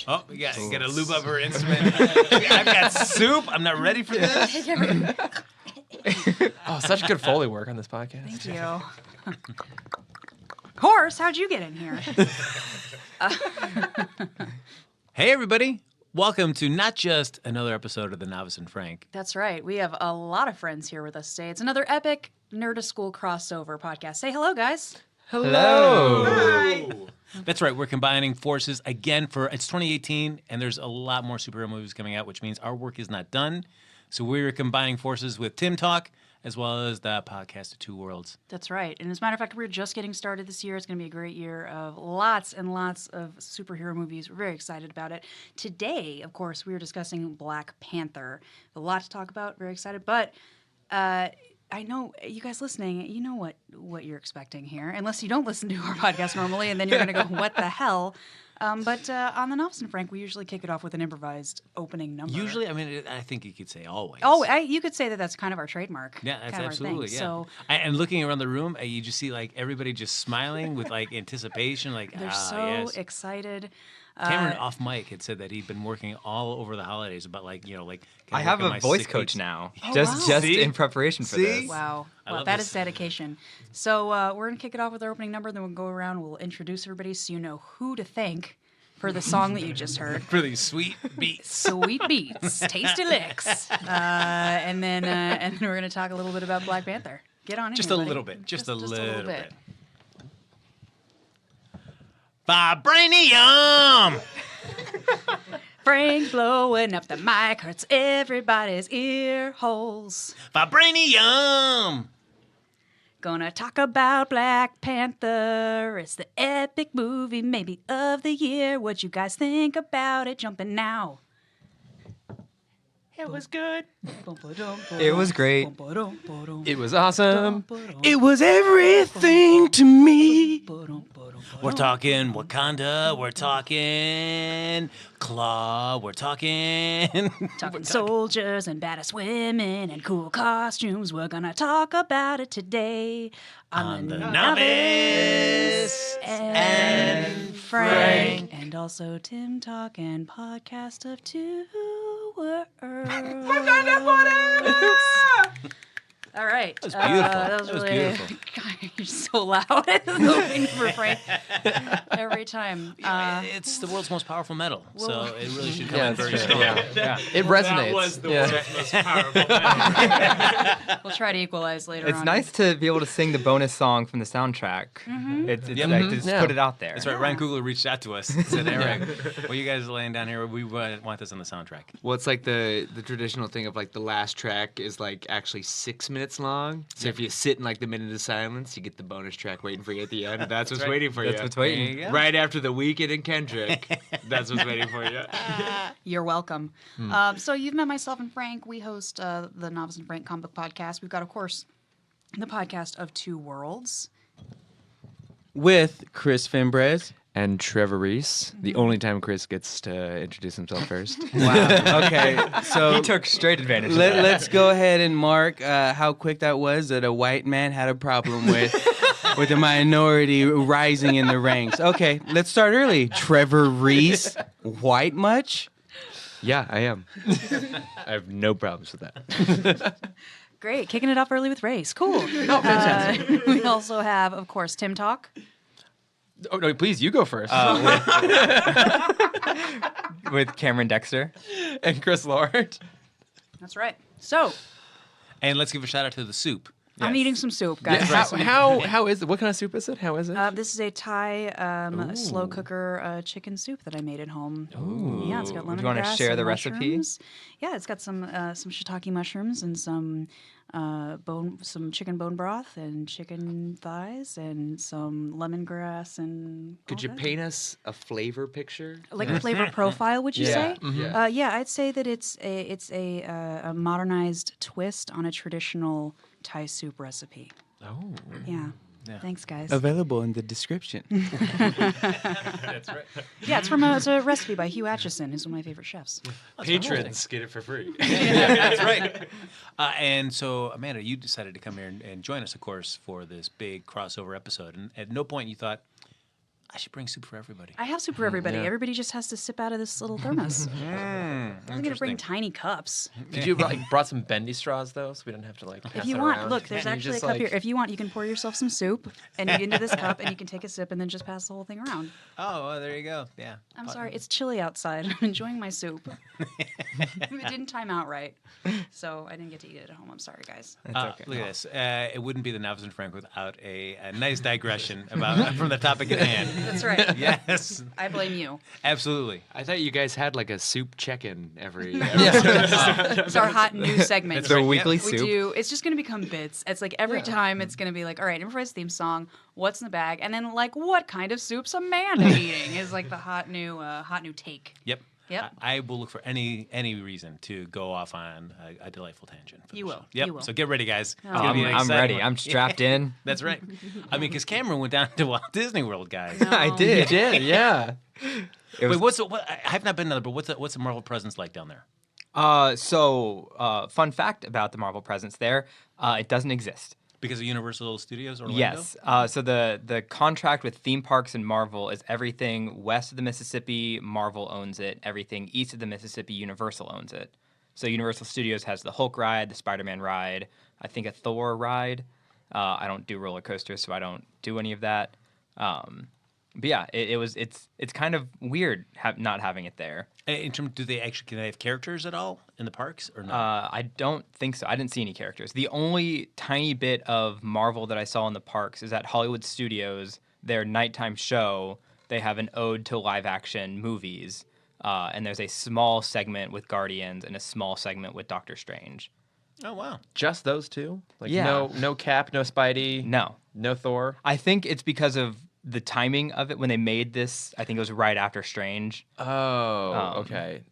Oh, we got to lube up her instrument. I've got soup. I'm not ready for this. Oh, such good Foley work on this podcast. Thank you. Horse, how'd you get in here? Hey, everybody. Welcome to not just another episode of the Novice and Frank. That's right. We have a lot of friends here with us today. It's another epic Nerdist School crossover podcast. Say hello, guys. Hello. Hi. That's right. We're combining forces again it's 2018, and there's a lot more superhero movies coming out, which means our work is not done. So we're combining forces with Timm Talk, as well as the podcast of Two Worlds. That's right. And as a matter of fact, we're just getting started this year. It's going to be a great year of lots and lots of superhero movies. We're very excited about it. Today, of course, we are discussing Black Panther. A lot to talk about. Very excited. But I know you guys listening, you know what you're expecting here, unless you don't listen to our podcast normally, and then you're going to go, what the hell? But on the Novice and Frank, we usually kick it off with an improvised opening number. Usually, I mean, I think you could say always. Oh, you could say that's kind of our trademark. Yeah, that's kind of absolutely, thing. yeah. So, and looking around the room, you just see, like, everybody just smiling with, like, anticipation, like, they're yes. excited. Cameron off mic had said that he'd been working all over the holidays about, like, you know, like, I have a voice coach now, Oh, just wow. in preparation for this. Wow. I Well, love that this. is dedication. So we're going to kick it off with our opening number, then we'll go around, we'll introduce everybody so you know who to thank for the song that you just heard. For these sweet beats. Sweet beats, tasty licks. And then we're going to talk a little bit about Black Panther. Get on in Just here, a buddy. little bit. Just a little bit. bit. Vibranium! Frank blowing up the mic hurts everybody's ear holes. Vibranium! Gonna talk about Black Panther. It's the epic movie, maybe of the year. What you guys think about it? Jumping now. It was good. It was great. It was awesome. It was everything to me. We're talking Wakanda. We're talking Claw. We're talking... Talking soldiers and badass women and cool costumes. We're gonna talk about it today on the Novice and Frank. And also Timm Talk and podcast of Two Worlds. All right. That was beautiful. That was really beautiful. God, you're so loud. Moving for Frank every time. It's the world's most powerful metal, so it really should come Yeah, in that's very true. strong. Yeah. It resonates. That was the Yeah. world's most powerful memory. We'll try to equalize later It's on. nice to be able to sing the bonus song from the soundtrack. It's Yep. like to just Yeah. put it out there. That's right. Ryan Coogler reached out to us and said, Eric, well, you guys are laying down here. We want this on the soundtrack. Well, it's like the traditional thing of like the last track is like actually 6 minutes long. So if you sit in like the minute of silence, you get the bonus track waiting for you at the end. That's what's right. waiting for you. That's what's waiting. There you go. Right after the Weeknd and Kendrick. That's what's waiting for you. You're welcome. So you've met myself and Frank. We host the Novice and Frank comic book podcast. We've got, of course, the podcast of Two Worlds. With Chris Fimbrez. And Trevor Reese, the only time Chris gets to introduce himself first. Wow. Okay, so He took straight advantage of that. let's go ahead and mark how quick that was that a white man had a problem with a minority rising in the ranks. Okay, let's start early. Trevor Reese, white much? Yeah, I am. I have no problems with that. Great. Kicking it off early with race. Cool. Oh, fantastic. We also have, of course, Timm Talk. Oh, no, please, you go first. With Cameron Dexter. And Chris Lord. That's right. So And let's give a shout out to the soup. I'm eating some soup, Yeah, guys. how is it? What kind of soup is it? How is it? This is a Thai slow cooker chicken soup that I made at home. Yeah, it's got lemongrass. Do you want to share and the recipe? mushrooms. Yeah, it's got some shiitake mushrooms and some chicken bone broth and chicken thighs and some lemongrass and. Could you paint us a flavor picture? like a flavor profile? Would you Yeah. say? Yeah, I'd say that it's a modernized twist on a traditional Thai soup recipe. Oh. Yeah. Thanks, guys. Available in the description. That's right. Yeah, it's a recipe by Hugh Atchison, who's one of my favorite chefs. Patrons get it for free. That's right. And so, Amanda, you decided to come here and join us, of course, for this big crossover episode. And at no point you thought, I should bring soup for everybody. I have soup for everybody. yeah. Everybody just has to sip out of this little thermos. I'm going to bring tiny cups. Did you brought some bendy straws though, so we didn't have to like? If pass you it want, around? look, there's And you actually a just, cup like- here. If you want, you can pour yourself some soup and into this cup, and you can take a sip and then just pass the whole thing around. Oh, well, there you go. Yeah. I'm sorry, it's chilly outside. I'm enjoying my soup. It didn't time out right, so I didn't get to eat it at home. I'm sorry, guys. Look at this. It wouldn't be the Novice and Frank without a nice digression about from the topic at hand. That's right. Yes, I blame you. absolutely. I thought you guys had like a soup check-in every. It's our hot news segment. It's their weekly We soup. do. It's just going to become bits. It's like every time it's going to be like, all right, improvised theme song. What's in the bag? And then like, what kind of soup's Amanda eating? Is like the hot new take. Yep. Yep. I will look for any reason to go off on a delightful tangent. For You the will. show. Yep. You will. So get ready, guys. It's Oh, gonna be an I'm exciting ready. one. I'm strapped in. That's right. I mean, because Cameron went down to Walt Disney World, guys. I No. did. You did, yeah. It was, Wait, I have not been there, but what's the Marvel presence like down there? fun fact about the Marvel presence there, it doesn't exist. Because of Universal Studios Orlando? Yes. So the contract with theme parks and Marvel is everything west of the Mississippi, Marvel owns it. Everything east of the Mississippi, Universal owns it. So Universal Studios has the Hulk ride, the Spider-Man ride, I think a Thor ride. I don't do roller coasters, so I don't do any of that. But yeah, it's kind of weird not having it there. In terms, can they have characters at all in the parks or no? I don't think so. I didn't see any characters. The only tiny bit of Marvel that I saw in the parks is at Hollywood Studios, their nighttime show. They have an ode to live action movies, and there's a small segment with Guardians and a small segment with Doctor Strange. Oh wow. Just those two? Like Yeah. no Cap, no Spidey, No, Thor. I think it's because of the timing of it when they made this. I think it was right after Strange. Oh, okay.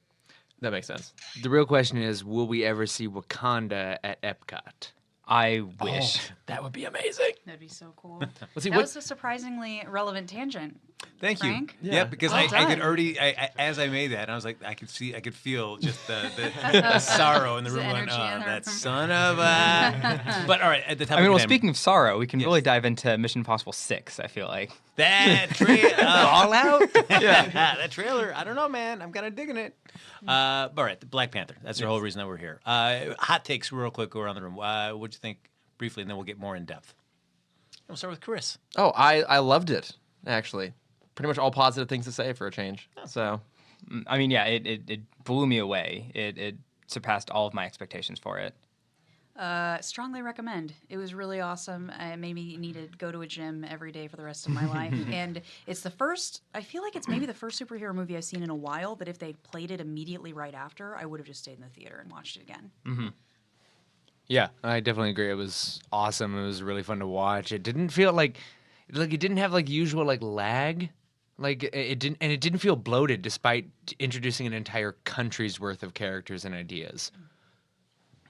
That makes sense. The real question is, will we ever see Wakanda at Epcot? I wish. That would be amazing. That'd be so cool. Let's see That what. was a surprisingly relevant tangent. Thank Frank? you. Yeah. Yeah, because Well I could done. already, as I made that, I was like, I could feel just the sorrow in the The room. Going, energy in the that room." son of a. But all right, at the top. I mean, well, of speaking of sorrow, we can Yes. really dive into Mission Impossible 6, I feel like. that all out. Yeah, that trailer. I don't know, man. I'm kind of digging it. But all right, the Black Panther. That's the whole reason that we're here. Hot takes, real quick, go around the room. What'd you think briefly, and then we'll get more in depth. We'll start with Chris. Oh, I loved it, actually. Pretty much all positive things to say for a change. So, I mean, yeah, it blew me away. It surpassed all of my expectations for it. Strongly recommend. It was really awesome. It made me need to go to a gym every day for the rest of my life. And it's the first, I feel like it's maybe the first superhero movie I've seen in a while that if they played it immediately right after, I would have just stayed in the theater and watched it again. Yeah, I definitely agree. It was awesome. It was really fun to watch. It didn't feel like it didn't have like usual like lag. Like it didn't feel bloated despite introducing an entire country's worth of characters and ideas.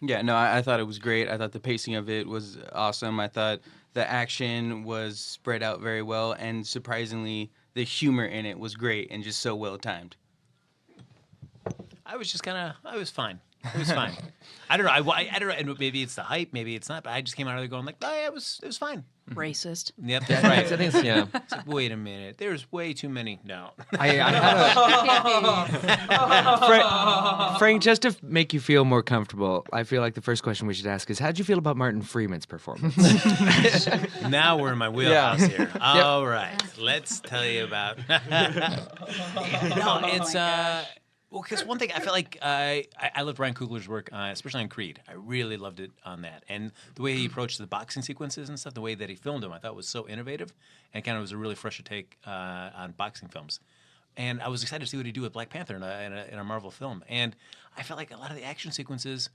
Yeah, no, I thought it was great. I thought the pacing of it was awesome. I thought the action was spread out very well, and surprisingly, the humor in it was great and just so well timed. I was fine. It was fine. I don't know. I don't know. And maybe it's the hype. Maybe it's not. But I just came out of there going like, oh yeah, it was fine. Racist. Yep, that's right. I think it's, yeah. It's like, wait a minute. There's way too many. No. I had Frank, just to make you feel more comfortable, I feel like the first question we should ask is, how'd you feel about Martin Freeman's performance? Now we're in my wheelhouse here. All right. Let's tell you about. No, it's well, because one thing I felt like I loved Ryan Coogler's work, especially on Creed. I really loved it on that, and the way he approached the boxing sequences and stuff, the way that he filmed them, I thought was so innovative, and kind of was a really fresh take on boxing films. And I was excited to see what he'd do with Black Panther in a Marvel film. And I felt like a lot of the action sequences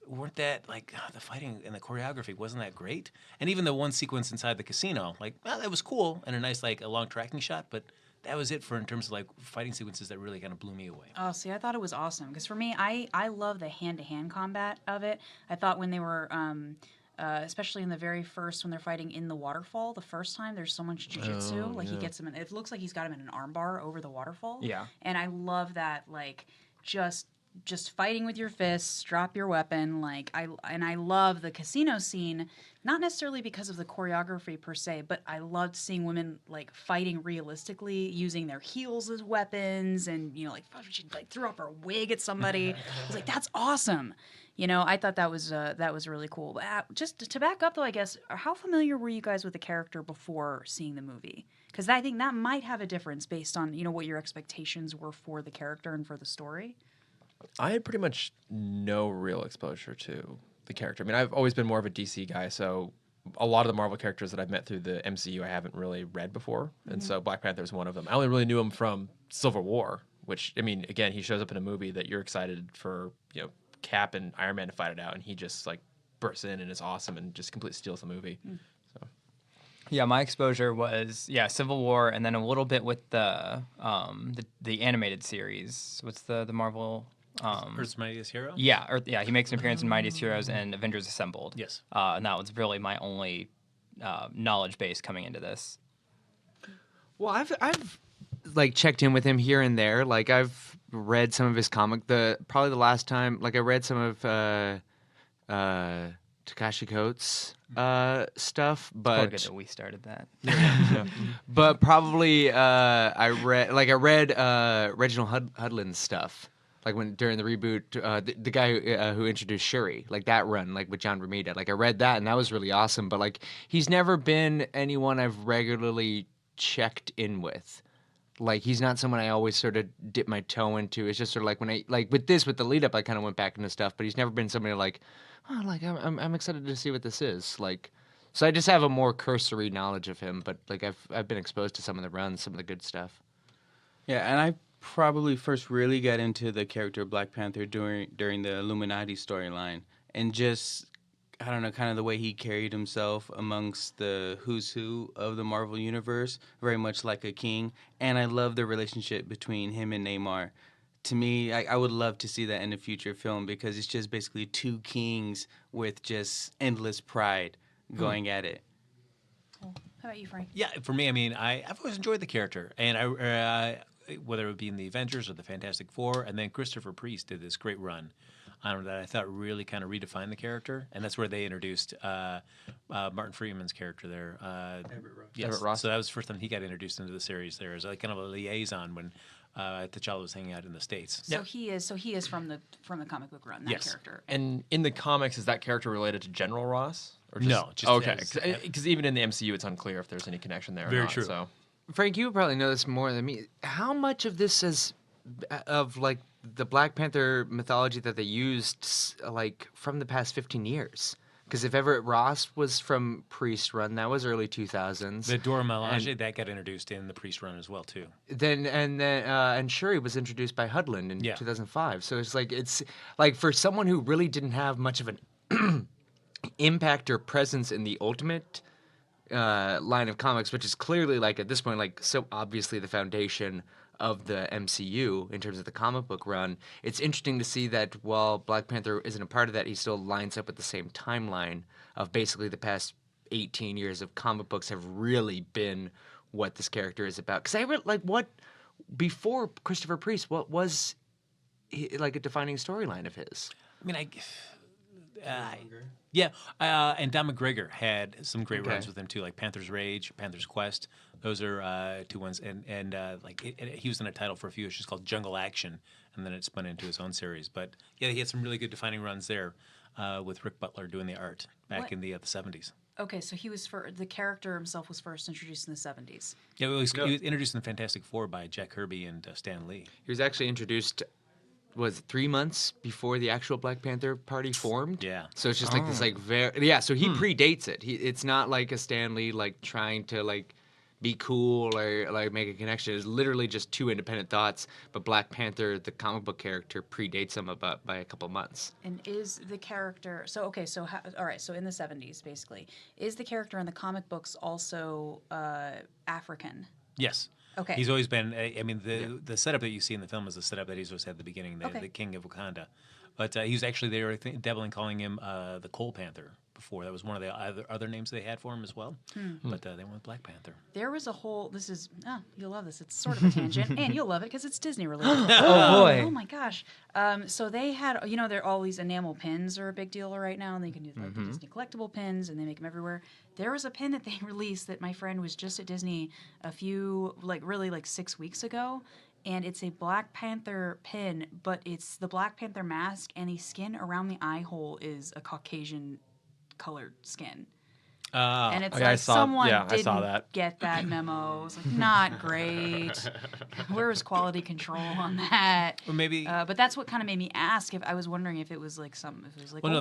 weren't that, like, the fighting and the choreography wasn't that great. And even the one sequence inside the casino, like, well, that was cool and a nice, like, a long tracking shot, but that was it in terms of, like, fighting sequences that really kind of blew me away. Oh, see, I thought it was awesome. Because for me, I love the hand-to-hand combat of it. I thought when they were... especially in the very first, when they're fighting in the waterfall, the first time, there's so much jujitsu. He gets him in, it looks like he's got him in an armbar over the waterfall. Yeah. And I love that, like, just just fighting with your fists, drop your weapon. I love the casino scene, not necessarily because of the choreography per se, but I loved seeing women like fighting realistically, using their heels as weapons, and like she'd like throw up her wig at somebody. I was like, that's awesome. I thought that was really cool. Just to back up though, I guess, how familiar were you guys with the character before seeing the movie? Because I think that might have a difference based on what your expectations were for the character and for the story. I had pretty much no real exposure to the character. I mean, I've always been more of a DC guy, so a lot of the Marvel characters that I've met through the MCU I haven't really read before, and so Black Panther is one of them. I only really knew him from Civil War, which, I mean, again, he shows up in a movie that you're excited for, Cap and Iron Man to fight it out, and he just like bursts in and is awesome and just completely steals the movie. So. Yeah, my exposure was Civil War, and then a little bit with the animated series. What's the Marvel? Earth's Mightiest Hero? Yeah, he makes an appearance in Mightiest Heroes and Avengers Assembled. Yes. And that was really my only knowledge base coming into this. Well, I've like checked in with him here and there. Like I've read some of his comic. Probably the last time, like I read some of Takashi Coates stuff, It's but good that we started that. but probably I read Reginald Hudlin's stuff. Like during the reboot, the guy who introduced Shuri, like that run, like with John Romita, like I read that and that was really awesome. But like he's never been anyone I've regularly checked in with. Like he's not someone I always sort of dip my toe into. It's just sort of like when I with the lead up, I kind of went back into stuff. But he's never been somebody like, oh, like I'm excited to see what this is. Like, so I just have a more cursory knowledge of him. But like I've been exposed to some of the runs, some of the good stuff. Yeah, and I probably first really got into the character of Black Panther during the Illuminati storyline, and just I don't know, kind of the way he carried himself amongst the who's who of the Marvel universe, very much like a king. And I love the relationship between him and Neymar. To me, I would love to see that in a future film because it's just basically two kings with just endless pride going at it. Cool. How about you, Frank? Yeah, for me, I mean, I've always enjoyed the character, and whether it be in the Avengers or the Fantastic Four, and then Christopher Priest did this great run on him that I thought really kind of redefined the character, and that's where they introduced Martin Freeman's character there. Everett Ross. Yes. Everett Ross. So that was the first time he got introduced into the series there as like kind of a liaison when T'Challa was hanging out in the States. So he is from the comic book run, that Yes. character. And in the comics, is that character related to General Ross? Or No, just okay. as- Because even in the MCU, it's unclear if there's any connection there. Or Very not, true. So Frank, you would probably know this more than me. How much of this is of like the Black Panther mythology that they used like from the past 15 years? Because if Everett Ross was from Priest Run, that was early 2000s. The Dora Milaje, that got introduced in the Priest run as well too. And Shuri was introduced by Hudlin in Yeah. 2005. So it's like for someone who really didn't have much of an impact or presence in the Ultimate line of comics, which is clearly like at this point like so obviously the foundation of the MCU in terms of the comic book run. It's interesting to see that while Black Panther isn't a part of that, he still lines up with the same timeline of basically the past 18 years of comic books have really been what this character is about. Because I read like what before Christopher Priest, what was like a defining storyline of his? I mean, and Don McGregor had some great runs with him too, like Panther's Rage, Panther's Quest. Those are two ones, and he was in a title for a few issues called Jungle Action, and then it spun into his own series. But yeah, he had some really good defining runs there with Rick Butler doing the art back in the 70s. Okay, so the character himself was first introduced in the 70s. Yeah, he was introduced in the Fantastic Four by Jack Kirby and Stan Lee. He was actually introduced, was it 3 months before the actual Black Panther party formed? Yeah. So it's just like this like so he predates it. It's not like a Stan Lee like trying to like be cool or like make a connection. It's literally just two independent thoughts, but Black Panther, the comic book character, predates him by a couple months. And is the character all right? So in the 70s, basically, is the character in the comic books also African? Yes. Okay. He's always been. I mean, the setup that you see in the film is the setup that he's always had at the beginning. The King of Wakanda. But he was actually, they were dabbling calling him the Coal Panther before. That was one of the other names they had for him as well. But they went with Black Panther. There was a whole. You'll love this. It's sort of a tangent, and you'll love it because it's Disney related. Oh boy. Oh my gosh. So they had, there all these enamel pins are a big deal right now, and they can do like the Disney collectible pins, and they make them everywhere. There was a pin that they released that my friend was just at Disney a few, really 6 weeks ago. And it's a Black Panther pin, but it's the Black Panther mask, and the skin around the eye hole is a Caucasian colored skin. And it's like someone didn't get that memo. It's like, not great. Where's quality control on that? Or maybe... but that's what kind of made me ask. If I was wondering if it was like a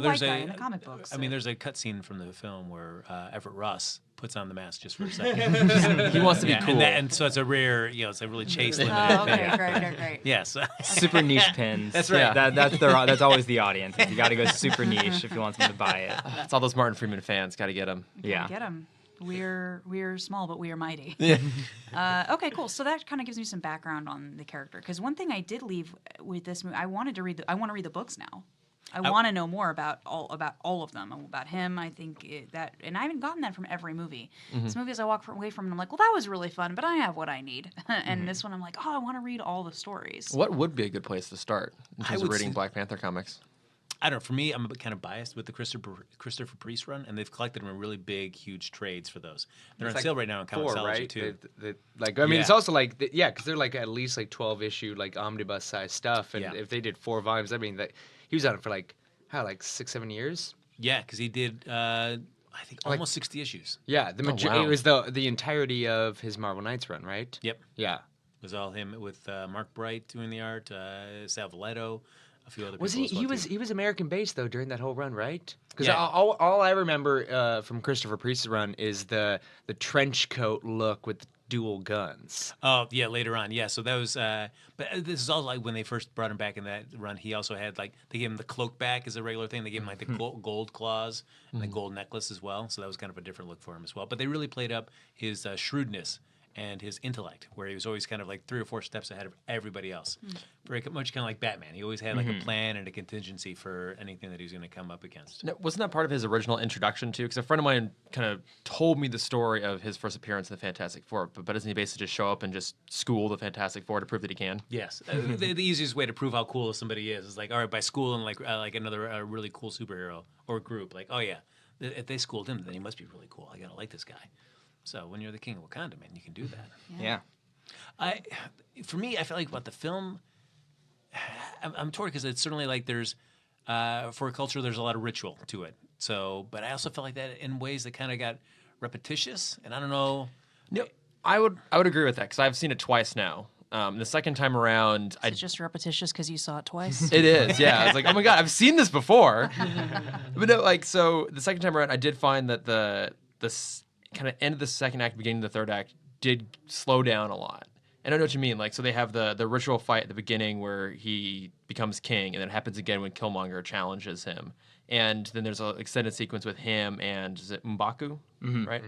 white guy in the comic books. I mean, there's a cutscene from the film where Everett Ross puts on the mask just for a second. He wants to be cool. And so it's a rare, it's a really chaste limited Oh, pin. okay, great. Yes. Super niche pins. That's right. Yeah. That's always the audience. You got to go super niche if you want someone to buy it. It's all those Martin Freeman fans. Got to get them. Yeah. Get them. We're small, but we are mighty. Yeah. Okay, cool. So that kind of gives me some background on the character. Because one thing I did leave with this movie, I want to read the books now. I want to know more about all of them, about him. I think and I haven't gotten that from every movie. Some movies I walk away from and I'm like, well, that was really fun, but I have what I need. And this one I'm like, oh, I want to read all the stories. What would be a good place to start in terms of reading Black Panther comics? I don't know. For me, I'm kind of biased with the Christopher Priest run, and they've collected them in really big, huge trades for those. They're on sale right now in Comixology too. It's also because they're like at least 12 issue omnibus size stuff, and if they did 4 volumes, I mean he was on it for 6-7 years. Yeah, because he did I think almost 60 issues. Yeah, wow. It was the entirety of his Marvel Knights run, right? Yep. Yeah. It was all him with Mark Bright doing the art, Sal Valletta, a few other people. Was he? as well, He was American based though during that whole run, right? Because Yeah. all I remember from Christopher Priest's run is the trench coat look with the dual guns. Oh yeah, later on, yeah. So that was, but this is all like when they first brought him back in that run. He also had they gave him the cloak back as a regular thing. They gave him the gold claws and the gold necklace as well. So that was kind of a different look for him as well. But they really played up his shrewdness and his intellect, where he was always kind of 3 or 4 steps ahead of everybody else. Very much kind of like Batman. He always had a plan and a contingency for anything that he was going to come up against. Now, wasn't that part of his original introduction too? Because a friend of mine kind of told me the story of his first appearance in the Fantastic Four, but doesn't he basically just show up and just school the Fantastic Four to prove that he can? Yes, the easiest way to prove how cool somebody is all right, by schooling another really cool superhero or group. Oh yeah, if they schooled him, then he must be really cool. I gotta like this guy. So when you're the king of Wakanda, man, you can do that. Yeah. For me, I feel like about the film, I'm torn because it's certainly there's for a culture, there's a lot of ritual to it. So, but I also felt like that in ways that kind of got repetitious, and I don't know. No, I would agree with that because I've seen it twice now. The second time around, Is it just repetitious because you saw it twice? It is, yeah. I was like, oh my god, I've seen this before. But no, so the second time around, I did find that the kind of end of the second act, beginning of the third act, did slow down a lot. And I know what you mean. So they have the ritual fight at the beginning where he becomes king, and then it happens again when Killmonger challenges him. And then there's an extended sequence with him and is it M'Baku, right?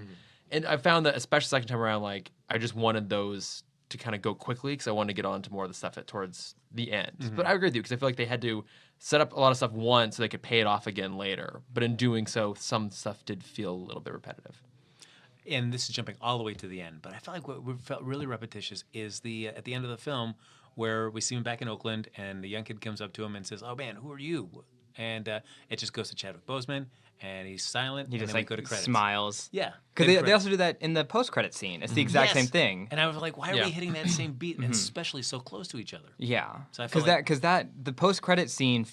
And I found that, especially second time around, I just wanted those to kind of go quickly because I wanted to get on to more of the stuff towards the end. But I agree with you because I feel like they had to set up a lot of stuff once so they could pay it off again later. But in doing so, some stuff did feel a little bit repetitive. And this is jumping all the way to the end, but I felt like what felt really repetitious is at the end of the film where we see him back in Oakland, and the young kid comes up to him and says, "Oh man, who are you?" And it just goes to Chadwick Boseman, and he's silent. He and just then we go to credits. smiles. Yeah, Because they also do that in the post-credit scene. It's the exact same thing. And I was like, why are we hitting that same beat, and especially so close to each other? Yeah. So I feel Because the post-credit scene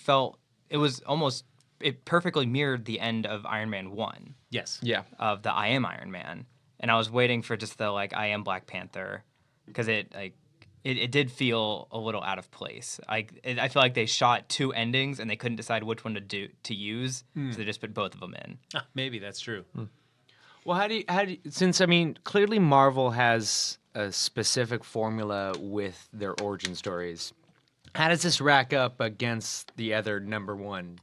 it perfectly mirrored the end of Iron Man 1. Yes. Yeah. Of the I Am Iron Man. And I was waiting for just the I Am Black Panther, because it did feel a little out of place. I feel like they shot 2 endings and they couldn't decide which one to use, so they just put both of them in. Maybe that's true. Well, how do you, since clearly Marvel has a specific formula with their origin stories, how does this rack up against the other number 1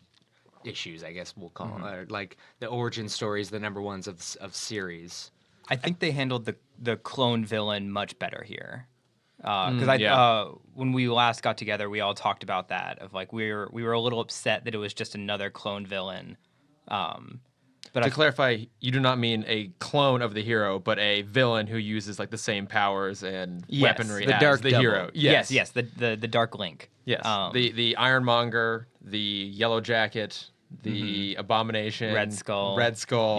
issues, I guess we'll call them, the origin stories, the number 1s of series? I think they handled the clone villain much better here. Because when we last got together, we all talked about that. Of like we were a little upset that it was just another clone villain. But To clarify, you do not mean a clone of the hero, but a villain who uses like the same powers and weaponry the as Dark the Double. hero. Yes, the Dark Link. Yes. The Ironmonger, the Yellow Jacket, the Abomination, Red Skull.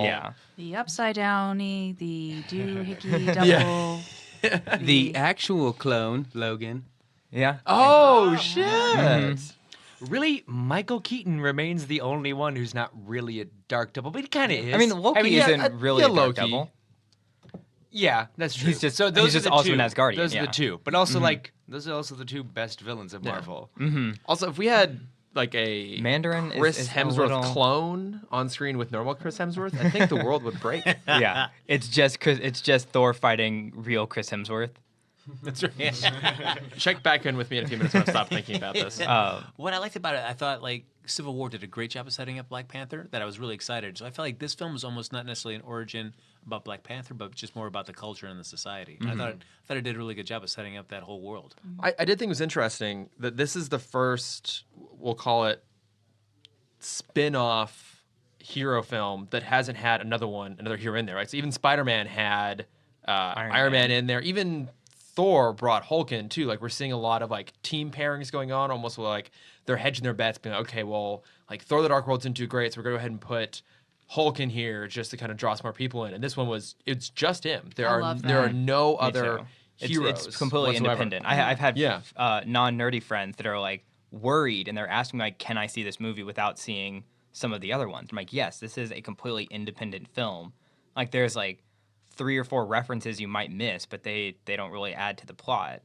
Yeah. The Upside Downy, the Doohickey Double. The actual clone, Logan. Yeah. Oh shit! Really, Michael Keaton remains the only one who's not really a Dark Double, but he kind of is. I mean, Loki isn't really a Dark Loki. Double. Yeah, that's true. He's just- so those he's are just the also two. an Asgardian, Those are yeah. the two, but also like those are also the two best villains of Marvel. Also, if we had like a Mandarin Chris is a Hemsworth little- clone on screen with normal Chris Hemsworth, I think the world would break. Yeah. It's just Thor fighting real Chris Hemsworth. That's right. Check back in with me in a few minutes when I stop thinking about this. What I liked about it, I thought like Civil War did a great job of setting up Black Panther. That I was really excited. So I felt like this film was almost not necessarily an origin about Black Panther, but just more about the culture and the society. I thought it did a really good job of setting up that whole world. I did think it was interesting that this is the first, we'll call it, spin-off hero film that hasn't had another hero in there, right? So even Spider-Man had Iron Man in there. Even Thor brought Hulk in too. Like we're seeing a lot of like team pairings going on, almost like they're hedging their bets, being like, okay, well, like Thor: The Dark World's didn't do great, so we're gonna go ahead and put Hulk in here just to kind of draw some more people in. And this one it's just him. There are no other heroes. It's completely whatsoever. independent. I've had Yeah. non-nerdy friends that are like worried, and they're asking me like, can I see this movie without seeing some of the other ones? I'm like, yes, this is a completely independent film. Like there's like 3 or 4 references you might miss, but they don't really add to the plot.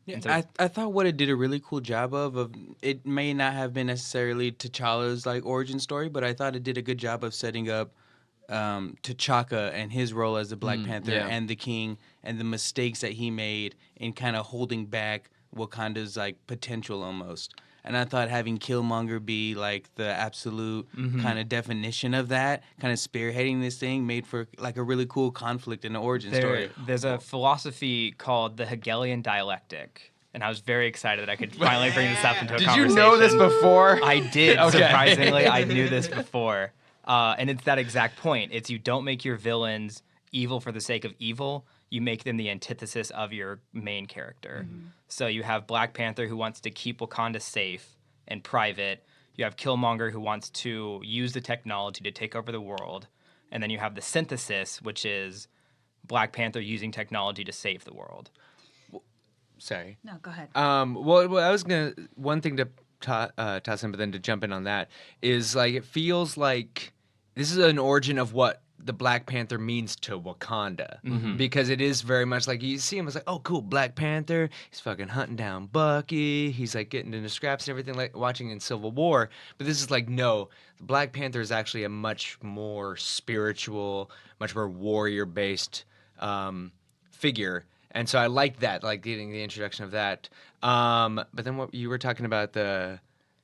Yeah, And so- I thought what it did a really cool job of it may not have been necessarily T'Challa's like origin story, but I thought it did a good job of setting up T'Chaka and his role as the Black Panther and the King and the mistakes that he made in kind of holding back Wakanda's like potential almost. And I thought having Killmonger be like the absolute kind of definition of that, kind of spearheading this thing, made for like a really cool conflict in the origin story. There's a philosophy called the Hegelian dialectic, and I was very excited that I could finally bring this up into a Did conversation. you know this before? I did, Okay. surprisingly. I knew this before. And it's that exact point. It's you don't make your villains evil for the sake of evil. You make them the antithesis of your main character. So you have Black Panther who wants to keep Wakanda safe and private. You have Killmonger who wants to use the technology to take over the world. And then you have the synthesis, which is Black Panther using technology to save the world. Sorry. No, go ahead. Well, I was gonna one thing to toss in, but then to jump in on that is like it feels like this is an origin of what the Black Panther means to Wakanda, because it is very much like you see him as like, oh, cool, Black Panther. He's fucking hunting down Bucky. He's like getting into scraps and everything, like watching in Civil War. But this is like, no, the Black Panther is actually a much more spiritual, much more warrior-based figure. And so I like that, like getting the introduction of that. But then what you were talking about, the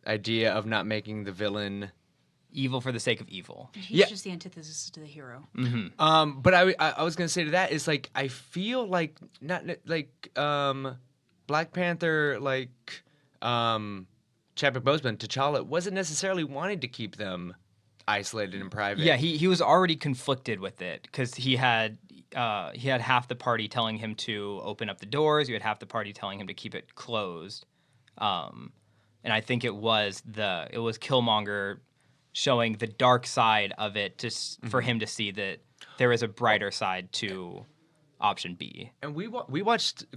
idea of not making the villain. Evil for the sake of evil. He's yeah. just the antithesis to the hero. But I was gonna say to that is like I feel like not like Black Panther like Chadwick Boseman, T'Challa wasn't necessarily wanting to keep them isolated and private. Yeah, he was already conflicted with it because he had half the party telling him to open up the doors. You had half the party telling him to keep it closed. And I think it was Killmonger showing the dark side of it for him to see that there is a brighter side to option B. And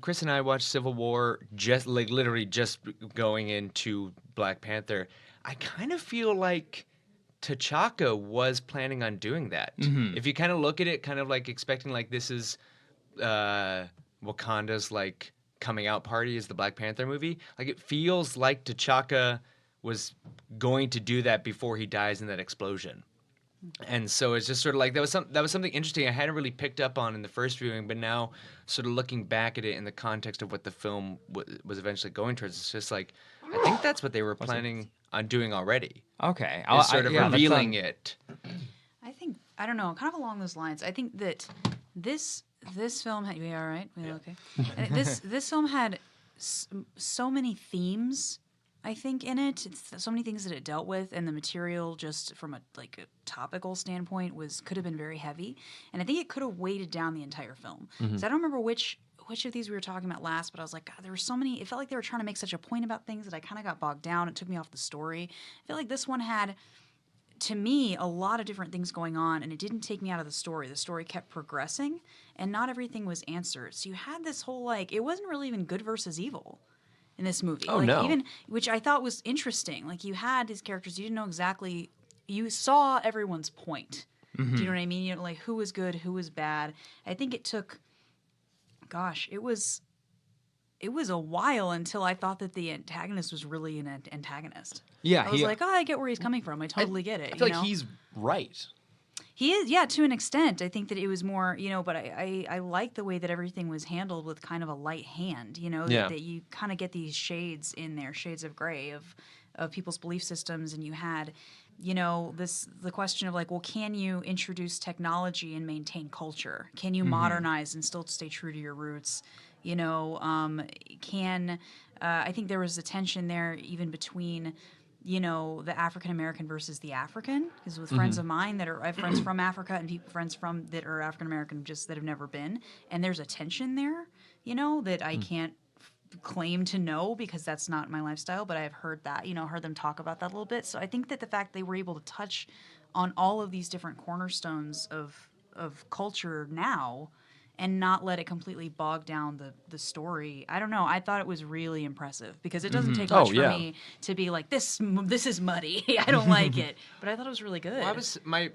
Chris and I watched Civil War just like literally just going into Black Panther. I kind of feel like T'Chaka was planning on doing that. If you kind of look at it, kind of like expecting like this is Wakanda's like coming out party is the Black Panther movie. Like it feels like T'Chaka was going to do that before he dies in that explosion. And so it's just sort of like that was something interesting I hadn't really picked up on in the first viewing, but now sort of looking back at it in the context of what the film was eventually going towards, it's just like I think that's what they were planning on doing already. Okay, Is sort of revealing it. I don't know, kind of along those lines. I think that this this film had. We all right? We okay? This film had so many themes. I think in it, so many things that it dealt with, and the material, just from a topical standpoint, could have been very heavy, and I think it could have weighted down the entire film. So I don't remember which of these we were talking about last, but I was like, God, there were so many. It felt like they were trying to make such a point about things that I kind of got bogged down. It took me off the story. I feel like this one had, to me, a lot of different things going on, and it didn't take me out of the story. The story kept progressing, and not everything was answered. So you had this whole it wasn't really even good versus evil in this movie. Oh, no. Even, which I thought was interesting. You had these characters, you didn't know exactly, you saw everyone's point. Mm-hmm. Do you know what I mean? Who was good, who was bad. I think it took, it was a while until I thought that the antagonist was really an antagonist. Yeah, I was I get where he's coming from. I totally get it. I feel like he's right. He is, yeah, to an extent. I think that it was more, but I like the way that everything was handled with kind of a light hand, that you kind of get these shades in there, shades of gray of people's belief systems. And you had, the question of well, can you introduce technology and maintain culture? Can you modernize and still stay true to your roots? I think there was a tension there even between the African American versus the African, because with friends of mine I have friends from Africa and friends that are African American just that have never been, and there's a tension there, that I can't claim to know because that's not my lifestyle, but I have heard that, heard them talk about that a little bit. So I think that the fact they were able to touch on all of these different cornerstones of culture now and not let it completely bog down the story. I don't know. I thought it was really impressive because it doesn't take much for me to be like, this is muddy. I don't like it. But I thought it was really good. Well,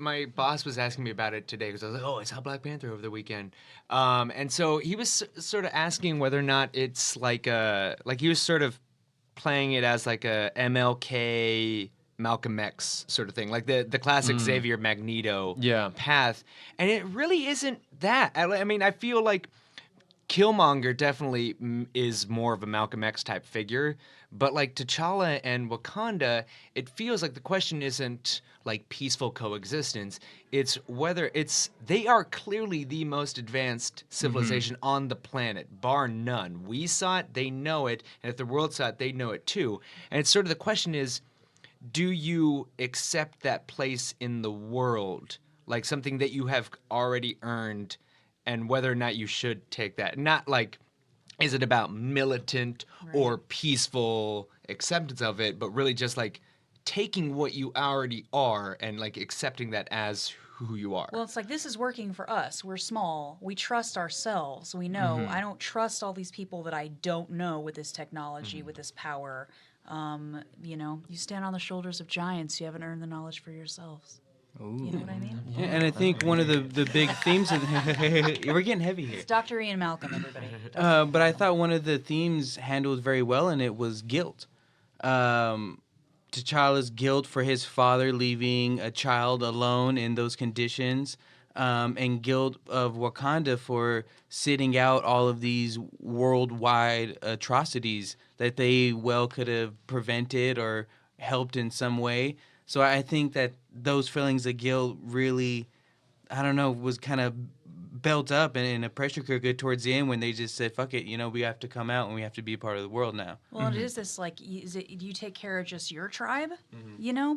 my boss was asking me about it today because I was like, oh, I saw Black Panther over the weekend. And so he was sort of asking whether or not it's he was sort of playing it as a MLK Malcolm X sort of thing, like the classic Xavier Magneto path. And it really isn't that. I mean, I feel like Killmonger definitely is more of a Malcolm X type figure, but T'Challa and Wakanda, it feels like the question isn't peaceful coexistence. It's whether they are clearly the most advanced civilization on the planet, bar none. We saw it, they know it, and if the world saw it, they know it too. And it's sort of the question is, do you accept that place in the world, like something that you have already earned, and whether or not you should take that? Not is it about militant or peaceful acceptance of it, but really just taking what you already are and accepting that as who you are. Well, it's this is working for us. We're small. We trust ourselves. We know. I don't trust all these people that I don't know with this technology, with this power. You stand on the shoulders of giants. You haven't earned the knowledge for yourselves. Ooh. You know what I mean? Yeah, and I think one of the big themes of we're getting heavy here. It's Dr. Ian Malcolm, everybody. But I thought one of the themes handled very well, and it was guilt. T'Challa's guilt for his father leaving a child alone in those conditions, and guilt of Wakanda for sitting out all of these worldwide atrocities that they well could have prevented or helped in some way. So I think that those feelings of guilt really, was kind of built up in a pressure cooker towards the end when they just said, fuck it, we have to come out and we have to be a part of the world now. Well, it is this, do you take care of just your tribe,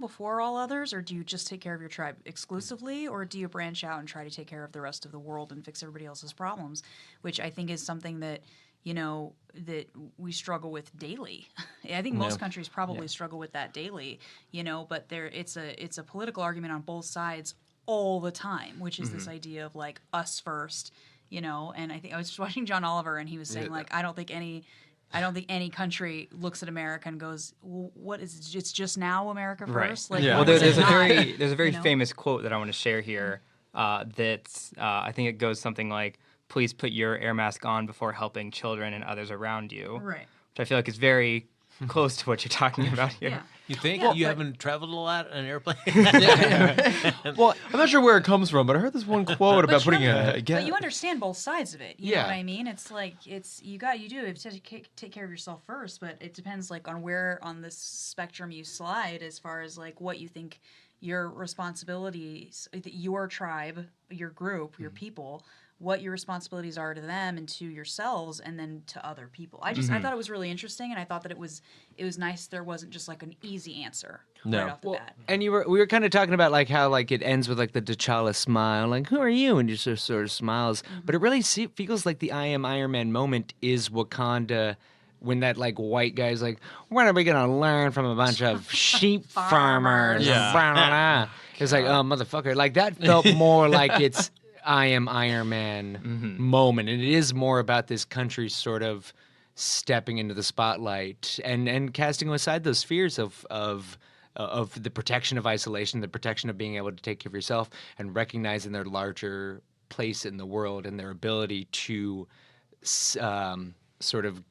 before all others, or do you just take care of your tribe exclusively, or do you branch out and try to take care of the rest of the world and fix everybody else's problems, which I think is something that, that we struggle with daily. I think most countries probably struggle with that daily, but it's a political argument on both sides all the time, which is this idea of us first, and I think I was just watching John Oliver and he was saying I don't think any country looks at America and goes, well, what is it's just now America first? Right. Well, there's a very famous quote that I want to share here that I think it goes something like, please put your air mask on before helping children and others around you. Right. Which I feel like is very close to what you're talking about here. Yeah. You think? You haven't traveled a lot on an airplane? Well, I'm not sure where it comes from, but I heard this one quote about putting a... But you understand both sides of it. You know what I mean? It's you have to take care of yourself first, but it depends on where on this spectrum you slide as far as what you think your responsibilities, your tribe, your group, your people, what your responsibilities are to them and to yourselves and then to other people. I thought it was really interesting, and I thought that it was nice there wasn't just like an easy answer No. right off the bat. And we were kind of talking about like how like it ends with like the T'Challa smile, like who are you? And just sort of smiles. But it really feels like the I am Iron Man moment is Wakanda. When that like white guy's like, what are we gonna learn from a bunch of sheep farmers? Yeah. Blah, blah, blah. It's like, oh motherfucker, like that felt more like it's I am Iron Man moment, and it is more about this country sort of stepping into the spotlight and casting aside those fears of the protection of isolation, the protection of being able to take care of yourself, and recognizing their larger place in the world and their ability to sort of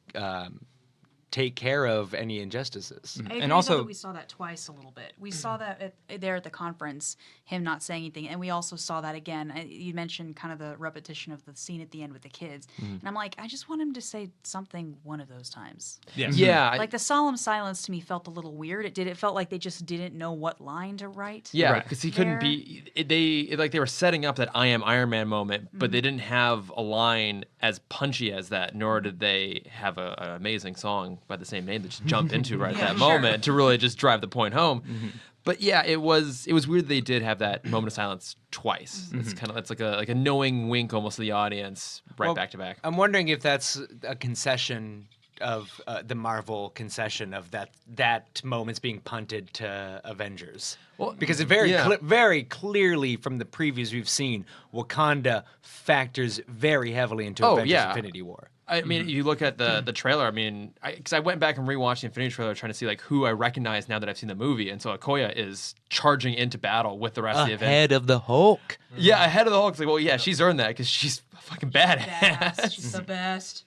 take care of any injustices. I agree, And though, also- that we saw that twice a little bit. We saw that there at the conference, him not saying anything, and we also saw that again. You mentioned kind of the repetition of the scene at the end with the kids, and I'm like, I just want him to say something one of those times. Yeah. Yeah. Like the solemn silence to me felt a little weird. It felt like they just didn't know what line to write. Yeah, Right. because he couldn't be. They were setting up that I am Iron Man moment, but they didn't have a line as punchy as that. Nor did they have an amazing song by the same name that just jump into right at that moment to really just drive the point home. But yeah, it was weird they did have that moment of silence twice. It's kind of that's like a knowing wink almost to the audience right Well, back to back. I'm wondering if that's a concession of the Marvel concession of that moment's being punted to Avengers. Well, because it very yeah. very clearly from the previews we've seen, Wakanda factors very heavily into Oh, Avengers yeah. Infinity War. I mean, you look at the trailer. I mean, because I went back and rewatched the Infinity trailer trying to see like who I recognize now that I've seen the movie, and so Okoye is charging into battle with the rest of the Avengers. Ahead of the Hulk. Yeah, ahead of the Hulk. It's like, well, yeah, she's earned that because she's fucking badass. Badass. She's the best.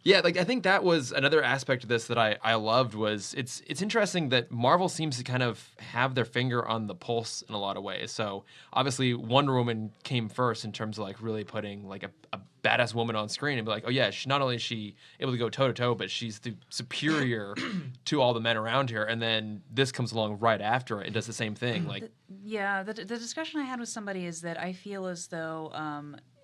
Yeah, like I think that was another aspect of this that I loved was it's interesting that Marvel seems to kind of have their finger on the pulse in a lot of ways. So obviously Wonder Woman came first in terms of like really putting like a badass woman on screen and be like, oh yeah, not only is she able to go toe to toe, but she's the superior to all the men around her. And then this comes along right after it and does the same thing. Like Yeah, the discussion I had with somebody is that I feel as though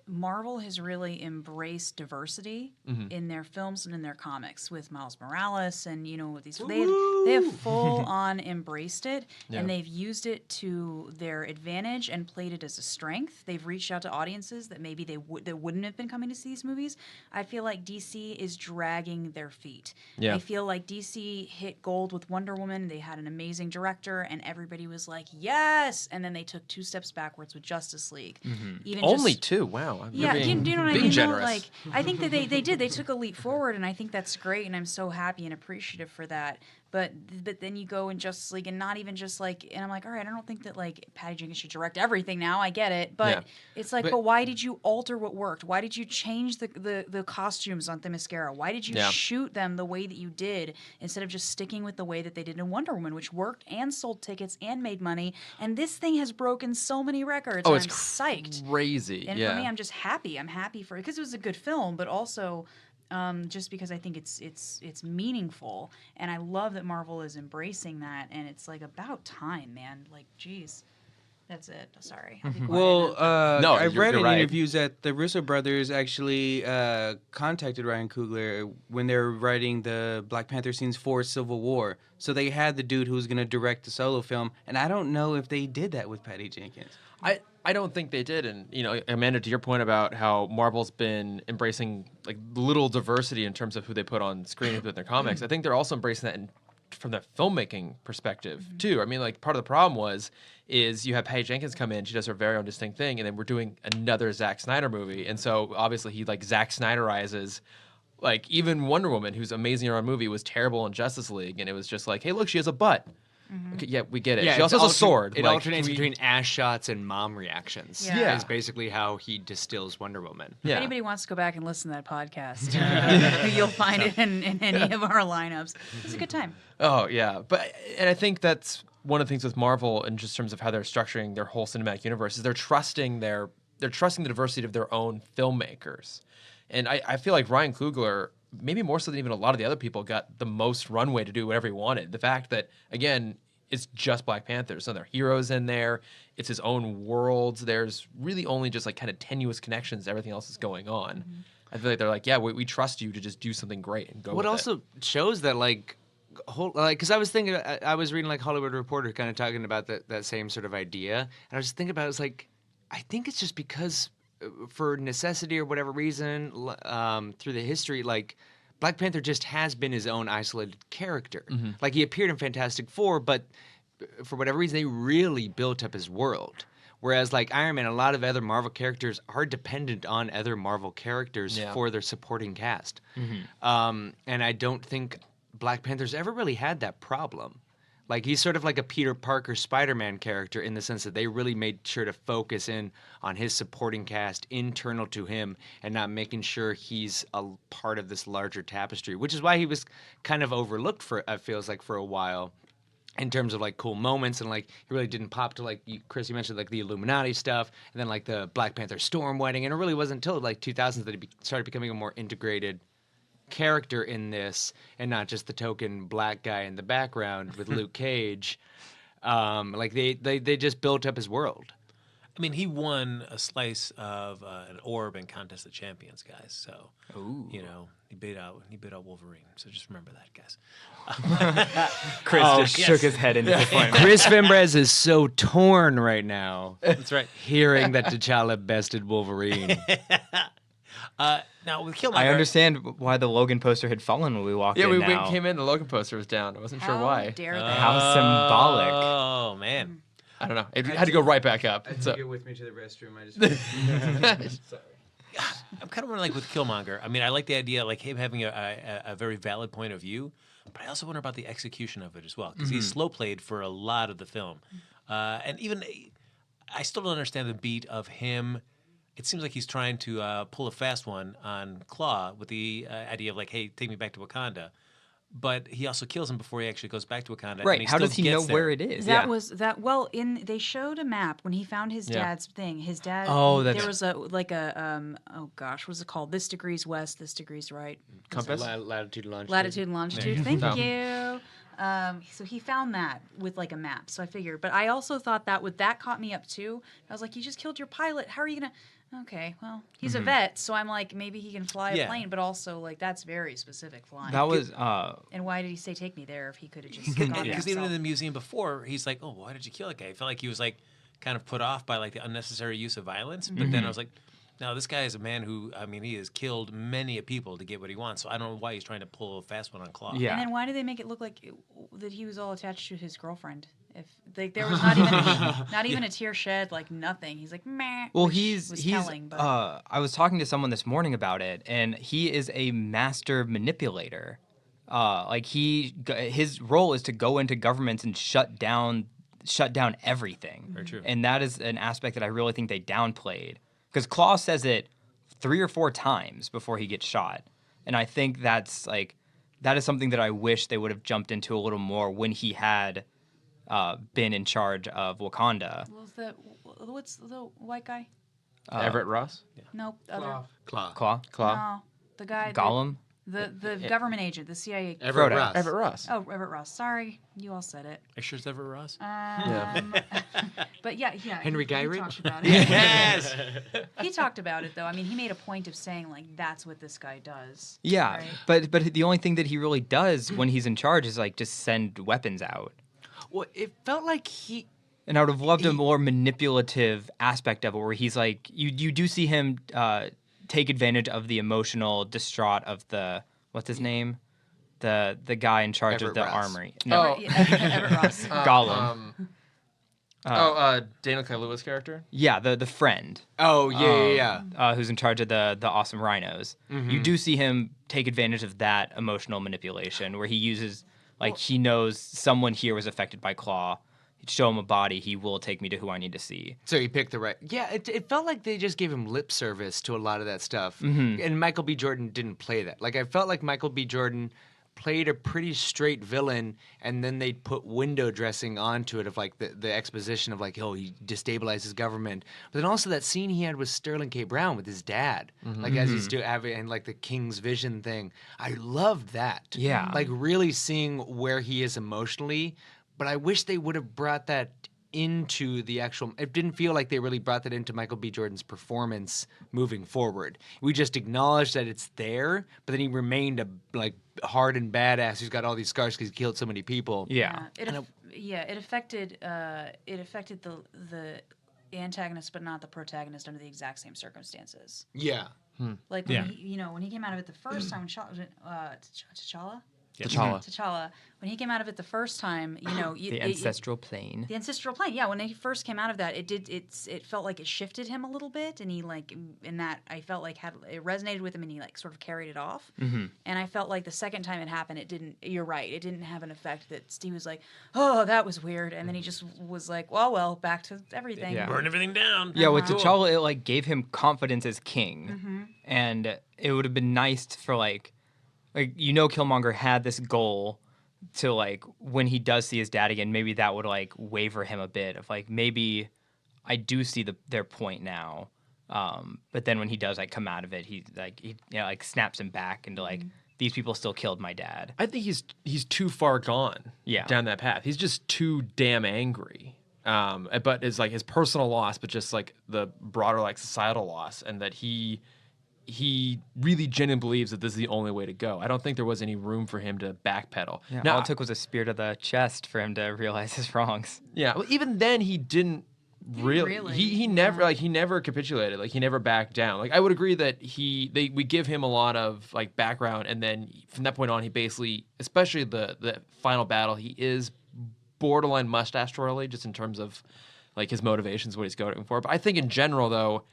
Marvel has really embraced diversity in their films and in their comics with Miles Morales and with these they have full on embraced it and they've used it to their advantage and played it as a strength. They've reached out to audiences that maybe that wouldn't have been coming to see these movies. I feel like DC is dragging their feet. Yeah. I feel like DC hit gold with Wonder Woman. They had an amazing director and everybody was like, "Yes!" And then they took 2 steps backwards with Justice League. Even only just, 2. Wow. yeah, do you know what I being mean? generous. Though? Like, I think that they did. They took a leap forward, and I think that's great, and I'm so happy and appreciative for that. But then you go in Justice League, and not even just like, and I'm like, all right, I don't think that like Patty Jenkins should direct everything now. I get it, but Yeah. it's like, but why did you alter what worked? Why did you change the costumes on Themyscira? Why did you Yeah. shoot them the way that you did instead of just sticking with the way that they did in Wonder Woman, which worked and sold tickets and made money? And this thing has broken so many records. Oh, and it's I'm psyched. crazy. And yeah. for me, I'm just happy. I'm happy for it because it was a good film, but also just because I think it's meaningful, and I love that Marvel is embracing that, and it's like about time, man. Like, geez, that's it. Sorry. I'll be quiet Well, now. No, I've you're read in right. interviews that the Russo brothers actually contacted Ryan Coogler when they were writing the Black Panther scenes for Civil War. So they had the dude who was going to direct the solo film, and I don't know if they did that with Patty Jenkins. I don't think they did. And, Amanda, to your point about how Marvel's been embracing like little diversity in terms of who they put on screen with their comics, I think they're also embracing that from the filmmaking perspective, too. I mean, like, part of the problem is you have Patty Jenkins come in, she does her very own distinct thing, and then we're doing another Zack Snyder movie. And so, obviously, he, like, Zack Snyderizes, like, even Wonder Woman, who's amazing in her own movie, was terrible in Justice League, and it was just like, hey, look, she has a butt. Okay, yeah, we get it. She also has a sword. It Like, alternates between ass shots and mom reactions. Yeah. Is basically how he distills Wonder Woman. If Yeah. anybody wants to go back and listen to that podcast, you'll find it in any of our lineups. It's a good time. Oh yeah, and I think that's one of the things with Marvel, in just terms of how they're structuring their whole cinematic universe, is they're trusting the diversity of their own filmmakers, and I feel like Ryan Coogler, maybe more so than even a lot of the other people, got the most runway to do whatever he wanted. The fact that, again, it's just Black Panther. There's other heroes in there. It's his own worlds. There's really only just like kind of tenuous connections. Everything else is going on. I feel like they're like, yeah, we trust you to just do something great and go. What with also shows that like, because I was thinking, I was reading like Hollywood Reporter, kind of talking about that same sort of idea, and I was just thinking about it, it's like, I think it's just because for necessity or whatever reason, through the history, like Black Panther just has been his own isolated character. Like he appeared in Fantastic Four, but for whatever reason, they really built up his world. Whereas like Iron Man, a lot of other Marvel characters are dependent on other Marvel characters for their supporting cast. And I don't think Black Panther's ever really had that problem. Like he's sort of like a Peter Parker Spider-Man character in the sense that they really made sure to focus in on his supporting cast internal to him and not making sure he's a part of this larger tapestry, which is why he was kind of overlooked for, it feels like, for a while in terms of like cool moments, and like he really didn't pop to like Chris, you mentioned like the Illuminati stuff and then like the Black Panther Storm wedding, and it really wasn't until like 2000s that he started becoming a more integrated character in this and not just the token black guy in the background with Luke Cage. Like they just built up his world. I mean, he won a slice of an orb in Contest of Champions, guys. So, you know, he beat out Wolverine. So just remember that, guys. Chris just shook his head in disappointment. Chris Fimbres is so torn right now That's right. hearing that T'Challa bested Wolverine. Now with Killmonger, I understand why the Logan poster had fallen when we walked in we now. came in. The Logan poster was down. I wasn't sure How why. dare they? How symbolic. Oh man. I don't know. It had to go right back up. So it with me to the restroom. I just. I'm kind of wondering, like with Killmonger. I mean, I like the idea, like him having a very valid point of view, but I also wonder about the execution of it as well, because he's slow played for a lot of the film, and even I still don't understand the beat of him. It seems like he's trying to pull a fast one on Claw with the idea of like, hey, take me back to Wakanda. But he also kills him before he actually goes back to Wakanda. And Right. he How still does he know gets there. where it is? That was that. Well, they showed a map when he found his dad's thing. His dad. Oh, that's- there was a oh gosh, what's it called? This degrees west, this degrees right. compass. Latitude and longitude. Latitude and longitude. Thank No. you. So he found that with like a map. So I figured, but I also thought that caught me up too. I was like, you just killed your pilot. How are you gonna? Okay, well, he's a vet, so I'm like, maybe he can fly a Yeah. plane, but also like that's very specific flying. That was And why did he say take me there if he could have just gone there Because even in himself? the museum before, he's like, oh, why did you kill that guy? I felt like he was like kind of put off by like the unnecessary use of violence. But then I was like, no, this guy is a man who, I mean, he has killed many people to get what he wants. So I don't know why he's trying to pull a fast one on Claw. Yeah. And then why did they make it look like that he was all attached to his girlfriend? If like there was not even a tear shed, like nothing. He's like meh. Well, which he's was telling, but I was talking to someone this morning about it, and he is a master manipulator. Like his role is to go into governments and shut down everything. Very true. And that is an aspect that I really think they downplayed, because Claw says it 3 or 4 times before he gets shot, and I think that is something that I wish they would have jumped into a little more when he had been in charge of Wakanda. what's the white guy? Everett Ross. Nope, other Claw? no, the guy Gollum? the government agent, the CIA. Everett Frodo. Ross. Everett Ross. Oh, Everett Ross. Sorry, you all said it. Are you sure it's Everett Ross? But yeah. Henry he Gyrich? talked about it. Yes. He talked about it though. I mean, he made a point of saying like that's what this guy does. Yeah, right? but the only thing that he really does when he's in charge is like just send weapons out. Well, it felt like he. And I would have loved a more manipulative aspect of it, where he's like, you do see him take advantage of the emotional distraught of the, what's his name, the guy in charge Everett of the Ross. armory. Oh. Everett Ross. Gollum. Daniel Kaluuya's character. Yeah, the friend. Oh yeah. Who's in charge of the awesome rhinos. You do see him take advantage of that emotional manipulation, where he uses, like, he knows someone here was affected by Claw. He'd show him a body, he will take me to who I need to see. So he picked the right. Yeah, it felt like they just gave him lip service to a lot of that stuff. And Michael B. Jordan didn't play that. Like, I felt like Michael B. Jordan played a pretty straight villain, and then they put window dressing onto it of like the exposition of like, oh, he destabilizes government. But then also that scene he had with Sterling K. Brown with his dad, like as he's still having, and like the King's Vision thing. I loved that. Yeah. Like really seeing where he is emotionally, but I wish they would have brought that into the actual. It didn't feel like they really brought that into Michael B. Jordan's performance moving forward. We just acknowledged that it's there, but then he remained a like hard and badass who's got all these scars because he killed so many people. Yeah. It affected the antagonist, but not the protagonist under the exact same circumstances. Yeah. Like when when he came out of it the first time, T'Challa. T'Challa. When he came out of it the first time, The ancestral plane. The ancestral plane, yeah. When he first came out of that, it felt like it shifted him a little bit, and he I felt like it resonated with him, and he like sort of carried it off. Mm-hmm. And I felt like the second time it happened, it didn't. You're right, it didn't have an effect that Steve was like, oh, that was weird, and then he just was like, well, back to everything. Yeah. Burn everything down. Yeah, with T'Challa, it like gave him confidence as king, and it would have been nice for like Killmonger had this goal to like when he does see his dad again, maybe that would like waver him a bit of like maybe I do see their point now, but then when he does like come out of it, he snaps him back into like these people still killed my dad. I think he's too far gone down that path. He's just too damn angry. But it's like his personal loss, but just like the broader like societal loss, and that he really genuinely believes that this is the only way to go. I don't think there was any room for him to backpedal. Yeah, now, all it took was a spear to the chest for him to realize his wrongs. Yeah, well, even then he didn't really. He never capitulated. Like he never backed down. Like I would agree that we give him a lot of like background, and then from that point on, he basically, especially the final battle, he is borderline mustache twirly just in terms of like his motivations, what he's going for. But I think in general though,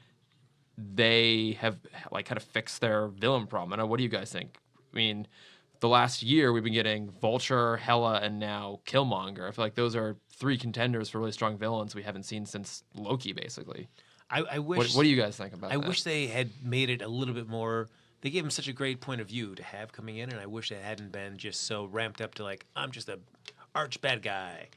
they have like kind of fixed their villain problem. And what do you guys think? I mean, the last year we've been getting Vulture, Hela, and now Killmonger. I feel like those are three contenders for really strong villains we haven't seen since Loki, basically. I wish. What do you guys think about that? I wish they had made it a little bit more. They gave him such a great point of view to have coming in, and I wish it hadn't been just so ramped up to like I'm just a arch bad guy.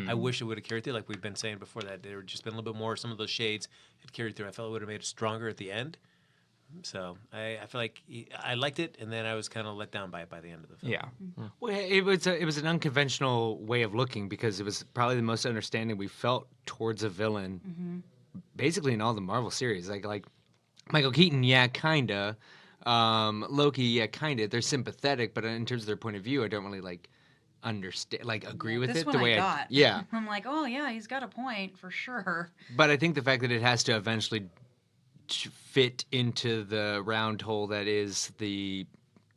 I wish it would have carried through, like we've been saying before, that there would just been a little bit more. Some of those shades had carried through. I felt it would have made it stronger at the end. So I feel like I liked it, and then I was kind of let down by it by the end of the film. Yeah. Well, it was an unconventional way of looking because it was probably the most understanding we felt towards a villain, basically in all the Marvel series. Like Michael Keaton, yeah, kinda. Loki, yeah, kinda. They're sympathetic, but in terms of their point of view, I don't really understand, agree with this it one the way I got. yeah. I'm like, oh yeah, he's got a point for sure. But I think the fact that it has to eventually fit into the round hole that is the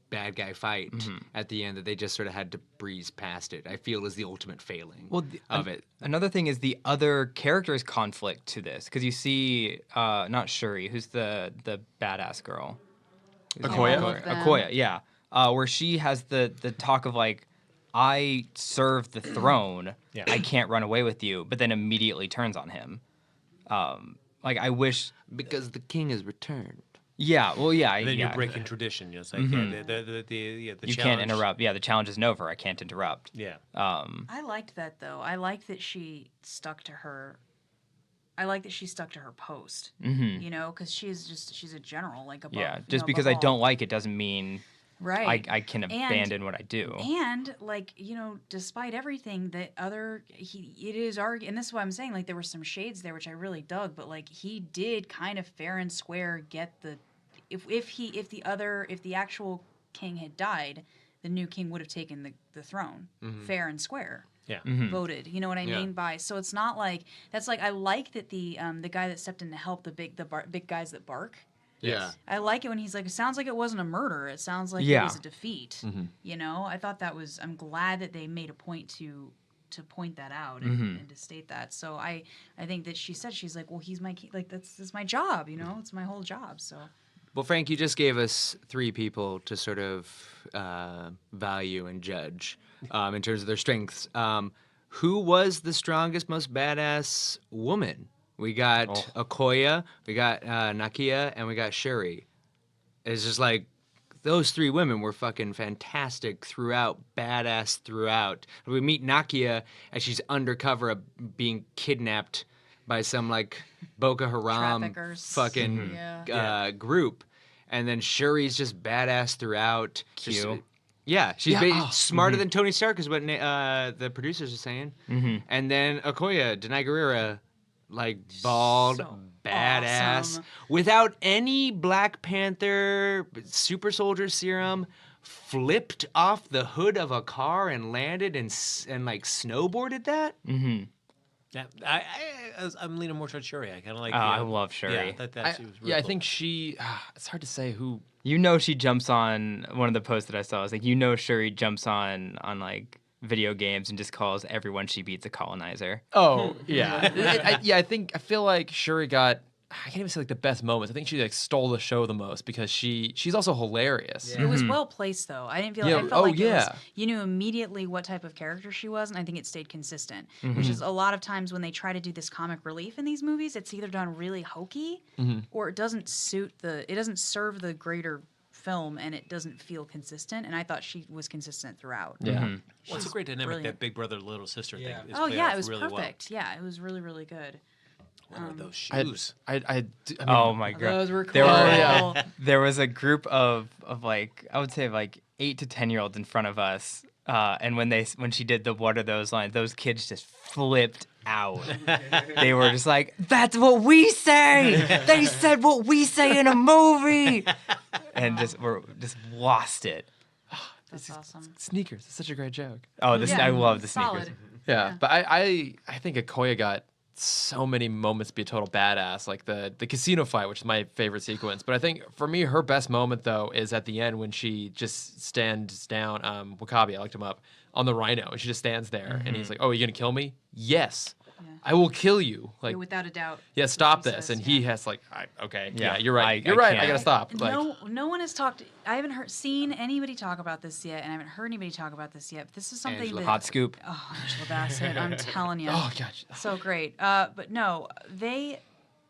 bad guy fight at the end, that they just sort of had to breeze past it, I feel is the ultimate failing of it. Another thing is the other characters' conflict to this, because you see, not Shuri, who's the badass girl, Okoye, yeah, where she has the talk of like, I serve the throne, I can't run away with you, but then immediately turns on him. I wish... Because the king has returned. Yeah, well, yeah. And then you're breaking tradition. It's like the you challenge. can't interrupt. Yeah, the challenge isn't over. I can't interrupt. Yeah. I liked that, though. I liked that she stuck to her... I like that she stuck to her post, because she's a general, like above. Yeah, just because I don't like it doesn't mean... Right. I can abandon what I do. And, despite everything, it is argued, and this is what I'm saying, there were some shades there, which I really dug, but, he did kind of fair and square get the, if the actual king had died, the new king would have taken the throne, fair and square. Yeah. Voted. You know what I mean by, so it's not that's I like that the guy that stepped in to help the big guys that bark. Yeah. I like it when he's like, it sounds like it wasn't a murder. It sounds like it was a defeat. I thought that was, I'm glad that they made a point to point that out and to state that. So I think that she's like, well, he's my king. That's my job, it's my whole job. So. Well, Frank, you just gave us three people to sort of value and judge in terms of their strengths. Who was the strongest, most badass woman? We got Okoye, we got Nakia, and we got Shuri. It's just those three women were fucking fantastic throughout, badass throughout. We meet Nakia as she's undercover being kidnapped by some Boko Haram fucking group. And then Shuri's just badass throughout. Q. Yeah, she's Yeah. smarter than Tony Stark is what the producers are saying. And then Okoye, Denai Guerrera, like bald, So badass, awesome. without any Black Panther super soldier serum, flipped off the hood of a car and landed and like snowboarded that. Yeah, I'm leaning more towards Shuri. I kind of like. Oh, I love Shuri. Yeah, that she was really I cool. think she. It's hard to say who. You know, she jumps on one of the posts that I saw. It's like, you know, Shuri jumps on like video games and just calls everyone she beats a colonizer. Oh yeah, I feel like Shuri got. I can't even say like the best moments. I think she like stole the show the most because she's also hilarious. It was well placed, though. I didn't feel. Yeah. I felt like it was, yeah. you knew immediately what type of character she was, and I think it stayed consistent. Which is a lot of times when they try to do this comic relief in these movies, it's either done really hokey, or it doesn't it doesn't serve the greater film, and it doesn't feel consistent. And I thought she was consistent throughout. Yeah. Well, it's a great dynamic, brilliant. that big brother little sister thing. is Oh played yeah, off it was really perfect. Yeah, it was really really good. Well. What are those I shoes? mean, Oh my god. Those were cool. There were- yeah. There was a group of like, I would say like 8 to 10-year-olds in front of us. And when she did the what are those lines, those kids just flipped out. They were just like, that's what we say. They said what we say in a movie. And just lost it. That's awesome. Sneakers. It's such a great joke. Oh, Yeah, I love the solid. sneakers. Yeah, but I think Okoye got so many moments to be a total badass, like the casino fight, which is my favorite sequence. But I think for me, her best moment though is at the end when she just stands down. Wakabi, I looked him up on the rhino, and she just stands there, and he's like, "Oh, are you gonna kill me? Yes, I will kill you." Like, Yeah, without a doubt. yeah, stop she this. says, And yeah. he has like, okay, Yeah, yeah, you're right. I You're right. I can't. gotta stop. Like, No one has talked. I haven't seen anybody talk about this yet, and I haven't heard anybody talk about this yet. But this is something Angela. that Hot scoop. Oh, Angela Bassett, I'm telling you, oh gosh, so great. But no,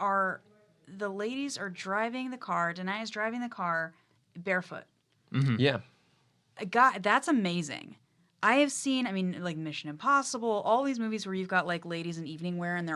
the ladies are driving the car. Denai is driving the car barefoot. yeah. God, that's amazing. I have seen, I mean, like Mission Impossible, all these movies where you've got like ladies in evening wear and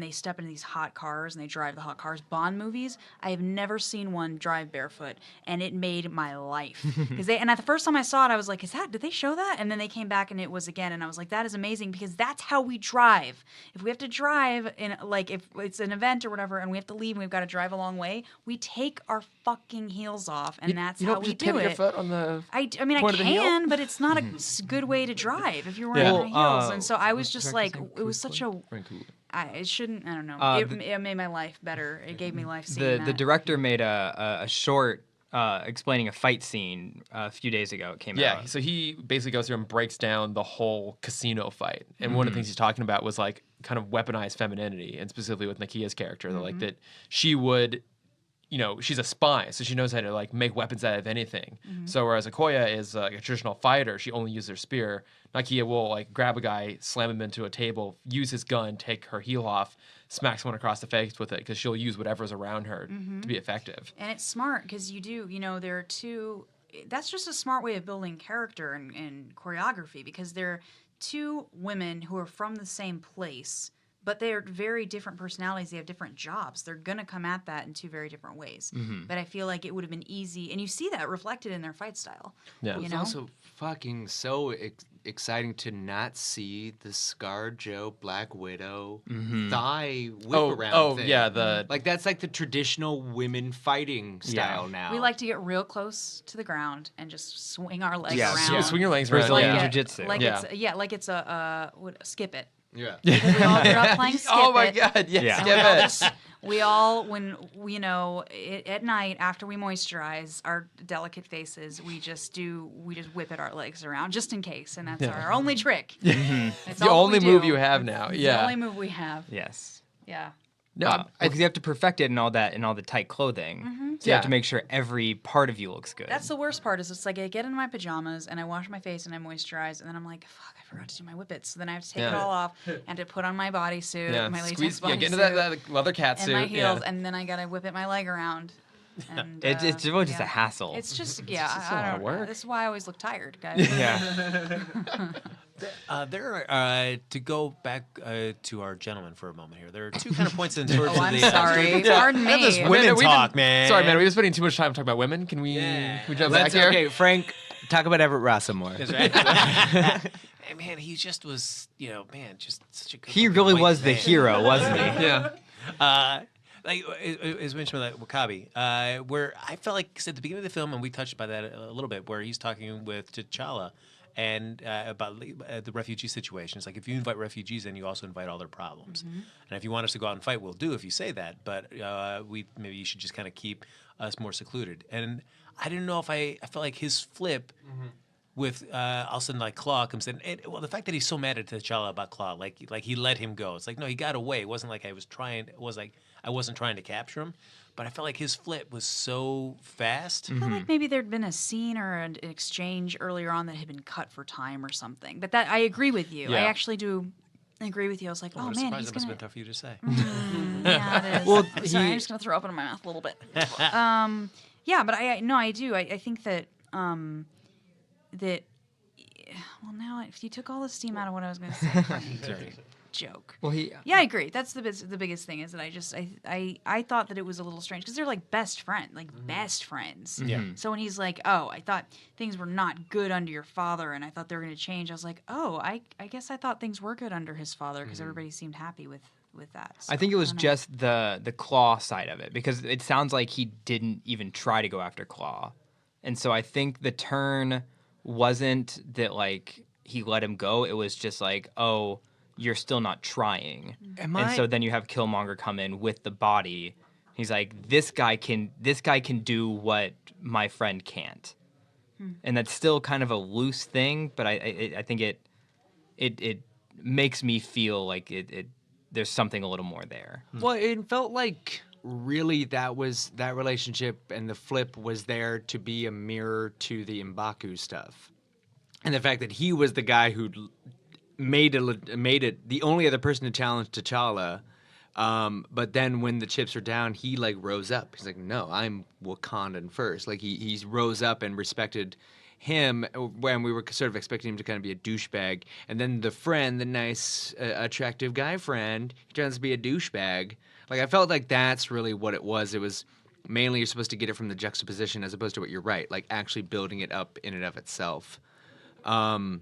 they step into these hot cars and they drive the hot cars. Bond movies, I have never seen one drive barefoot, and it made my life. And the first time I saw it, I was like, did they show that? And then they came back and it was again, and I was like, that is amazing, because that's how we drive. If we have to drive in, like, if it's an event or whatever and we have to leave and we've got to drive a long way, we take our fucking heels off, and that's you how don't we just do pivot your it. foot on the. I mean, I point of the heel? can, but it's not a good way to drive if you're wearing Yeah. high heels. Well, And so I was just like, practicing it was such a. Very cool. It shouldn't. I don't know. The- It made my life better. It gave me life. The Seeing that. director made a short explaining a fight scene a few days ago. It came Yeah, out. so he basically goes through and breaks down the whole casino fight. And one of the things he's talking about was like kind of weaponized femininity, and specifically with Nakia's character, like that she would, you know, she's a spy, so she knows how to like make weapons out of anything. So whereas Okoye is like a traditional fighter, she only uses her spear. Nakia will like grab a guy, slam him into a table, use his gun, take her heel off, smack someone across the face with it, because she'll use whatever's around her to be effective. And it's smart because there are two. That's just a smart way of building character and choreography, because they're two women who are from the same place, but they're very different personalities. They have different jobs. They're going to come at that in two very different ways. But I feel like it would have been easy. And you see that reflected in their fight style. Yeah. You It's know? also fucking so exciting to not see the ScarJo Black Widow thigh whip around thing. yeah, the Like that's like the traditional women fighting style now. We like to get real close to the ground and just swing our legs Yeah, around. swing your legs around. Brazilian Yeah. Jiu-Jitsu. Like Yeah. it's a skip it. yeah. Because we all grew up playing skip Oh my it. god, yes, Yeah. skip it. We all, when at night after we moisturize our delicate faces, we just whip our legs around just in case, and that's our only trick. It's The all we only move do. you have now. It's Yeah. the only move we have. Yes. Yeah. No, Because you have to perfect it in all the tight clothing. So you have Yeah. to make sure every part of you looks good. That's the worst part. Is it's like I get in my pajamas and I wash my face and I moisturize, and then I'm like, fuck, I forgot to do my whippets. So then I have to take it Yeah. all off and to put on my bodysuit, yeah, my latex squeeze. bodysuit, Yeah, get into that leather cat and suit. my heels, Yeah. and then I gotta whip it my leg around. And, It's really just yeah. a hassle. It's just just a I lot of don't know. work. This is why I always look tired, guys. yeah. To go back to our gentleman for a moment here, there are two kind of points in towards Oh, I'm the. sorry. Yeah. Pardon Have this me. women we've been- talk, man. Sorry, man. We've been spending too much time talking about women. Can we, Yeah. can we jump back Let's here? okay, Frank. talk about Everett Ross some more. That's right. And man, he just was, just such a good He looking really white was the man. hero, wasn't he? Yeah. Like as mentioned with Wakabi, where I felt like 'cause at the beginning of the film, and we touched by that a little bit, where he's talking with T'Challa and about the refugee situation. It's like if you invite refugees in, you also invite all their problems. And if you want us to go out and fight, we'll do if you say that. But maybe you should just kind of keep us more secluded. And I didn't know if I felt like his flip. With all of a sudden like Claw comes in, and the fact that he's so mad at T'Challa about Claw, like he let him go. It's like no, he got away. It wasn't like I was trying. It was like I wasn't trying to capture him, but I felt like his flip was so fast. I feel like maybe there'd been a scene or an exchange earlier on that had been cut for time or something. But that I agree with you. I Yeah. actually do agree with you. I was like, What oh a man, surprise! he's That must gonna. have been tough for you to say. Yeah, it is. Well, Sorry, he- I'm just gonna throw up in my mouth a little bit. Yeah, but I do. I think that that. Well, now if you took all the steam out of what I was going to say, Frank, joke. Well, Yeah, I agree. That's the biggest thing is that I thought that it was a little strange because they're like best friends. Yeah. So when he's like, oh, I thought things were not good under your father, and I thought they were going to change, I was like, oh, I guess I thought things were good under his father because everybody seemed happy with that. So, I think it was don't know. just the Claw side of it because it sounds like he didn't even try to go after Claw. And so I think the turn wasn't that like he let him go. It was just like, oh, you're still not trying. And so then you have Killmonger come in with the body. He's like, this guy can do what my friend can't. And that's still kind of a loose thing, but I think it makes me feel like there's something a little more there. Well, it felt like really that relationship and the flip was there to be a mirror to the M'Baku stuff. And the fact that he was the guy who made it the only other person to challenge T'Challa. But then when the chips are down, he like rose up. He's like, no, I'm Wakandan first. Like he rose up and respected him when we were sort of expecting him to kind of be a douchebag. And then the friend, the nice, attractive guy friend, he turns to be a douchebag. Like I felt like that's really what it was. It was mainly you're supposed to get it from the juxtaposition as opposed to what you're right, like actually building it up in and of itself. I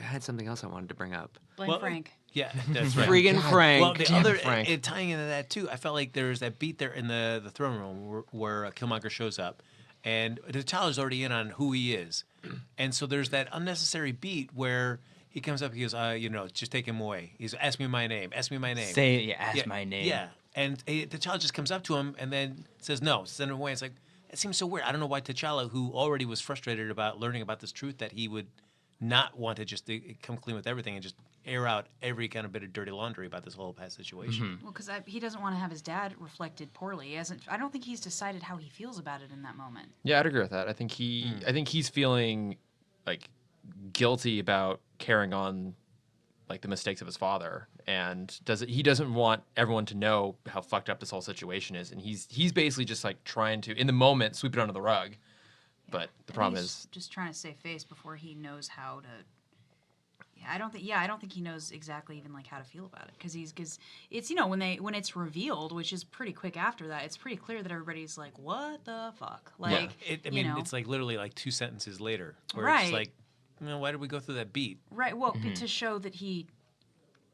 had something else I wanted to bring up. Blame Frank. Yeah, that's right. Friggin' Frank. Well, the Damn other it, Frank. tying into that too, I felt like there's that beat there in the throne room where Killmonger shows up, and T'Challa's already in on who he is, and so there's that unnecessary beat where he comes up, he goes, just take him away. He's ask me my name, ask me my name. Ask my name. Yeah, and T'Challa just comes up to him and then says no, send him away. It's like it seems so weird. I don't know why T'Challa, who already was frustrated about learning about this truth, that he would not want to just come clean with everything and just air out every kind of bit of dirty laundry about this whole past situation. Well, because he doesn't want to have his dad reflected poorly. He hasn't. I don't think he's decided how he feels about it in that moment. Yeah, I'd agree with that. I think he's feeling like guilty about carrying on like the mistakes of his father, and he doesn't want everyone to know how fucked up this whole situation is, and he's basically just like trying to in the moment sweep it under the rug. But the problem He's is just trying to save face before he knows how to. Yeah, I don't think he knows exactly even like how to feel about it because it's when it's revealed, which is pretty quick after that, it's pretty clear that everybody's like, what the fuck, like It's like literally like 2 sentences later, where Right. it's like, why did we go through that beat? right. Well, to show that he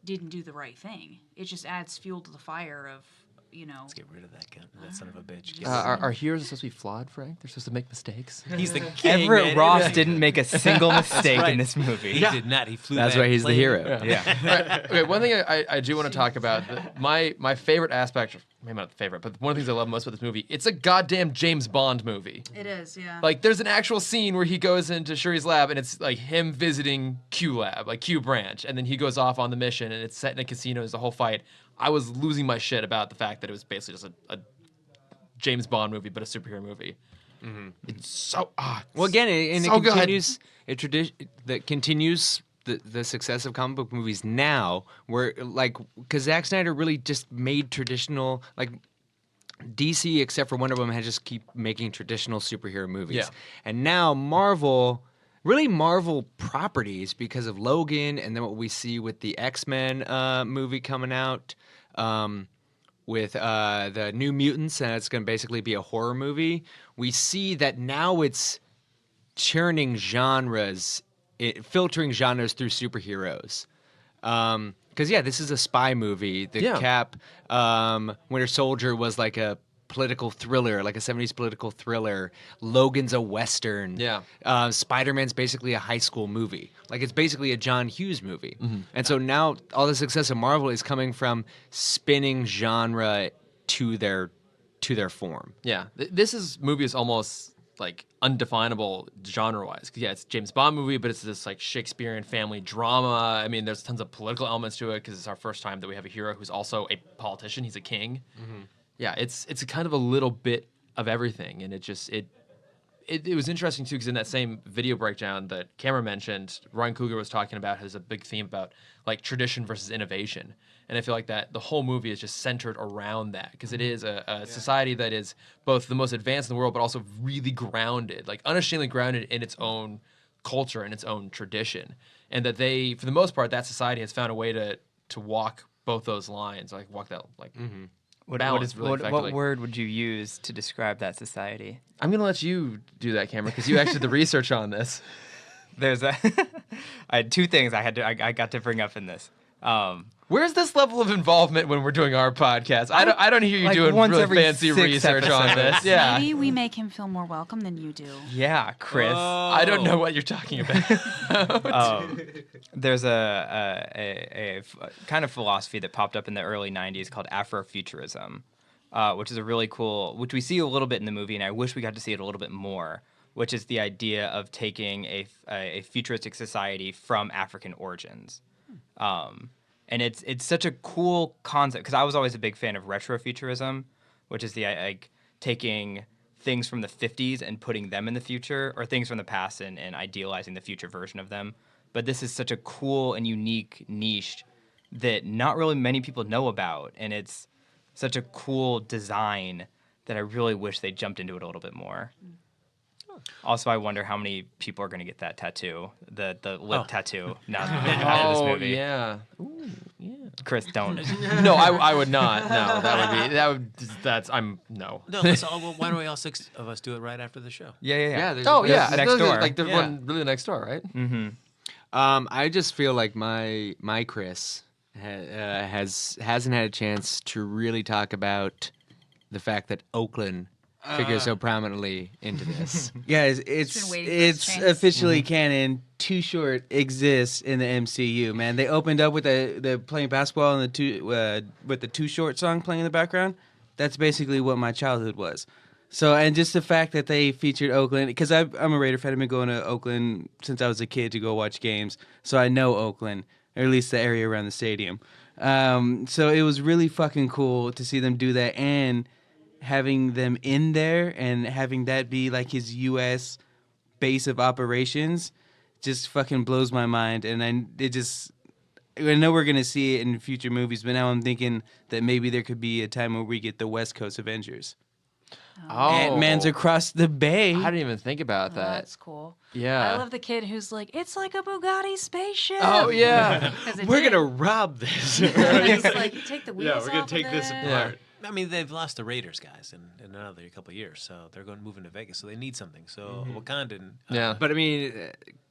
didn't do the right thing, it just adds fuel to the fire of. Let's get rid of that gun, that son of a bitch. our heroes are supposed to be flawed, Frank. They're supposed to make mistakes. He's the king. Everett man. Ross didn't make a single mistake right. in this movie. He did not. He flew. That's that why he's the plane. hero. Yeah. Okay, one thing I do want to talk about, my favorite aspect, maybe not the favorite, but one of the things I love most about this movie, it's a goddamn James Bond movie. It is, yeah. Like, there's an actual scene where he goes into Shuri's lab, and it's like him visiting Q lab, like Q branch, and then he goes off on the mission, and it's set in a casino. It's the whole fight. I was losing my shit about the fact that it was basically just a James Bond movie, but a superhero movie. It's so Well, again, and so it good. continues that continues the success of comic book movies now, where like because Zack Snyder really just made traditional like DC, except for Wonder Woman, had just keep making traditional superhero movies, Yeah. and now Marvel properties because of Logan, and then what we see with the X-Men movie coming out. With the New Mutants, and it's going to basically be a horror movie. We see that now it's churning genres, filtering genres through superheroes. Because this is a spy movie. The Cap, Winter Soldier was like a political thriller, like a 70s political thriller. Logan's a Western. Yeah. Spider-Man's basically a high school movie. Like, it's basically a John Hughes movie. And so now all the success of Marvel is coming from spinning genre to their form. Yeah, this movie is almost like undefinable genre-wise. 'Cause, it's a James Bond movie, but it's this like Shakespearean family drama. I mean, there's tons of political elements to it because it's our first time that we have a hero who's also a politician. He's a king. Yeah, it's a kind of a little bit of everything, and it was interesting too because in that same video breakdown that Cameron mentioned, Ryan Coogler was talking about has a big theme about like tradition versus innovation, and I feel like that the whole movie is just centered around that because it is a society that is both the most advanced in the world but also really grounded, like unashamedly grounded in its own culture and its own tradition, and that they, for the most part, that society has found a way to walk both those lines, like walk that like. What Really word would you use to describe that society? I'm gonna let you do that, Cameron, because you actually did the research on this. There's I had two things I got to bring up in this. Where's this level of involvement when we're doing our podcast? I don't hear you like doing once really every fancy 6 research on episodes. this. Yeah, Maybe we make him feel more welcome than you do. Yeah, Chris. I don't know what you're talking about. There's a kind of philosophy that popped up in the early 90s called Afrofuturism, which is a really cool, which we see a little bit in the movie, and I wish we got to see it a little bit more, which is the idea of taking a futuristic society from African origins. And it's such a cool concept because I was always a big fan of retrofuturism, which is the like taking things from the 50s and putting them in the future, or things from the past and idealizing the future version of them. But this is such a cool and unique niche that not really many people know about, and it's such a cool design that I really wish they jumped into it a little bit more. Also, I wonder how many people are going to get that tattoo, the lip tattoo. Now out of this movie. Yeah. Ooh, yeah. Chris, don't. No, I would not. No, no. No, let's all, well, why don't we all 6 of us do it right after the show? Yeah. there's Oh a- yeah, next door. Like there's Yeah. one really next door, right? I just feel like my Chris hasn't had a chance to really talk about the fact that Oakland figures so prominently into this. Guys, been it's waiting for this it's chance. officially canon. Too Short exists in the MCU. Man, they opened up with the playing basketball and with the Too Short song playing in the background. That's basically what my childhood was. So, and just the fact that they featured Oakland, because I'm a Raider fan. I've been going to Oakland since I was a kid to go watch games, so I know Oakland, or at least the area around the stadium. So it was really fucking cool to see them do that, and having them in there and having that be like his U.S. base of operations just fucking blows my mind. And I know we're going to see it in future movies, but now I'm thinking that maybe there could be a time where we get the West Coast Avengers. Oh, Ant-Man's across the bay. I didn't even think about Oh, that. that's cool. Yeah. I love the kid who's like, it's like a Bugatti spaceship. Oh yeah. 'Cause it We're did. gonna rob this. It's like, you take the wheels we're gonna off take of this it. apart. I mean, they've lost the Raiders guys in another couple of years, so they're going to move into Vegas, so they need something. So Wakandan. Yeah. But I mean,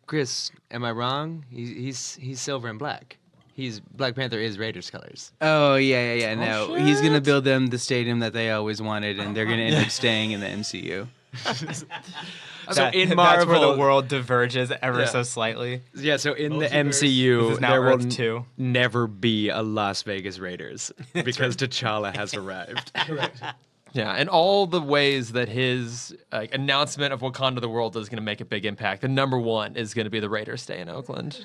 Chris, am I wrong? He's silver and black. Black Panther is Raiders colors. Oh, yeah. No, he's going to build them the stadium that they always wanted, and they're going to end up staying in the MCU. So in that's Marvel, where the world diverges ever so slightly. yeah. So in the This MCU, is now there will Earth 2. never be a Las Vegas Raiders because T'Challa has arrived. Yeah, and all the ways that his announcement of Wakanda the world is going to make a big impact. The number one is going to be the Raiders stay in Oakland.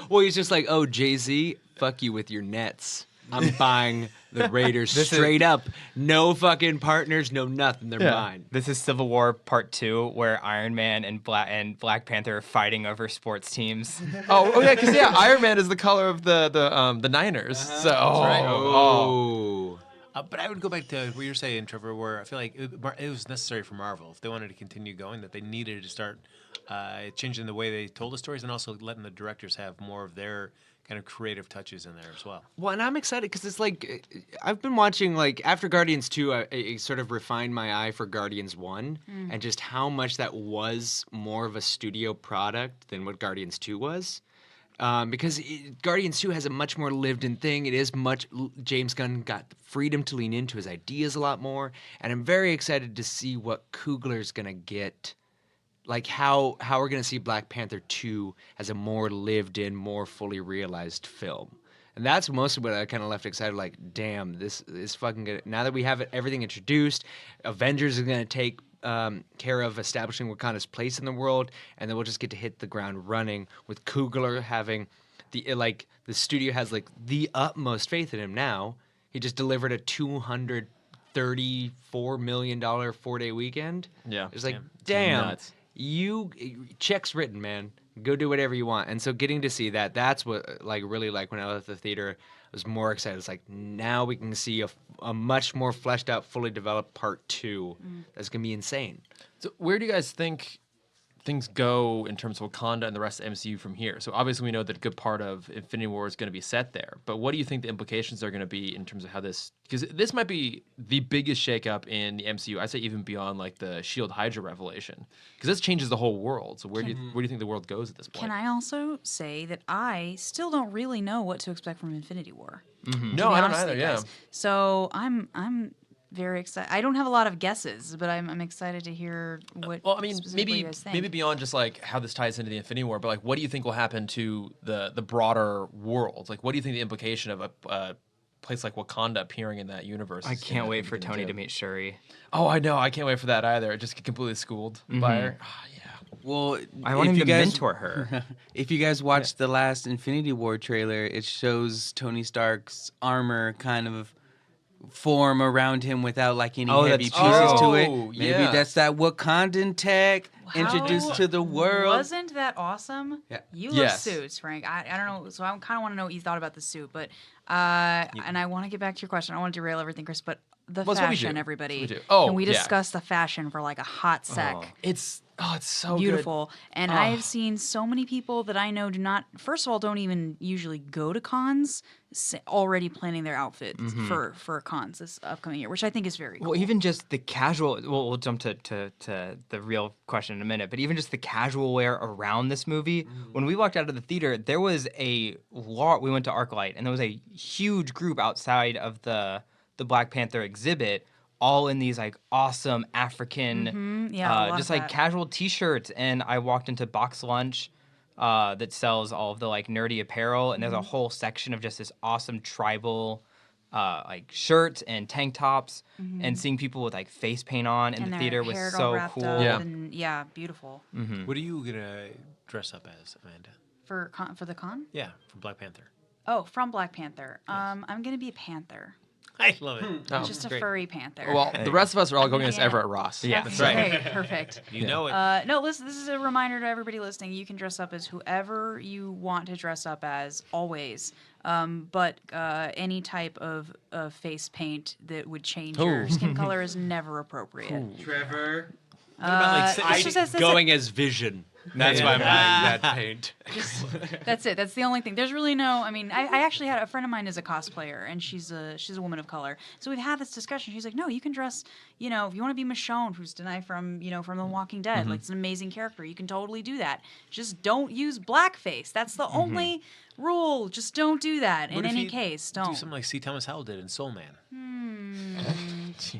Well, he's just like, oh, Jay-Z, fuck you with your Nets. I'm buying the Raiders straight up. No fucking partners, no nothing. They're mine. This is Civil War Part 2, where Iron Man and Black Panther are fighting over sports teams. Oh yeah, because Iron Man is the color of the Niners. So right. Oh. But I would go back to what you're saying, Trevor, where I feel like it was necessary for Marvel, if they wanted to continue going, that they needed to start changing the way they told the stories and also letting the directors have more of their kind of creative touches in there as well. Well, and I'm excited because it's like I've been watching like after Guardians 2, I sort of refined my eye for Guardians 1 and just how much that was more of a studio product than what Guardians 2 was. Because Guardians 2 has a much more lived-in thing. It is much James Gunn got the freedom to lean into his ideas a lot more, and I'm very excited to see what Coogler's gonna get. Like how we're gonna see Black Panther 2 as a more lived-in, more fully realized film, and that's mostly what I kind of left excited. Like, damn, this is fucking good. Now that we have everything introduced, Avengers is gonna take care of establishing Wakanda's place in the world, and then we'll just get to hit the ground running with Coogler having the studio has like the utmost faith in him now. He just delivered a $234 million 4-day weekend. Yeah. It's like, Damn. damn. Nuts. You check's written, man. Go do whatever you want. And so getting to see that's what like really like when I left the theater, I was more excited. It's like now we can see a much more fleshed out, fully developed part 2 that's gonna be insane. So where do you guys think things go in terms of Wakanda and the rest of the MCU from here? So obviously we know that a good part of Infinity War is going to be set there, but what do you think the implications are going to be in terms of how this, because this might be the biggest shakeup in the MCU, I'd say even beyond like the SHIELD Hydra revelation, because this changes the whole world. So where do you think the world goes at this point? Can I also say that I still don't really know what to expect from Infinity War? No, I don't either. Yeah. So I'm very excited. I don't have a lot of guesses, but I'm excited to hear what. Well, I mean, specifically you guys think. maybe beyond just like how this ties into the Infinity War, but like, what do you think will happen to the broader world? Like, what do you think the implication of a place like Wakanda appearing in that universe? I is can't gonna wait for begin Tony to- to meet Shuri. Oh, I know. I can't wait for that either. Just get completely schooled by her. Oh, yeah. Well, I want if him you to guys, mentor her. If you guys watched the last Infinity War trailer, it shows Tony Stark's armor kind of form around him without like any Oh, heavy that's pieces to true. it. Oh, Maybe yeah. that's that Wakandan tech introduced to the world. Wasn't that awesome? Yeah. You love Yes. suits, Frank. I don't know. So I kind of want to know what you thought about the suit, but and I want to get back to your question. I want to derail everything, Chris, but the Well, it's what we fashion, do. everybody. It's what we do. Oh, can we yeah. discuss the fashion for like a hot sec? It's so Beautiful. And I have seen so many people that I know do not, first of all, don't even usually go to cons, already planning their outfits for cons this upcoming year, which I think is very cool. Well, even just the casual. Well, we'll jump to the real question in a minute, but even just the casual wear around this movie. When we walked out of the theater, there was we went to ArcLight, and there was a huge group outside of the Black Panther exhibit, all in these like awesome African, Yeah, a lot just of like that. casual T-shirts. And I walked into Box Lunch. That sells all of the like nerdy apparel, and there's a whole section of just this awesome tribal like shirts and tank tops, and seeing people with like face paint on in and the their theater was hair all so wrapped cool. up Yeah. and yeah, beautiful. What are you gonna dress up as, Amanda? For the con? Yeah, for Black Panther. Oh, from Black Panther. I'm gonna be a panther. I love it. Oh, Just a great. furry panther. Well, the rest of us are all going as Yeah. Everett Ross. Yeah. That's Okay, perfect. You know it. No, listen, this is a reminder to everybody listening. You can dress up as whoever you want to dress up as, always. But any type of face paint that would change your skin color is never appropriate. Trevor. It's just- that's it. Going as Vision. That's why I'm buying that paint. That's it. That's the only thing. There's really no. I mean, I actually had a friend of mine is a cosplayer, and she's a woman of color. So we've had this discussion. She's like, no, you can dress. You know, if you want to be Michonne, who's Denai from from The Walking Dead, like it's an amazing character. You can totally do that. Just don't use blackface. That's the only rule. Just don't do that. What In if any you case, Do don't. something like C. Thomas Howell did in Soul Man.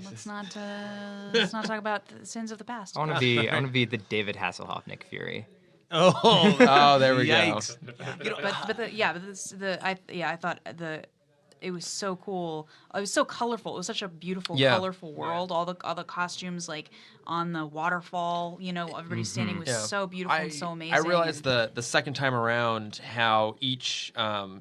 Let's not talk about the sins of the past. I want to be the David Hasselhoff Nick Fury. Oh, there we Yikes. I thought it was so cool. It was so colorful. It was such a beautiful, Yeah. colorful world. All the costumes like on the waterfall. You know, everybody standing was so beautiful and so amazing. I realized the second time around how each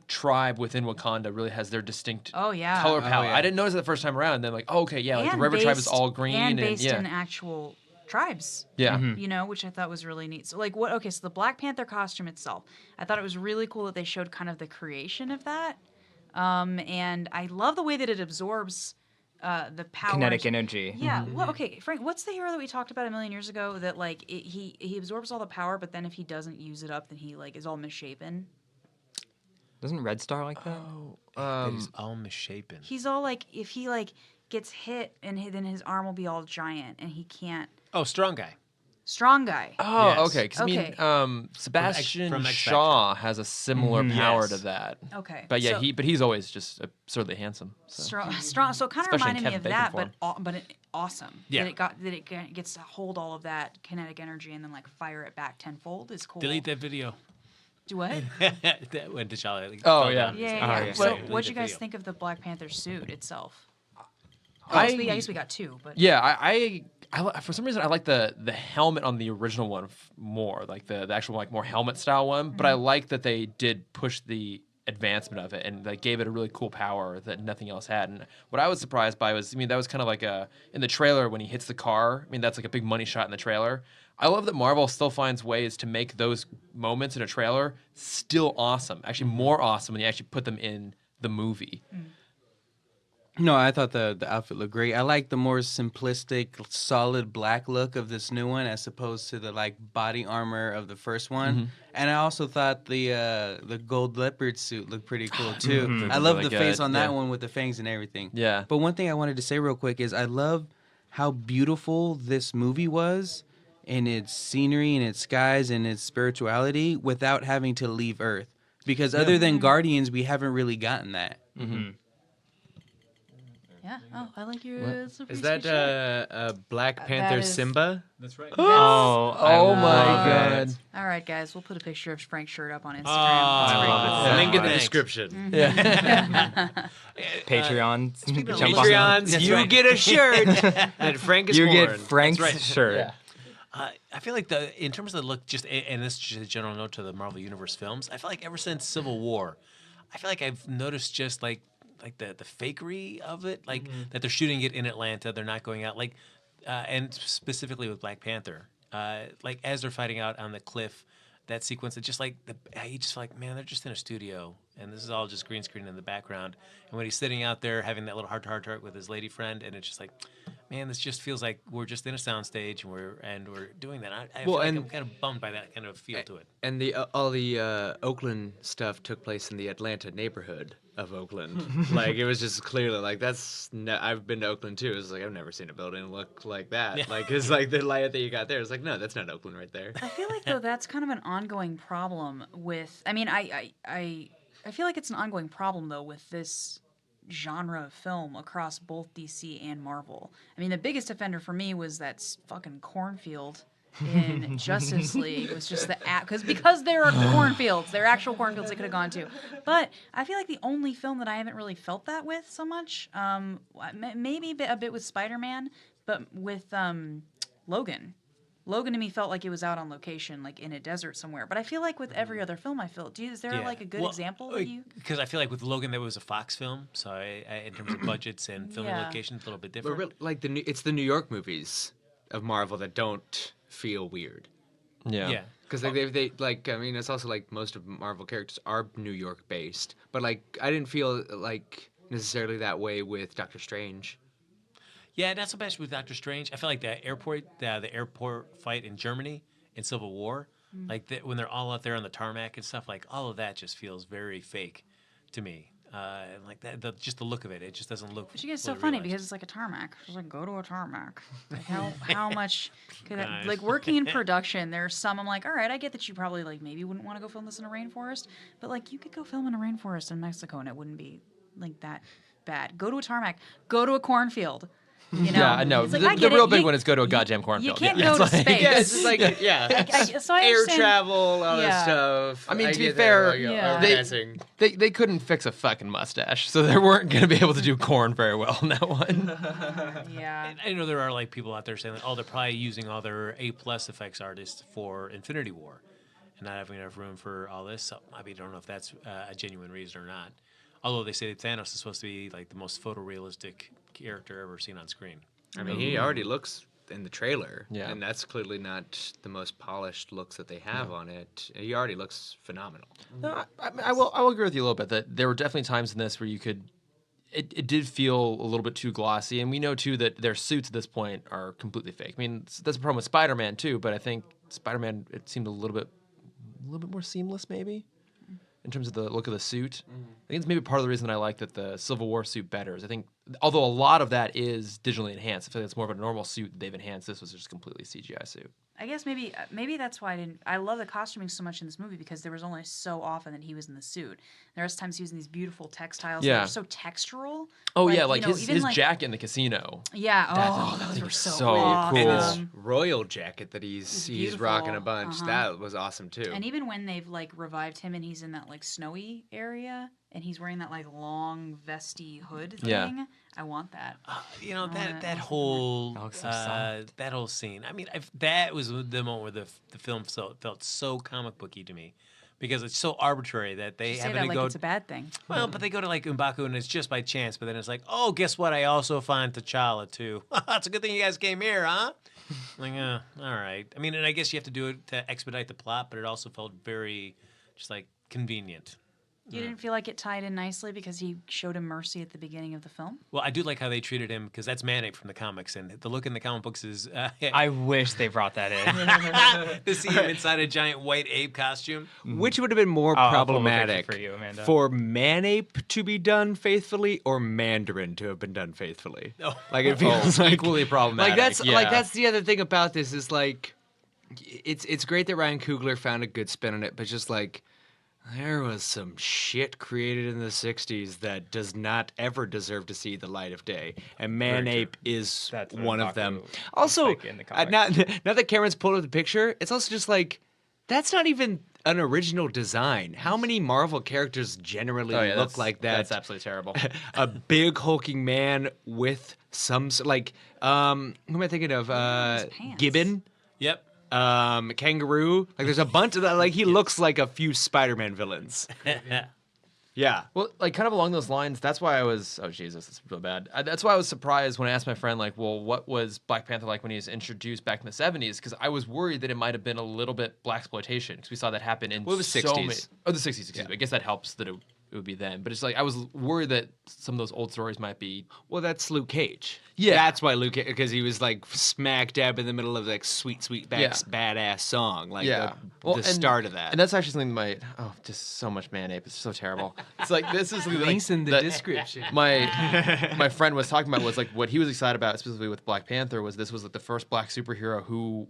tribe within Wakanda really has their distinct Oh, yeah. color Oh, palette. yeah. I didn't notice it the first time around. Then like, oh, okay, yeah, like the And River tribe is based- all green and based yeah, in actual tribes. yeah. You know, which I thought was really neat. So, like, what? Okay, so the Black Panther costume itself, I thought it was really cool that they showed kind of the creation of that, and I love the way that it absorbs the power. Kinetic energy. Yeah. Well, okay, Frank. What's the hero that we talked about a million years ago that like he absorbs all the power, but then if he doesn't use it up, then he like is all misshapen. Doesn't Red Star like that? It is all misshapen. He's all like, if he like gets hit, and then his arm will be all giant, and he can't. Oh, strong guy. Strong guy. Oh, Yes. okay. Because Okay. I mean, Sebastian from X Shaw has a similar power Yes. to that. Okay. But yeah, so, he's always just absurdly handsome. So. strong. So it kind of Especially in reminded me Kevin of Bacon that, form. but awesome. Yeah. That it gets to hold all of that kinetic energy and then like fire it back tenfold is cool. Delete that video. Do what? That when T'Challa. Oh, fell yeah. down. Yeah. yeah. So Delete what'd you that guys video. think of the Black Panther suit itself? I guess we got two, but Yeah, I for some reason I like the helmet on the original one more, like the actual like more helmet style one. But I like that they did push the advancement of it and like gave it a really cool power that nothing else had. And what I was surprised by was, I mean, that was kind of like in the trailer when he hits the car. I mean, that's like a big money shot in the trailer. I love that Marvel still finds ways to make those moments in a trailer still awesome. Actually, more awesome when you actually put them in the movie. No, I thought the outfit looked great. I like the more simplistic, solid black look of this new one as opposed to the like body armor of the first one. And I also thought the gold leopard suit looked pretty cool too. I love Really the face good, on that yeah. one with the fangs and everything. Yeah. But one thing I wanted to say real quick is I love how beautiful this movie was in its scenery and its skies and its spirituality without having to leave Earth. Because other than Guardians, we haven't really gotten that. yeah. Oh, I like your. Is that Black Panther is- Simba? That's right. Oh, Oh my love god. it. All right, guys, we'll put a picture of Frank's shirt up on Instagram. Oh, It's I great. love it. Link in the Thanks. description. Patreon. speaking of Jump on Patreons, That's you right. get a shirt. And Frank is You born. get Frank's right. shirt. Yeah. I feel like in terms of the look, and this is just a general note to the Marvel Universe films, I feel like ever since Civil War, I feel like I've noticed just like the fakery of it, like that they're shooting it in Atlanta, they're not going out, like, and specifically with Black Panther, like as they're fighting out on the cliff, that sequence, it's just like you just feel like, man, they're just in a studio, and this is all just green screen in the background, and when he's sitting out there having that little heart-to-heart with his lady friend, and it's just like, man, this just feels like we're just in a soundstage and we're doing that. I feel like I'm kind of bummed by that kind of feel to it. And all the Oakland stuff took place in the Atlanta neighborhood of Oakland. Like it was just clearly like I've been to Oakland too. It's like I've never seen a building look like that. Yeah. Like it's like the layout that you got there. It's like no, that's not Oakland right there. I feel like though that's kind of an ongoing problem with. I mean, I feel like it's an ongoing problem though with this genre of film across both DC and Marvel. I mean, the biggest offender for me was that fucking cornfield in Justice League. It was just the app because there are cornfields, there are actual cornfields they could have gone to. But I feel like the only film that I haven't really felt that with so much, maybe a bit with Spider-Man, but with Logan. Logan to me felt like it was out on location, like in a desert somewhere. But I feel like with every other film I felt, is there like a good example that you? Because I feel like with Logan, that was a Fox film, so in terms of budgets and filming Yeah. locations, a little bit But different. like it's the New York movies of Marvel that don't feel weird. Yeah. Because like they like I mean it's also like most of Marvel characters are New York based, but like I didn't feel like necessarily that way with Doctor Strange. Yeah, not so much with Doctor Strange. I feel like the airport fight in Germany in Civil War, like when they're all out there on the tarmac and stuff, like all of that just feels very fake to me. And like that, just the look of it, it just doesn't look. Which is so fully funny realized. because it's like a tarmac. It's like go to a tarmac. Like how much could Guys. like working in production? There's some I'm like, all right, I get that you probably like maybe wouldn't want to go film this in a rainforest, but like you could go film in a rainforest in Mexico and it wouldn't be like that bad. Go to a tarmac. Go to a cornfield. You know? Yeah, I know. It's like, The I get real it. big You- one is go to a you- goddamn cornfield. You can't Yeah, go to it's like- space. Yeah, it's just like yeah, so I air understand- travel, all Yeah. that stuff. I mean, to be get that, fair, like, Yeah. organizing. They couldn't fix a fucking mustache, so they weren't going to be able to do corn very well in that one. Yeah. I know there are like people out there saying, like, oh, they're probably using all their A+ effects artists for Infinity War, and not having enough room for all this. So I mean, I don't know if that's a genuine reason or not. Although they say that Thanos is supposed to be like the most photorealistic character ever seen on screen. I mean, he already looks in the trailer, Yeah. and that's clearly not the most polished looks that they have on it. He already looks phenomenal. No, I will agree with you a little bit that there were definitely times in this where you could. It did feel a little bit too glossy, and we know too that their suits at this point are completely fake. I mean, that's a problem with Spider-Man too, but I think Spider-Man it seemed a little bit more seamless, maybe. in terms of the look of the suit. I think it's maybe part of the reason that I like that the Civil War suit better. Is I think, although a lot of that is digitally enhanced, I feel like it's more of a normal suit that they've enhanced. This was just a completely CGI suit. I guess maybe that's why I love the costuming so much in this movie, because there was only so often that he was in the suit. There was times he was in these beautiful textiles that Yeah. are so textural. Oh Like, yeah, you like know, his even, like- jacket in the casino. Yeah. Those thing were was so, so awesome. cool. And his royal jacket that he's beautiful. rocking a bunch. Uh-huh. That was awesome too. And even when they've like revived him and he's in that like snowy area and he's wearing that like long vesty hood thing, Yeah. I want that. You know, that that looks whole That looks so soft. that whole scene. I mean, that was the moment where the film felt so comic booky to me, because it's so arbitrary that they You say happen that to like go. it's a bad thing. Well, but they go to like M'Baku and it's just by chance. But then it's like, oh, guess what? I also find T'Challa too. It's a good thing you guys came here, huh? Like, all right. I mean, and I guess you have to do it to expedite the plot, but it also felt very, just like convenient. You didn't feel like it tied in nicely because he showed him mercy at the beginning of the film? Well, I do like how they treated him, because that's Man-Ape from the comics, and the look in the comic books is I wish they brought that in. to see him inside a giant white ape costume. Which would have been more I'll pull the picture problematic for you, Amanda. for Manape to be done faithfully or Mandarin to have been done faithfully? Oh. Like it feels like equally problematic. like that's the other thing about this is like it's great that Ryan Coogler found a good spin on it, but just like there was some shit created in the 60s that does not ever deserve to see the light of day. And Manape is That's what one of M'Baku them. looks Also, like in the now, comics. now that Cameron's pulled up the picture, it's also just like, that's not even an original design. How many Marvel characters generally look like that? That's absolutely terrible. A big hulking man with some, who am I thinking of? pants. Gibbon? Yep. Kangaroo. Like there's a bunch of that. Like he looks like a few Spider-Man villains. Yeah. Well, like kind of along those lines, that's why I was. Oh Jesus, it's real bad. That's why I was surprised when I asked my friend, like, well, what was Black Panther like when he was introduced back in the '70s? Because I was worried that it might have been a little bit blaxploitation, because we saw that happen in Well, it was so 60s. many. Oh, the '60s. Excuse me. I guess that helps that it would be then. But it's like I was worried that some of those old stories might be. Well, that's Luke Cage. Yeah. That's why Luke, because he was like smack dab in the middle of like sweet badass song. Like the start of that. And that's actually something just so much Man-Ape. It's so terrible. It's like this is like, Links in the description. my friend was talking about was like what he was excited about specifically with Black Panther was this was like the first black superhero who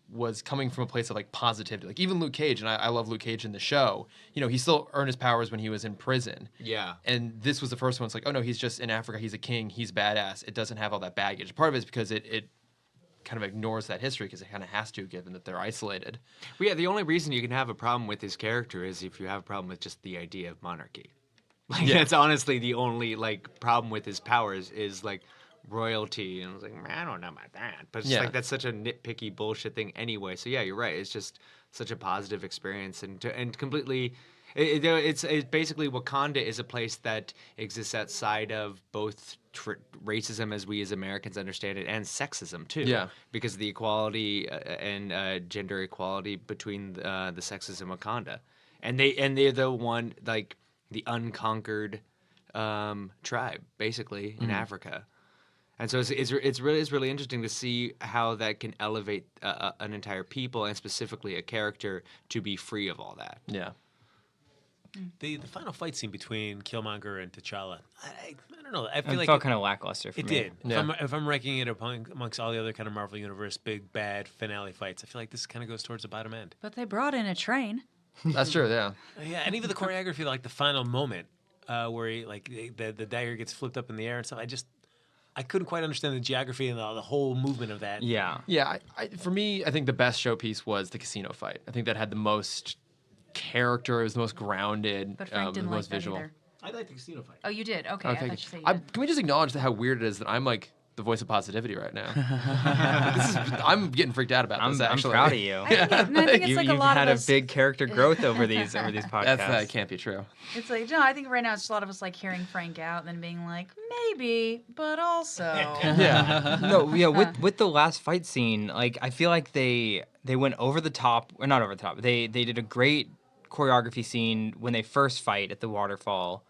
was coming from a place of like positivity. Like even Luke Cage, and I love Luke Cage in the show, you know, he still earned his powers when he was in prison. Yeah. And this was the first one. It's like, oh no, he's just in Africa, he's a king, he's badass. It doesn't have all that baggage. Part of it is because it kind of ignores that history because it kind of has to, given that they're isolated. Well, yeah, the only reason you can have a problem with his character is if you have a problem with just the idea of monarchy. Like that's honestly the only like problem with his powers is like royalty, and I was like, man, I don't know about that. But it's just like that's such a nitpicky bullshit thing anyway. So yeah, you're right. It's just such a positive experience and completely. It's basically Wakanda is a place that exists outside of both racism as we as Americans understand it and sexism too. Yeah. Because of the equality and gender equality between the sexes in Wakanda, and they're the one like the unconquered tribe basically in Africa. And so it's really interesting to see how that can elevate an entire people and specifically a character to be free of all that. Yeah. The final fight scene between Killmonger and T'Challa, I don't know. I feel It like felt kind of lackluster for it me. did. Yeah. If I'm ranking it amongst all the other kind of Marvel Universe big bad finale fights, I feel like this kind of goes towards the bottom end. But they brought in a train. That's true, yeah. Yeah, and even the choreography, like the final moment where he, like the dagger gets flipped up in the air and stuff. I couldn't quite understand the geography and the whole movement of that. Yeah. Yeah, for me, I think the best showpiece was the casino fight. I think that had the most character, it was the most grounded, But Frank the didn't like most that visual. either. I like the casino fight. Oh, you did? Okay, I thought you said you did. Can we just acknowledge how weird it is that I'm like the voice of positivity right now? I'm getting freaked out about this, I'm actually. proud of you. I think it's like a You've lot had of a us. big character growth over these podcasts. That can't be true. It's like, no, I think right now it's just a lot of us like hearing Frank out and then being like, maybe, but also. Yeah. No, yeah, with the last fight scene, like I feel like they went over the top, or not over the top. They did a great choreography scene when they first fight at the waterfall,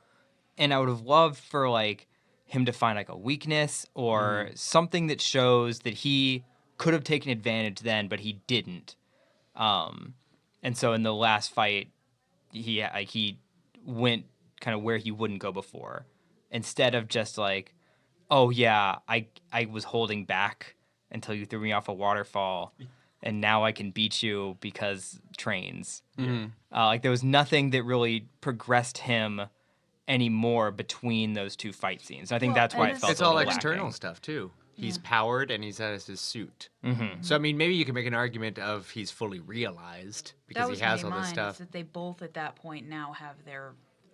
and I would have loved for like him to find like a weakness or something that shows that he could have taken advantage then, but he didn't. And so in the last fight, he went kind of where he wouldn't go before, instead of just like, oh yeah, I was holding back until you threw me off a waterfall, and now I can beat you because trains. Like there was nothing that really progressed him anymore between those two fight scenes. I think Well, that's why and it felt It's a all little external lacking. stuff too. He's powered and he has his suit. So I mean, maybe you can make an argument of he's fully realized because That was he has my all this mind, stuff. is that they both at that point now have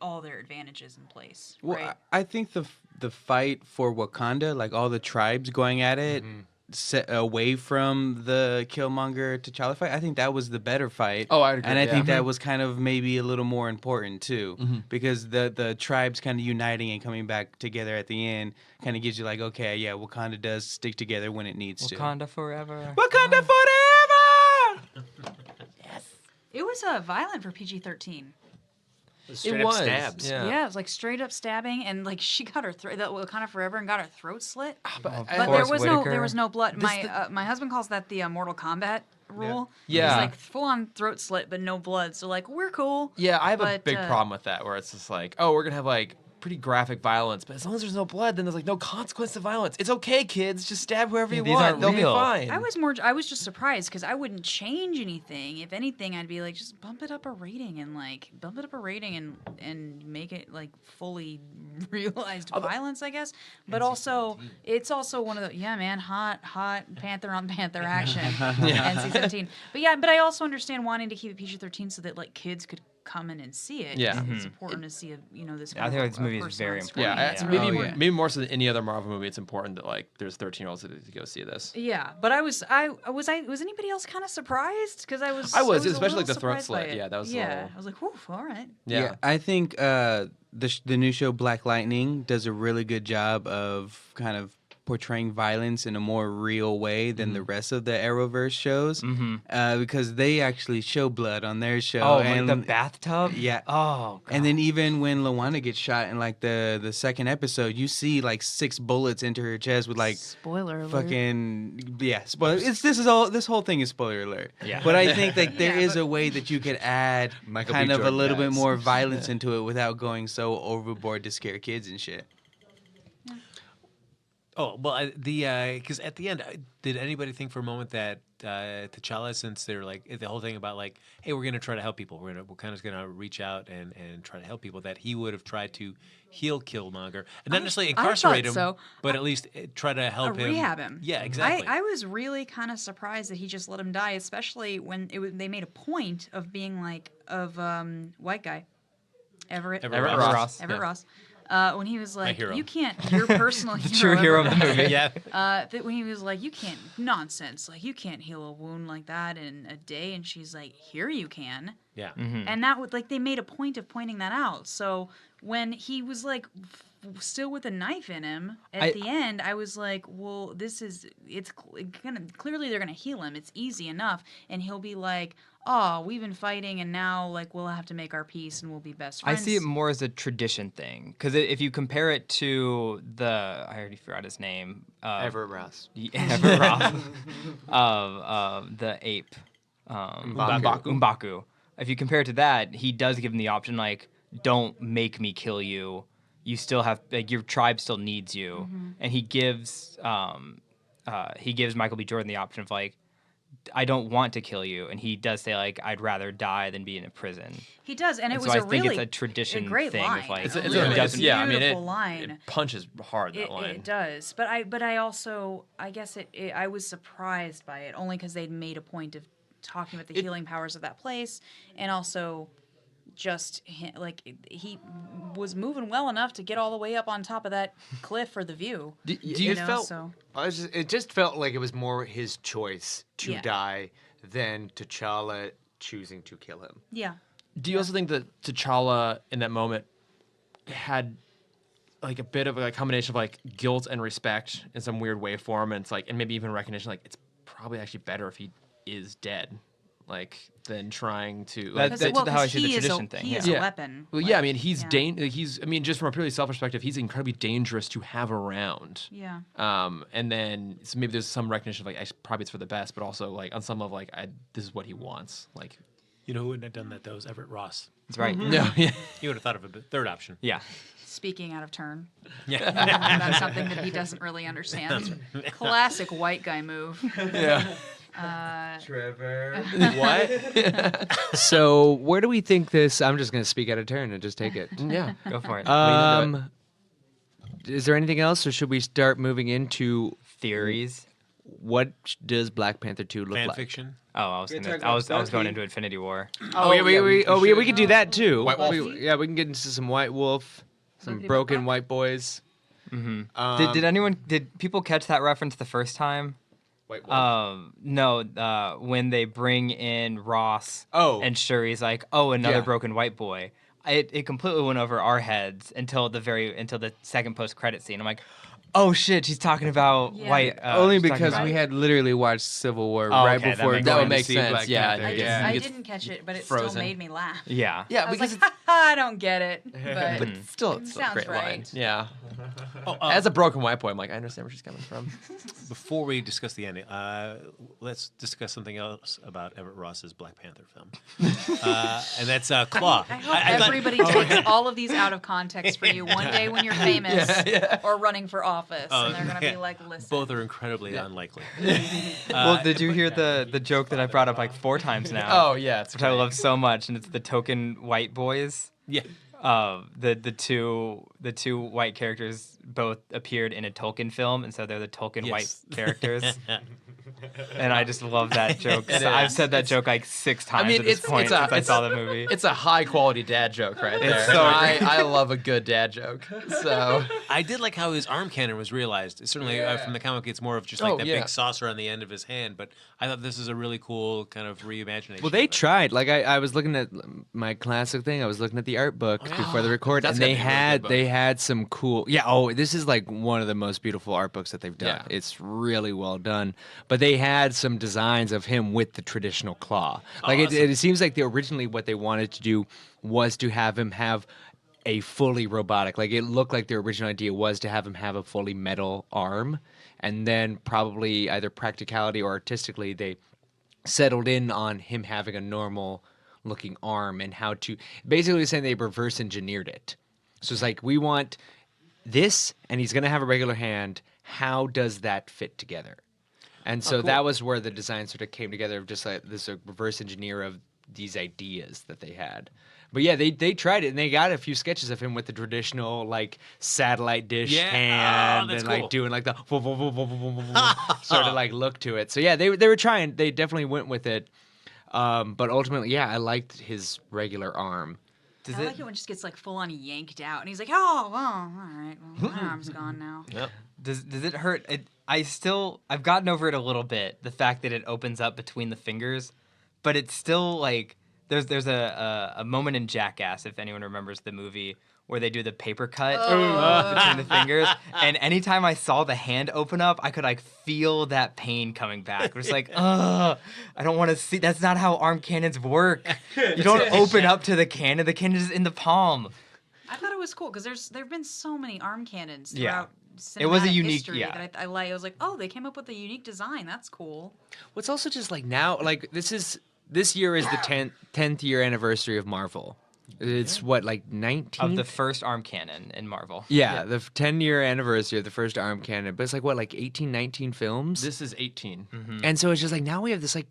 all their advantages in place. Well, right? I think the fight for Wakanda, like all the tribes going at it, set away from the Killmonger T'Challa fight, I think that was the better fight. Oh, I'd agree, And I think yeah. that was kind of maybe a little more important too, because the tribes kind of uniting and coming back together at the end kind of gives you like, okay, yeah, Wakanda does stick together when it needs to. Wakanda forever. Wakanda forever! It was violent for PG-13. Straight It up was. stabs. Yeah, it was like straight up stabbing, and like she got her throat, Wakanda Forever, and got her throat slit. But there Forrest was Whitaker. no blood. My husband calls that the Mortal Kombat rule. Yeah. It's like full on throat slit, but no blood. So like we're cool. Yeah, I have a But, big problem with that, where it's just like, oh, we're gonna have like pretty graphic violence, but as long as there's no blood, then there's like no consequence to violence. It's okay, kids. Just stab whoever you these want. aren't They'll real. be fine. I was just surprised because I wouldn't change anything. If anything, I'd be like, just bump it up a rating and make it like fully realized violence, I guess. But also, it's also one of the hot Panther on Panther action, NC-17. But I also understand wanting to keep it PG-13 so that like kids could come in and see it. Yeah. 'cause it's important to see this. I Kind think of this movie is person very on screen. important. It's Yeah. maybe more so than any other Marvel movie. It's important that like there's 13-year-olds to go see this. Yeah, but was anybody else kind of surprised? Because I was, especially a little like the throat surprised by slit. it. Yeah, that was a yeah. little- I was like, whew, all right. Yeah. I think the new show Black Lightning does a really good job of kind of portraying violence in a more real way than the rest of the Arrowverse shows, because they actually show blood on their show. Oh, and like the bathtub? Yeah. Oh, God. And then even when Lawana gets shot in like the second episode, you see like 6 bullets into her chest with like Spoiler alert. fucking spoiler. This whole thing is spoiler alert. Yeah. But I think like there Yeah, is a way that you could add Michael kind B. of a Jordan little bit dies. more violence into it without going so overboard to scare kids and shit. Oh well, because at the end, did anybody think for a moment that T'Challa, since they're like the whole thing about like, hey, we're gonna try to help people, Wakanda's gonna reach out and try to help people, that he would have tried to heal Killmonger and not necessarily I incarcerate thought him, so. but at least try to help him, rehab him. Yeah, exactly. I was really kind of surprised that he just let him die, especially when they made a point of being like white guy, Everett Ross. Everett Yeah. Ross. When he was like, hero. you can't, your personal hero. True hero of the Everett Ross. movie. yeah. That when he was like, you can't, nonsense, like you can't heal a wound like that in a day, and she's like, here you can, Yeah. and that would like they made a point of pointing that out. So when he was like still with a knife in him at the end, I was like, well, clearly they're gonna heal him. It's easy enough, and he'll be like, oh, we've been fighting, and now like we'll have to make our peace, and we'll be best I friends. see it more as a tradition thing. Because if you compare it to I already forgot his name. Everett Ross. Everett Ross. Of the ape. M'Baku. If you compare it to that, he does give him the option, like, don't make me kill you. You still have, like, your tribe still needs you. And he gives Michael B. Jordan the option of, like, I don't want to kill you, and he does say like I'd rather die than be in a prison. He does, and it So was I a think really it's a tradition great thing line. of like It's a a really yeah, I mean, beautiful line. it punches hard, that line. It does, but I also I guess I was surprised by it only because they'd made a point of talking about the healing powers of that place, and also just he was moving well enough to get all the way up on top of that cliff for the view. Do you felt? So It just felt like it was more his choice to Yeah. die than T'Challa choosing to kill him. yeah. Do you also think that T'Challa in that moment had like a bit of a combination of like guilt and respect in some weird way for him, and it's like, and maybe even recognition like it's probably actually better if he is dead, like than trying to. Like, That's how I see the tradition thing. He is Yeah. a weapon. well, yeah, I like, mean he's yeah. he's I mean just from a purely self perspective, he's incredibly dangerous to have around. Yeah. And then so maybe there's some recognition of like probably it's for the best, but also like on some level like this is what he wants, like. You know who wouldn't have done that though? Is Everett Ross. That's right. No, yeah. He would have thought of a third option. Yeah. Speaking out of turn. Yeah. About something that he doesn't really understand. Classic white guy move. Yeah. Trevor. What? So where do we think this? I'm just gonna speak out of turn and just take it. Yeah. Go for it. Is there anything else, or should we start moving into Theories. what does Black Panther 2 look Fan like? fiction. Oh, I was Gonna gonna, talk I was about going Bucky. into Infinity War. Oh, yeah, we could do that too. White Wolf. We can get into some White Wolf, some Bucky broken Buck. white boys. Did people catch that reference the first time? White Wolf. No, when they bring in Ross and Shuri's like, oh, another Yeah. broken white boy. It completely went over our heads until the second post credit scene. I'm like, oh shit, she's talking about Yeah. white. Only she's talking because about- we had literally watched Civil War Oh, right okay, that before makes going That would to make see sense, Black yeah. Panther. I I gets didn't catch it, but it still frozen. made me laugh. Yeah. Yeah, I was because like, I don't get it. But, but still, it's a sounds great line. right. Yeah. Oh, As a broken white boy, I'm like, I understand where she's coming from. Before we discuss the ending, let's discuss something else about Everett Ross's Black Panther film, and that's Claw. I hope everybody takes all of these out of context for you one day when you're famous or running for office, and they're gonna be like, "Listen." Both are incredibly unlikely. Well, did you hear the joke that I brought up like 4 times now? Oh yeah, it's Which I love so much, and it's the token white boys. Yeah. The two white characters both appeared in a Tolkien film, and so they're the Tolkien white Yes. characters. And I just love that joke. It I've is. said that joke like 6 times mean, at this point since I saw the movie. It's a high quality dad joke right there. It's so I love a good dad joke. So I did like how his arm cannon was realized. Certainly from the comic, it's more of just like Oh, that yeah. big saucer on the end of his hand. But I thought this is a really cool kind of reimagination. Well, they of it. tried. Like I was looking at my classic thing. I was looking at the art book before the record, That's and they gotta be a really had good they book. had some cool. Yeah. Oh, this is like one of the most beautiful art books that they've done. Yeah. It's really well done. But they had some designs of him with the traditional claw. Like it seems like originally what they wanted to do was to have him have a fully robotic. Like it looked like the original idea was to have him have a fully metal arm, and then probably either practicality or artistically they settled in on him having a normal looking arm and how to basically saying they reverse engineered it. So it's like we want this and he's going to have a regular hand. How does that fit together? And so that was where the design sort of came together of just like this reverse engineer of these ideas that they had. But yeah, they tried it and they got a few sketches of him with the traditional like satellite dish Yeah. hand that's and like cool. doing like the sort of like look to it. So yeah, they were trying. They definitely went with it. But ultimately, yeah, I liked his regular arm. Does I like it when it just gets like full on yanked out, and he's like, "Oh, well, all right, well, my arm's gone now." Does it hurt? I've gotten over it a little bit. The fact that it opens up between the fingers, but it's still like there's a moment in Jackass, if anyone remembers the movie, where they do the paper cut between the fingers, and anytime I saw the hand open up, I could like feel that pain coming back. It was like, ugh, I don't want to see. That's not how arm cannons work. You don't open up to the cannon. The cannon is in the palm. I thought it was cool because there've been so many arm cannons Yeah. throughout It was a cinematic unique- history yeah. that I like. I was like, oh, they came up with a unique design. That's cool. What's also just like now, like this year is the 10th year anniversary of Marvel. It's what, like 19? Of the first arm cannon in Marvel. Yeah, the 10-year anniversary of the first arm cannon. But it's like, what, like 18, 19 films? this is 18. And so it's just like, now we have this like,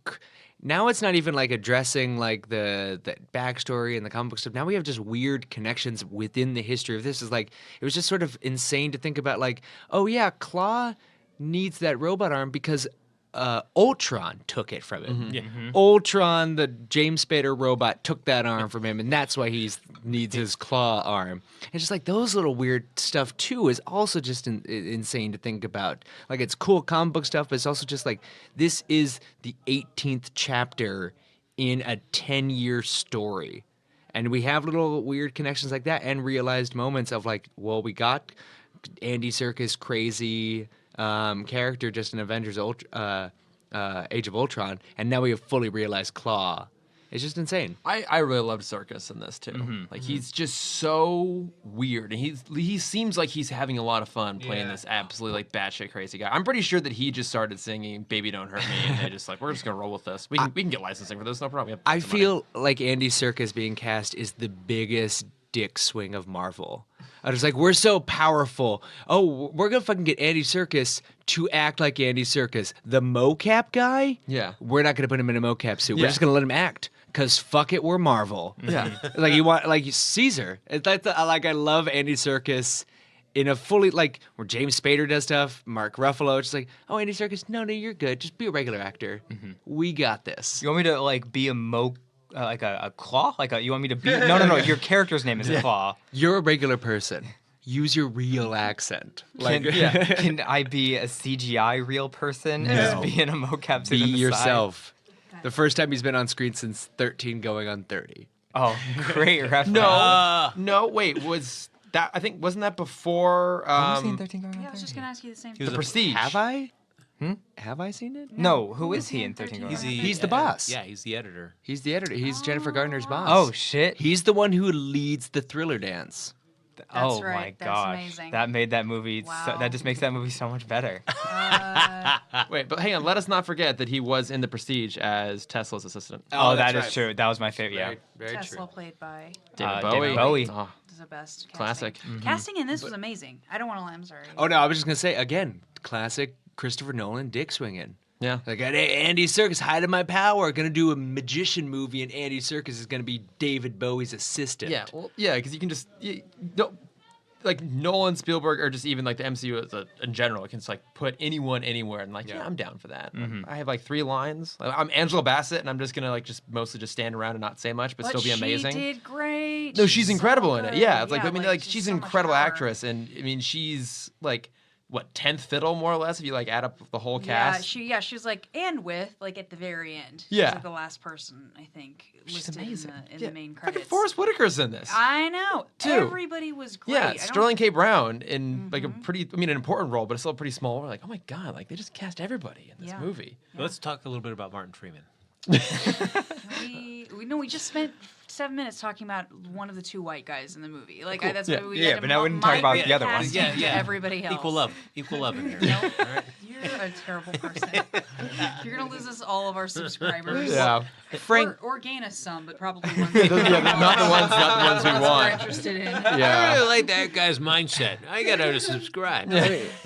now it's not even like addressing like the backstory and the comic book stuff. Now we have just weird connections within the history of this. Is like, it was just sort of insane to think about like, oh yeah, Claw needs that robot arm because Ultron took it from him. Ultron, the James Spader robot, took that arm from him, and that's why he needs his claw arm. And just like those little weird stuff too is also just insane to think about. Like it's cool comic book stuff, but it's also just like this is the 18th chapter in a 10-year story. And we have little weird connections like that and realized moments of like, well, we got Andy Serkis crazy character just in Avengers Age of Ultron, and now we have fully realized Claw It's just insane. I really loved Circus in this too. Like he's just so weird, and he seems like he's having a lot of fun playing this absolutely like batshit crazy guy. I'm pretty sure that he just started singing "Baby Don't Hurt Me," and they just like, we're just gonna roll with this. We can get licensing for this, no problem. I feel like Andy Serkis being cast is the biggest dick swing of Marvel. I was like, we're so powerful. Oh, we're gonna fucking get Andy Serkis to act like Andy Serkis, the mocap guy. Yeah. We're not gonna put him in a mocap suit. Yeah. We're just gonna let him act. Cause fuck it, we're Marvel. Yeah. Like you want like Caesar. That's like I love Andy Serkis in a fully like where James Spader does stuff, Mark Ruffalo. It's just like, oh, Andy Serkis, no, you're good. Just be a regular actor. We got this. You want me to like be like a claw? You want me to be? No. Your character's name is a claw. You're a regular person. Use your real accent. Like, Can I be a CGI real person and just be in a mocap suit? be on the yourself. The first time he's been on screen since 13 going on 30. Side? Oh, great reference. No, wait, was that? I think wasn't that before? Was he in 13 going on Yeah, I was just 30? gonna ask you the same He thing. was The Prestige. Have I? Have I seen it? No, who is he in 13 going on? He's the boss. Yeah, he's the editor. He's the editor. He's Jennifer Gardner's boss. Oh shit! He's the one who leads the Thriller dance. Oh right, my that's gosh, amazing. that made that movie. Wow. That just makes that movie so much better. Wait, but hang on. Let us not forget that he was in The Prestige as Tesla's assistant. Oh, that's that is right. true. That was my favorite. Yeah. Very Tesla played by David David Bowie. Oh, is the best. Casting. classic. Casting in this was amazing. I don't want to lie. I'm sorry. Oh no, I was just gonna say again, classic Christopher Nolan dick swinging. Yeah. Like hey, Andy Serkis hiding my power. Gonna do a magician movie, and Andy Serkis is gonna be David Bowie's assistant. Yeah, well, yeah, because you can just like Nolan, Spielberg, or just even like the MCU in general, can just like put anyone anywhere, and like yeah, I'm down for that. I have like 3 lines. Like, I'm Angela Bassett, and I'm just gonna like just mostly just stand around and not say much, but still be amazing. She did great. No, she's incredible in it. good. Yeah, it's like I mean, like she's she's so an much incredible power. actress, and I mean, she's like what 10th fiddle more or less if you like add up the whole Yeah, cast. she was like and with like at the very end. Yeah. She's like the last person I think She's listed amazing. in Yeah. the main Fucking credits. Forrest Whitaker's in this. I know. Too. Everybody was great. Yeah, I don't- Sterling K. Brown in like a pretty, I mean, an important role, but it's still pretty small. We're like, oh my god, like they just cast everybody in this Yeah. movie. Let's talk a little bit about Martin Freeman. We just spent 7 minutes talking about one of the 2 white guys in the movie. Like that's Yeah. what we Yeah, had to but now we didn't talk about migrate the other past ones. him to everybody else. Equal love in here. Nope. All right. You're a terrible person. You're gonna lose us all of our subscribers. Yeah. Frank. Or gain us some, but probably ones Not the ones we we're want. interested in. I Yeah. really like that guy's mindset. I gotta subscribe.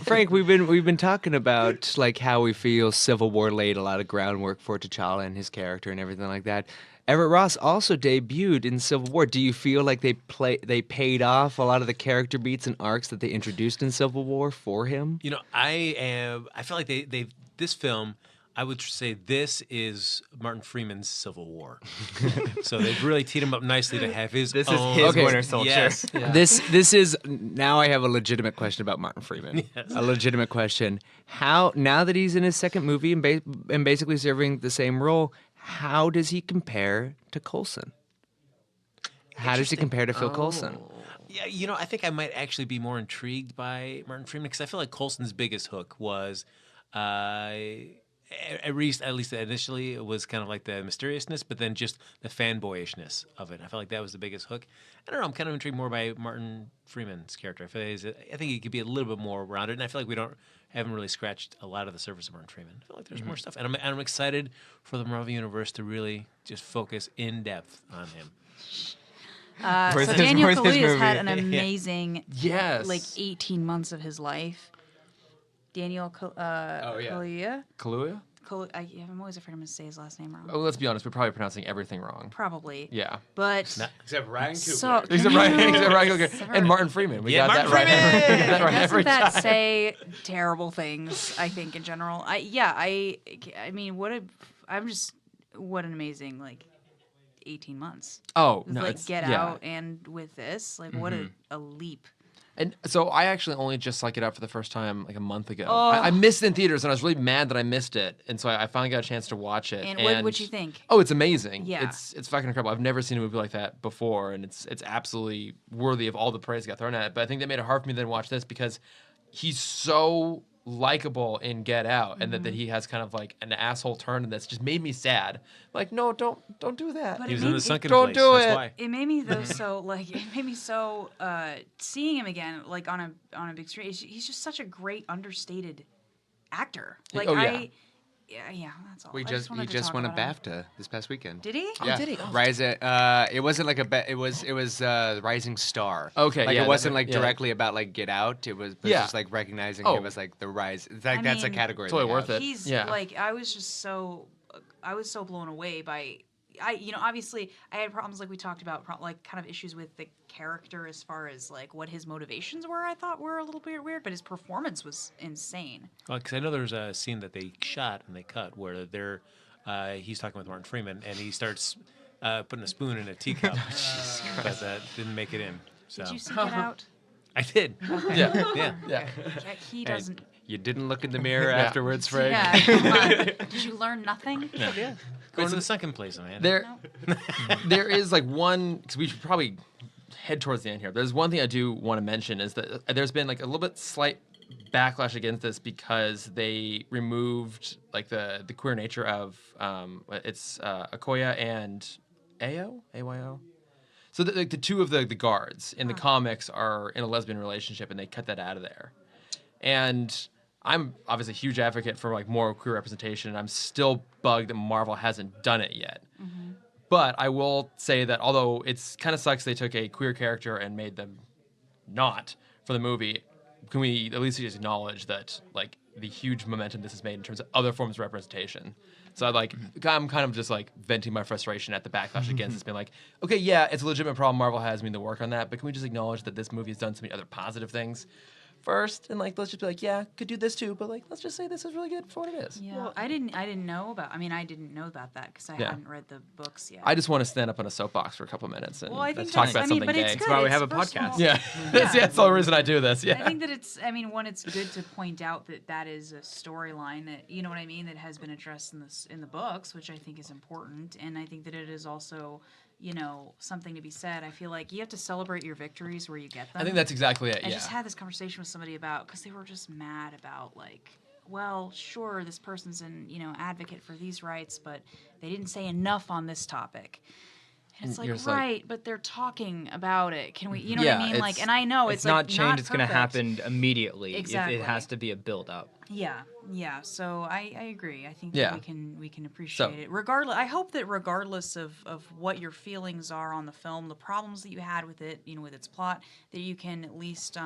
Frank, we've been talking about like how we feel Civil War laid a lot of groundwork for T'Challa and his character and everything like that. Everett Ross also debuted in Civil War. Do you feel like they paid off a lot of the character beats and arcs that they introduced in Civil War for him? You know, I feel like they this film, I would say this is Martin Freeman's Civil War. So they've really teed him up nicely to have his This is own. his Okay. Winter Soldier. Yes. This is now I have a legitimate question about Martin Freeman. Yes. A legitimate question. How now that he's in his second movie and basically serving the same role, how does he compare to Coulson? How does he compare to Phil Coulson? Yeah, you know, I think I might actually be more intrigued by Martin Freeman because I feel like Coulson's biggest hook was, at least initially, it was kind of like the mysteriousness, but then just the fanboyishness of it. I felt like that was the biggest hook. I don't know. I'm kind of intrigued more by Martin Freeman's character. I think he could be a little bit more rounded, and I feel like we haven't really scratched a lot of the surface of Martin Freeman. I feel like there's more stuff, and I'm excited for the Marvel Universe to really just focus in depth on him. Where's So his- Daniel where's his Kaluuya's had movie? an amazing, Yes. like 18 months of his life. Daniel Kaluuya. Kaluuya? I'm always afraid I'm going to say his last name wrong. Oh, let's be honest. We're probably pronouncing everything wrong. Probably. Yeah. But Except Ryan so Except Ryan Coogler and Martin Freeman. We got that right. We got that right every Doesn't that time. say terrible things? I think in general. I mean, what an amazing 18 months. Oh With, no, like it's, Get yeah. Out and with this, what a leap. And so I actually only just like it out for the first time like a month ago. Oh. I missed it in theaters, and I was really mad that I missed it. And so I finally got a chance to watch it. And what'd you think? Oh, it's amazing. Yeah. It's fucking incredible. I've never seen a movie like that before, and it's absolutely worthy of all the praise that got thrown at it. But I think they made it hard for me to then watch this because he's so likable in Get Out, and that he has kind of like an asshole turn, and that's just made me sad. Like, no, don't do that. But He it was in made the me- sunken Don't place. do That's it. why. It made me though seeing him again like on a big screen. He's just such a great understated actor. Like Oh, yeah. yeah, that's all. We I just wanted he to just talk won a about him. BAFTA this past weekend. Did he? Yeah. did he? Oh. It wasn't like it was Rising Star. Okay, Like yeah, it wasn't that- like yeah. directly about like Get Out. It was Yeah. just like recognizing Oh. him as like the rise. It's like I that's a mean, category. totally they worth have. it. He's Yeah. like I was so blown away by obviously I had problems like we talked about like kind of issues with the character as far as like what his motivations were. I thought were a little bit weird, but his performance was insane. Well, because I know there's a scene that they shot and they cut where he's talking with Martin Freeman and he starts putting a spoon in a teacup, but didn't make it in. So Did you see Get Out? I did. Yeah. Yeah. Yeah. He doesn't. You didn't look in the mirror afterwards, Frank. Yeah, come on. Did you learn nothing? Going to the sunken place, man. There is like one, because we should probably head towards the end here. There's one thing I do want to mention is that there's been like a little bit slight backlash against this because they removed like the queer nature of it's Akoya and Ayo. So the two of the guards in the comics are in a lesbian relationship, and they cut that out of there. And I'm obviously a huge advocate for like more queer representation, and I'm still bugged that Marvel hasn't done it yet. But I will say that although it's kind of sucks they took a queer character and made them not for the movie, can we at least just acknowledge that like the huge momentum this has made in terms of other forms of representation? So I'm kind of just like venting my frustration at the backlash against this, being like, okay, yeah, it's a legitimate problem Marvel has. We need to work on that, but can we just acknowledge that this movie has done so many other positive things first, and like let's just be like, yeah, could do this too, but like let's just say this is really good for what it is. Yeah, I didn't know about. I mean, I didn't know about that because I hadn't read the books yet. I just want to stand up on a soapbox for a couple minutes and Well, I think talk that's- about I mean, something but gay. it's good. why we It's, have a first of podcast. all- Yeah, that's the only reason I do this. Yeah, I think that it's. I mean, one, it's good to point out that is a storyline that you know what I mean that has been addressed in the books, which I think is important, and I think that it is also something to be said. I feel like you have to celebrate your victories where you get them. I think that's exactly it. I Yeah, just had this conversation with somebody about because they were just mad about like, well, sure, this person's an advocate for these rights, but they didn't say enough on this topic. And it's like, You're just like- right, but they're talking about it. Can we, you know Yeah, what I mean? Like, it's- and I know It's like, not change. It's going to perfect. happen immediately. Exactly. It has to be a build up. Yeah. So I agree. I think Yeah. that we can appreciate it. Regardless, I hope that regardless of what your feelings are on the film, the problems that you had with it, with its plot, that you can at least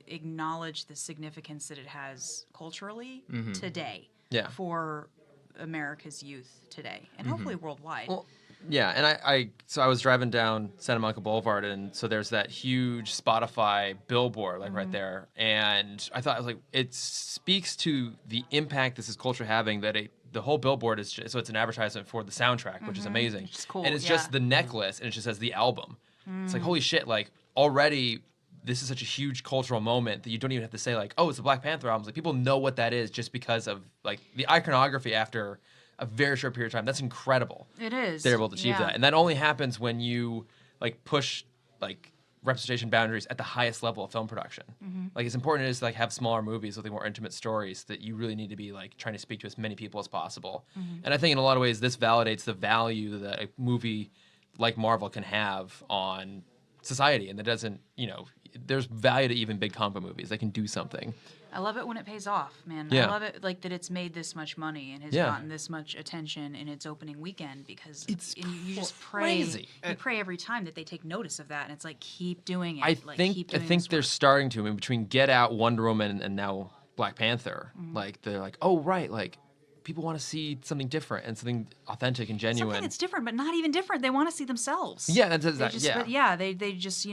acknowledge the significance that it has culturally today. Yeah. For America's youth today, and hopefully worldwide. Well, yeah, and I was driving down Santa Monica Boulevard, and so there's that huge Spotify billboard like right there, and I thought it speaks to the impact this is culture having that the whole billboard is just, so it's an advertisement for the soundtrack, which is amazing. Which is cool, and it's yeah. just the necklace, and it just says the album. It's like holy shit! Like already, this is such a huge cultural moment that you don't even have to say like, oh, it's the Black Panther album. Like people know what that is just because of like the iconography after a very short period of time. That's incredible. It is. They're able to achieve Yeah. that, and that only happens when you like push like representation boundaries at the highest level of film production. Like it's important to like have smaller movies with more intimate stories that you really need to be like trying to speak to as many people as possible. And I think in a lot of ways this validates the value that a movie like Marvel can have on society, and that doesn't there's value to even big comic book movies. They can do something. I love it when it pays off, man. Yeah. I love it like that it's made this much money and has Yeah. gotten this much attention in its opening weekend because It's you just pray. crazy. You pray every time that they take notice of that, and it's like keep doing it. I like, think keep I doing think this they're work. starting to. I mean, between Get Out, Wonder Woman, and now Black Panther. Like they're like, oh right, like people want to see something different and something authentic and genuine. Something that's different, but not even different. They want to see themselves. Yeah, that's They exactly. just, Yeah. But yeah, they just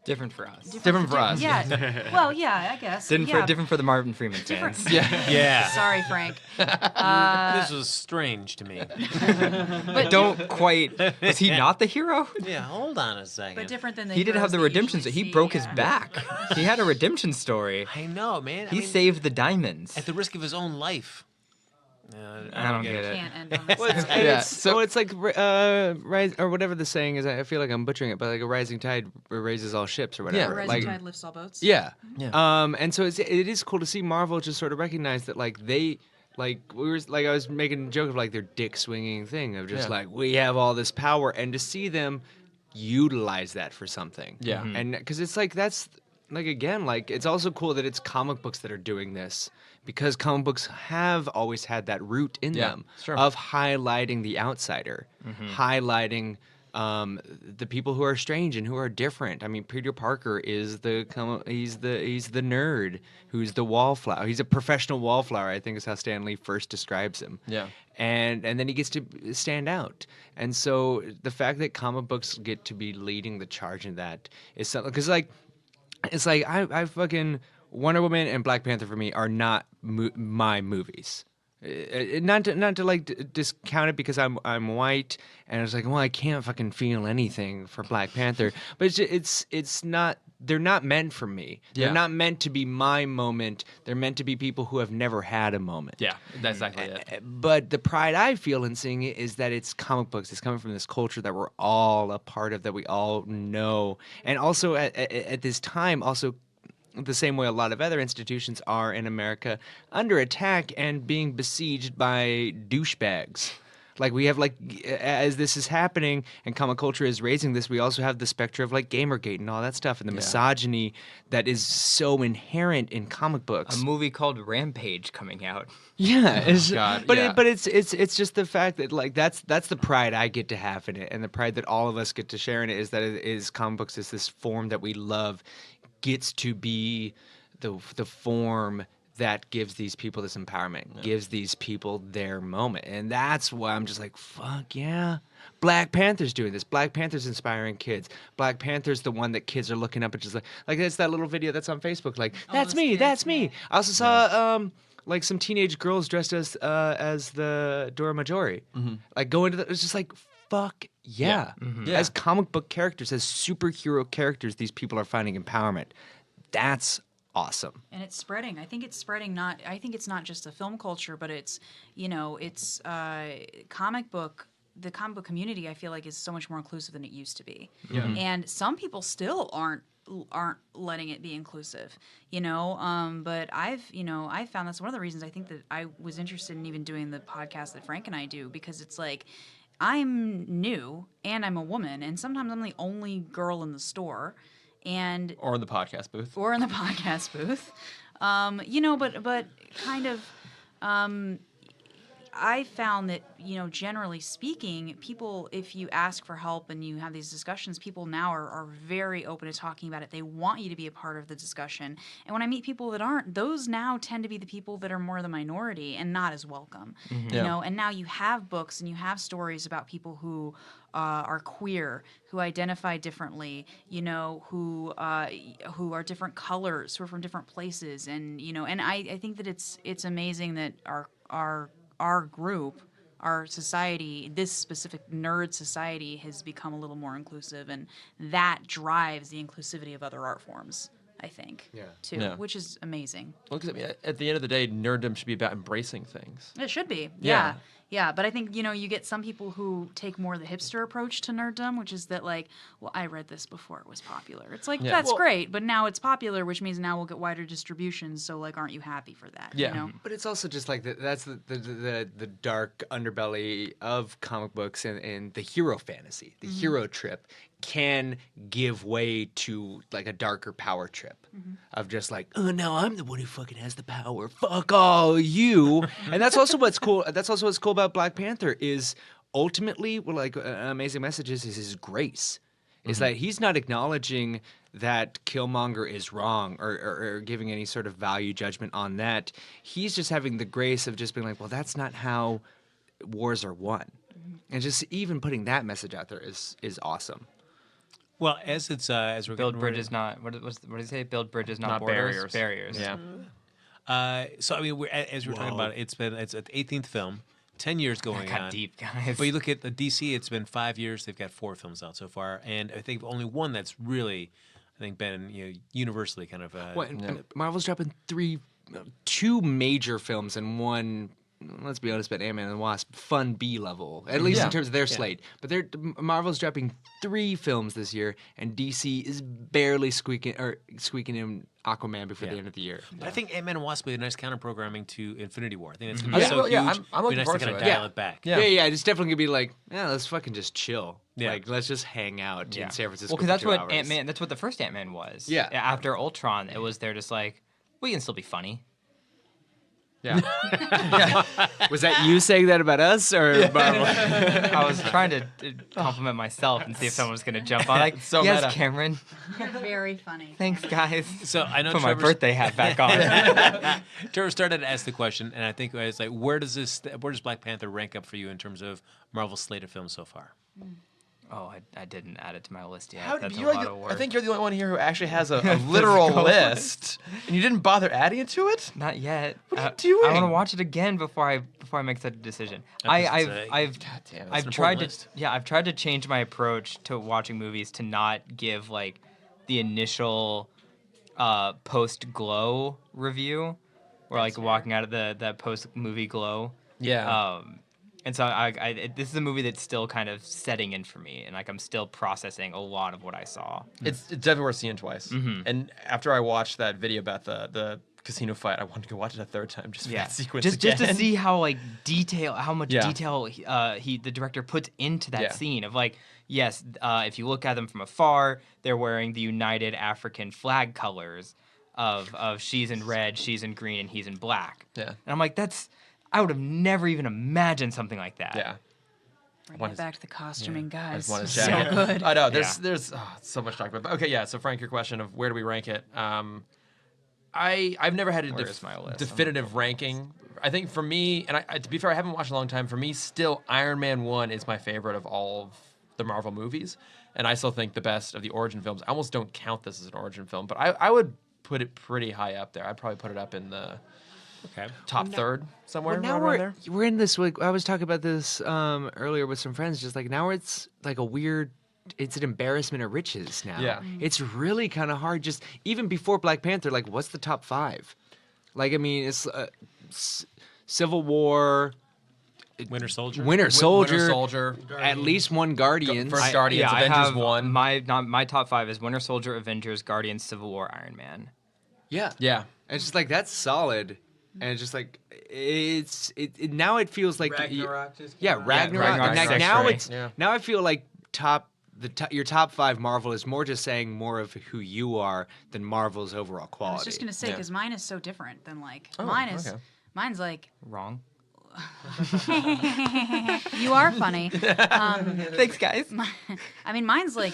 Different for us. Different for us. Yeah. Well, yeah, I guess. yeah. Different for the Martin Freeman Different. fans. Yeah. Sorry, Frank. This was strange to me. But Don't quite. Was he not the hero? Yeah, hold on a second. But different than the He did have heroes the that redemption. usually So he see, broke his yeah. back. He had a redemption story. I know, man. He saved the diamonds. at the risk of his own life. I don't get it. Can't end on this. Well, it's, note. and Yeah, it's like rise or whatever the saying is. I feel like I'm butchering it, but like a rising tide raises all ships or whatever. Rising like, tide lifts all boats. Yeah. Yeah. And so it is cool to see Marvel just sort of recognize that like they like I was making a joke of like their dick swinging thing of just Yeah. like we have all this power, and to see them utilize that for something. Yeah. And because it's like that's like again like it's also cool that it's comic books that are doing this, because comic books have always had that root in Yeah, them sure. of highlighting the outsider, highlighting the people who are strange and who are different. I mean, Peter Parker is he's the nerd who's the wallflower. He's a professional wallflower, I think is how Stan Lee first describes him. Yeah. And then he gets to stand out. And so the fact that comic books get to be leading the charge in that is something, because like it's like I fucking Wonder Woman and Black Panther for me are not my movies. Not to like discount it because I'm white and it's like, well, I can't fucking feel anything for Black Panther, but it's not. They're not meant for me. Yeah. They're not meant to be my moment. They're meant to be people who have never had a moment. Yeah, that's exactly it. But the pride I feel in seeing it is that it's comic books. It's coming from this culture that we're all a part of, that we all know, and also at this time, also the same way a lot of other institutions are in America, under attack and being besieged by douchebags. Like we have as this is happening and comic culture is raising this, we also have the specter of like Gamergate and all that stuff and the misogyny that is so inherent in comic books. A movie called Rampage coming out. Yeah, God, but yeah. it's just the fact that like that's the pride I get to have in it, and the pride that all of us get to share in it is that it is comic books is this form that we love gets to be the form that gives these people this empowerment, gives these people their moment. And that's why I'm just like, fuck yeah. Black Panther's doing this. Black Panther's inspiring kids. Black Panther's the one that kids are looking up and just like it's that little video that's on Facebook. Like, that's me, kids, that's me. yeah. I also saw like some teenage girls dressed as the Dora Majori. Like going to it's just like, fuck yeah. Yeah. As comic book characters, as superhero characters, these people are finding empowerment. That's awesome. And it's spreading. I think it's spreading. I think it's not just a film culture, but it's it's comic book. The comic book community, I feel like, is so much more inclusive than it used to be. Yeah. And some people still aren't letting it be inclusive, but I've found that's one of the reasons I think that I was interested in even doing the podcast that Frank and I do, because it's like I'm new and I'm a woman, and sometimes I'm the only girl in the store. Or in the podcast booth. But kind of, I found that, generally speaking, people, if you ask for help and you have these discussions, people now are very open to talking about it. They want you to be a part of the discussion. And when I meet people that aren't, those now tend to be the people that are more the minority and not as welcome. And now you have books and you have stories about people who are queer, who identify differently, who are different colors, who are from different places, and and I think that it's amazing that our group, our society, this specific nerd society, has become a little more inclusive, and that drives the inclusivity of other art forms, I think, too, which is amazing. Well, 'cause, I mean, at the end of the day, nerddom should be about embracing things. It should be, Yeah. yeah. But I think you get some people who take more the hipster approach to nerddom, which is that like, well, I read this before it was popular. It's like that's great, but now it's popular, which means now we'll get wider distribution. So like, aren't you happy for that? Yeah. But it's also just like that's the dark underbelly of comic books and the hero fantasy, the hero trip can give way to like a darker power trip of just like, oh no, I'm the one who fucking has the power. Fuck all you. And that's also what's cool. That's also what's cool about Black Panther is ultimately, well, like an amazing message is his grace. Is that he's not acknowledging that Killmonger is wrong or giving any sort of value judgment on that. He's just having the grace of just being like, well, that's not how wars are won. And just even putting that message out there is awesome. Well, as we're Build getting bridges, not what did he say? Build bridges, not borders. barriers. Barriers. Yeah. So I mean, as we're talking about it, it's an 18th film, 10 years going Got on. deep, guys. But you look at the DC, it's been 5 years. They've got 4 films out so far, and I think only one that's really, I think, been universally kind of. And Marvel's dropping 2 major films and 1 let's be honest about Ant-Man and the Wasp, fun B level, at least in terms of their slate. But Marvel's dropping 3 films this year, and DC is barely squeaking in Aquaman before the end of the year. But I think Ant-Man and Wasp will be a nice counter programming to Infinity War. I think it's Mm-hmm. going to be so huge. I'm It'll be looking nice forward to kind to of it. dial it back. Yeah. Yeah, it's definitely gonna be like, yeah, let's fucking just chill. Yeah. Like, let's just hang out in San Francisco. Well, because for that's 2 what hours. Ant-Man. That's what the first Ant-Man was. Yeah. After Ultron, it was they're just like, we can still be funny. Yeah. Was that you saying that about us or Marvel? I was trying to compliment myself and see if someone was going to jump on. Like, so yes, meta. Cameron. You're very funny. Thanks, guys. So I know Put my Trevor's- birthday hat back on. Trevor started to ask the question, and I think it's like, where does Black Panther rank up for you in terms of Marvel's slate of films so far? Oh, I didn't add it to my list yet. How, That's a you're lot like, of work. I think you're the only one here who actually has a literal list, and you didn't bother adding it to it. Not yet. What are you doing? I want to watch it again before I make such a decision. I've God damn, I've tried to I've tried to change my approach to watching movies to not give like the initial post glow review, or like walking out of that post movie glow. Yeah. And so this is a movie that's still kind of setting in for me, and like I'm still processing a lot of what I saw. It's definitely worth seeing twice. And after I watched that video about the casino fight, I wanted to go watch it a third time just for that sequence just to again. see how much Yeah. detail the director puts into that Yeah. scene of like, yes, if you look at them from afar, they're wearing the United African flag colors of she's in red, she's in green, and he's in black. Yeah. And I'm like, I would have never even imagined something like that. Yeah. Bring One it is- back to the costuming, I guys. just wanted to So check it. good. I know. There's so much to talk about. But okay, yeah. So Frank, your question of where do we rank it? I've never had a Where is my list? definitive ranking. I think for me, and to be fair, I haven't watched in a long time. For me, still Iron Man 1 is my favorite of all of the Marvel movies, and I still think the best of the origin films. I almost don't count this as an origin film, but I would put it pretty high up there. I'd probably put it up in the top third somewhere. Well, now around there. we're in this. Like, I was talking about this earlier with some friends. Just like now, it's like a weird. It's an embarrassment of riches now. Yeah. It's really kind of hard. Just even before Black Panther, like what's the top 5? Like I mean, it's Civil War, Winter Soldier. Winter Soldier, Winter Soldier. at least one Guardians. First Guardians, I Avengers have 1. My top 5 is Winter Soldier, Avengers, Guardians, Civil War, Iron Man. Yeah, Yeah. And it's just like that's solid, and it's just like now it feels like Ragnarok just yeah came out. Ragnarok. Ragnarok's Like, now great. it's Yeah. now I feel like your top 5 Marvel is more just saying more of who you are than Marvel's overall quality. I was just gonna say Yeah. because mine is so different than like Oh, mine's okay. like Wrong. you are funny. Thanks, guys. I mean, mine's like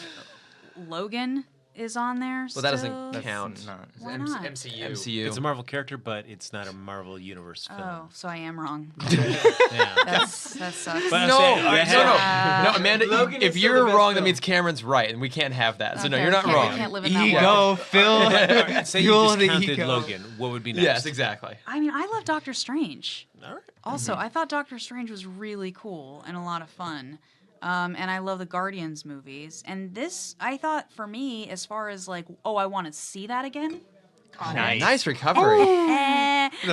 Logan is on there. Well, that doesn't still. count. Not. Why not? MCU. It's a Marvel character, but it's not a Marvel Universe film. Oh, so I am wrong. Yeah. That sucks. But I'm No, saying, no, yeah. no, Amanda. Logan If is still the you're best wrong, that film. means Cameron's right, and we can't have that. So no, Okay, you're not we wrong. can't live in that world. Ego, Phil. Alright, say you Fuel the discounted ego. Logan. What would be next? Yes, exactly. I mean, I love Doctor Strange. All right. Also, I thought Doctor Strange was really cool and a lot of fun. And I love the Guardians movies. And this, I thought, for me, as far as like, oh, I want to see that again. Nice. Nice recovery. The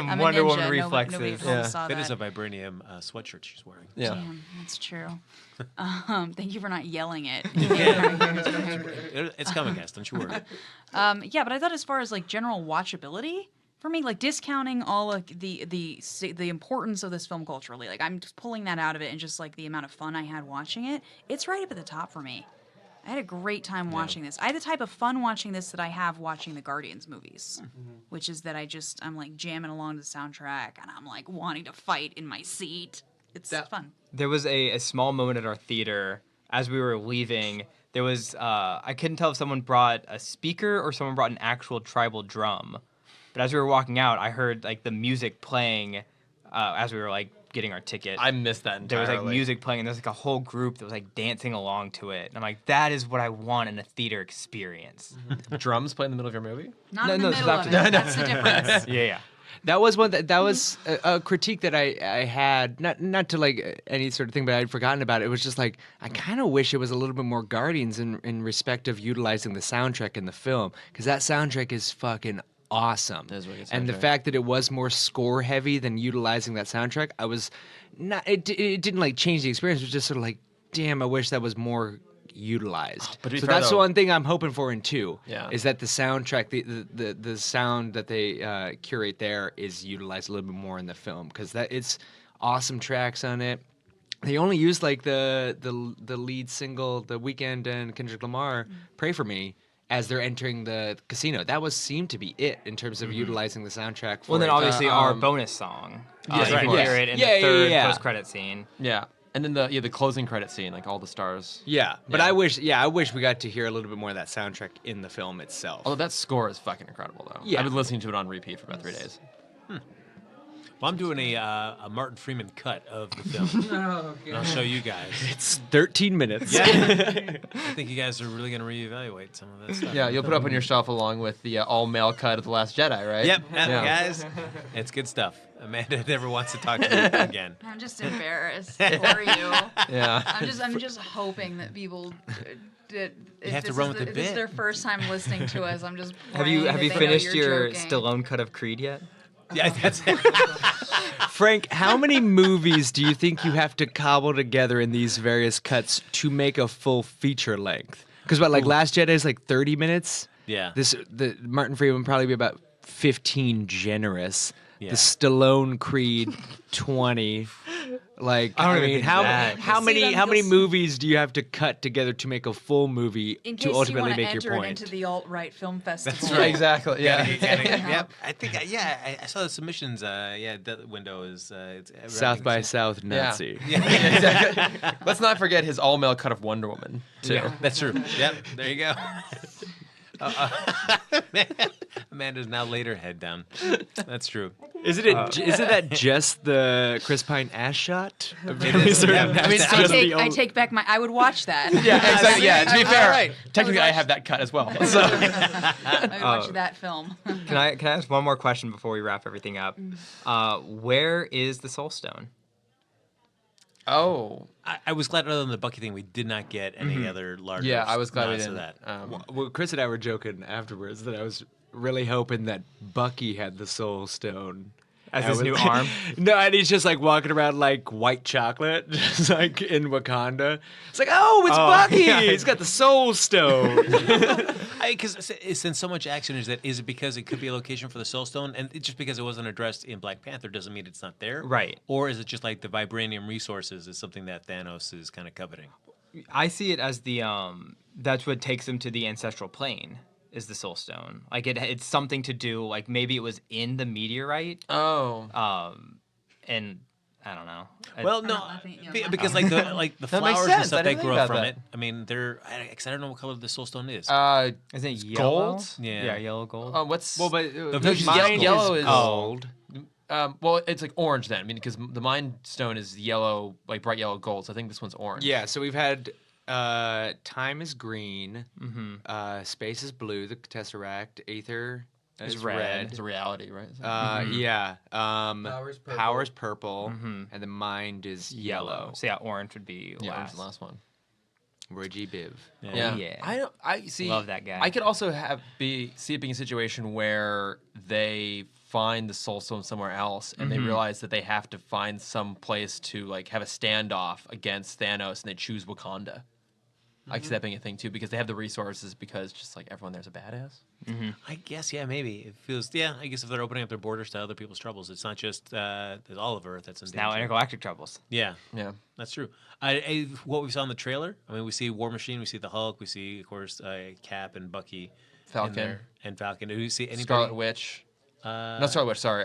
I'm a Wonder ninja. Woman Nobody reflexes. at home Yeah. saw That is a that. vibranium sweatshirt she's wearing. Yeah. Damn, that's true. Thank you for not yelling it. It's coming, guys. Don't you worry. Yeah, but I thought as far as like general watchability, for me, like discounting all of the importance of this film culturally, like I'm just pulling that out of it and just like the amount of fun I had watching it, it's right up at the top for me. I had a great time watching this. I had the type of fun watching this that I have watching the Guardians movies, which is that I'm like jamming along to the soundtrack and I'm like wanting to fight in my seat. It's fun. There was a small moment at our theater as we were leaving. There was I couldn't tell if someone brought a speaker or someone brought an actual tribal drum. But as we were walking out, I heard like the music playing as we were like getting our ticket. I missed that There entirely. was like music playing, and there was like a whole group that was like dancing along to it. And I'm like, that is what I want in a theater experience. Drums play in the middle of your movie. Not No, in the no, it's middle of after it. That's the difference. Yeah. That was one that was a critique that I had, not to like any sort of thing, but I'd forgotten about it. It was just like I kind of wish it was a little bit more Guardians in respect of utilizing the soundtrack in the film, because that soundtrack is fucking awesome. That is a really good And the soundtrack. fact that it was more score heavy than utilizing that soundtrack, I was not. It didn't like change the experience. It was just sort of like, damn, I wish that was more utilized. But to be so fair, that's the though- one thing I'm hoping for in 2. Yeah. Is that the soundtrack, the sound that they curate there is utilized a little bit more in the film because that it's awesome tracks on it. They only used like the lead single, The Weeknd and Kendrick Lamar, "Pray for Me," as they're entering the casino. That seemed to be it in terms of utilizing the soundtrack. For Well, then it. obviously our bonus song. Yes, you right. can Yes. hear it in Yeah, the third yeah. post-credit scene. Yeah, and then the closing credit scene, like all the stars. Yeah, but Yeah. I wish we got to hear a little bit more of that soundtrack in the film itself. Although that score is fucking incredible, though. Yeah. I've been listening to it on repeat for about 3 days. Well, I'm doing a Martin Freeman cut of the film. And I'll show you guys. It's 13 minutes. Yeah. I think you guys are really going to reevaluate some of that stuff. Yeah, you'll put up on your shelf along with the all-male cut of The Last Jedi, right? Yep, Yeah. guys. It's good stuff. Amanda never wants to talk to me again. I'm just embarrassed for you. Yeah. I'm just hoping that people did. You have to run with the If this is bit. their first time listening to us, I'm just. Have praying you that they know finished you're your joking. Stallone cut of Creed yet? Yeah, that's it. Frank, how many movies do you think you have to cobble together in these various cuts to make a full feature length? Because Last Jedi is like 30 minutes. Yeah. The Martin Freeman would probably be about 15 generous. Yeah. The Stallone Creed 20. Like I don't even mean, think how that. how See, many then how many just- movies do you have to cut together to make a full movie In to case you ultimately want to make enter your it point? into the alt-right film festival. That's right. Exactly. Yeah. Yep. I think, I saw the submissions. That window is. It's South by South Yeah. Nazi. Yeah, exactly. Let's not forget his all-male cut of Wonder Woman, too. Yeah, that's true. Yep, there you go. Amanda's now laid her head down. That's true. Isn't that just the Chris Pine ass shot? I mean, Yeah. I mean, I take back my. I would watch that. Yeah, exactly. Yeah, to be fair, right. technically I have that cut as well. So. I would watch that film. Can I ask one more question before we wrap everything up? Where is the Soul Stone? Oh. I was glad, other than the Bucky thing, we did not get any other large. Yeah, I was glad we nods to didn't. that. Well, Chris and I were joking afterwards that I was really hoping that Bucky had the Soul Stone. As I his was- new arm? No, and he's just like walking around like white chocolate, just like in Wakanda. It's like, oh, it's Bucky! yeah. He's got the Soul Stone. Because since so much action is it because it could be a location for the Soul Stone, and just because it wasn't addressed in Black Panther doesn't mean it's not there, Right. Or is it just like the vibranium resources is something that Thanos is kind of coveting? I see it as the that's what takes him to the ancestral plane. Is the Soul Stone like it's something to do like maybe it was in the meteorite Oh. and I don't know. Well, no, I think, yeah, because like the That makes flowers and sense. I stuff that didn't grow think from about it. I mean, because I don't know what color the Soul Stone is. Is it yellow? gold? Yeah. yellow gold. What's Well, but No, his yellow- mind yellow is- gold. well, it's like orange then. I mean, because the Mind Stone is yellow, like bright yellow gold. So I think this one's orange. Yeah, so we've had time is green, Mm-hmm. space is blue, the Tesseract, Aether is red. red. It's a reality, right? Yeah. Power's purple. purple, and the mind is yellow. So yeah, orange would be Yeah, orange last. is the last one. Reggie Biv. Yeah. yeah. I see. Love that guy. I could also see it being a situation where they find the Soul Stone somewhere else, and they realize that they have to find some place to like have a standoff against Thanos, and they choose Wakanda. I can see that being a thing too, because they have the resources. Because just like everyone there's a badass. I guess, yeah, maybe it feels. Yeah, I guess if they're opening up their borders to other people's troubles, it's not just there's all of Earth that's in It's now danger. intergalactic troubles. Yeah, Yeah. that's true. What we saw in the trailer. I mean, we see War Machine, we see the Hulk, we see, of course, Cap and Bucky, in Falcon. there, and Falcon. Do you see anybody? Scarlet Witch. Not Scarlet Witch. Sorry.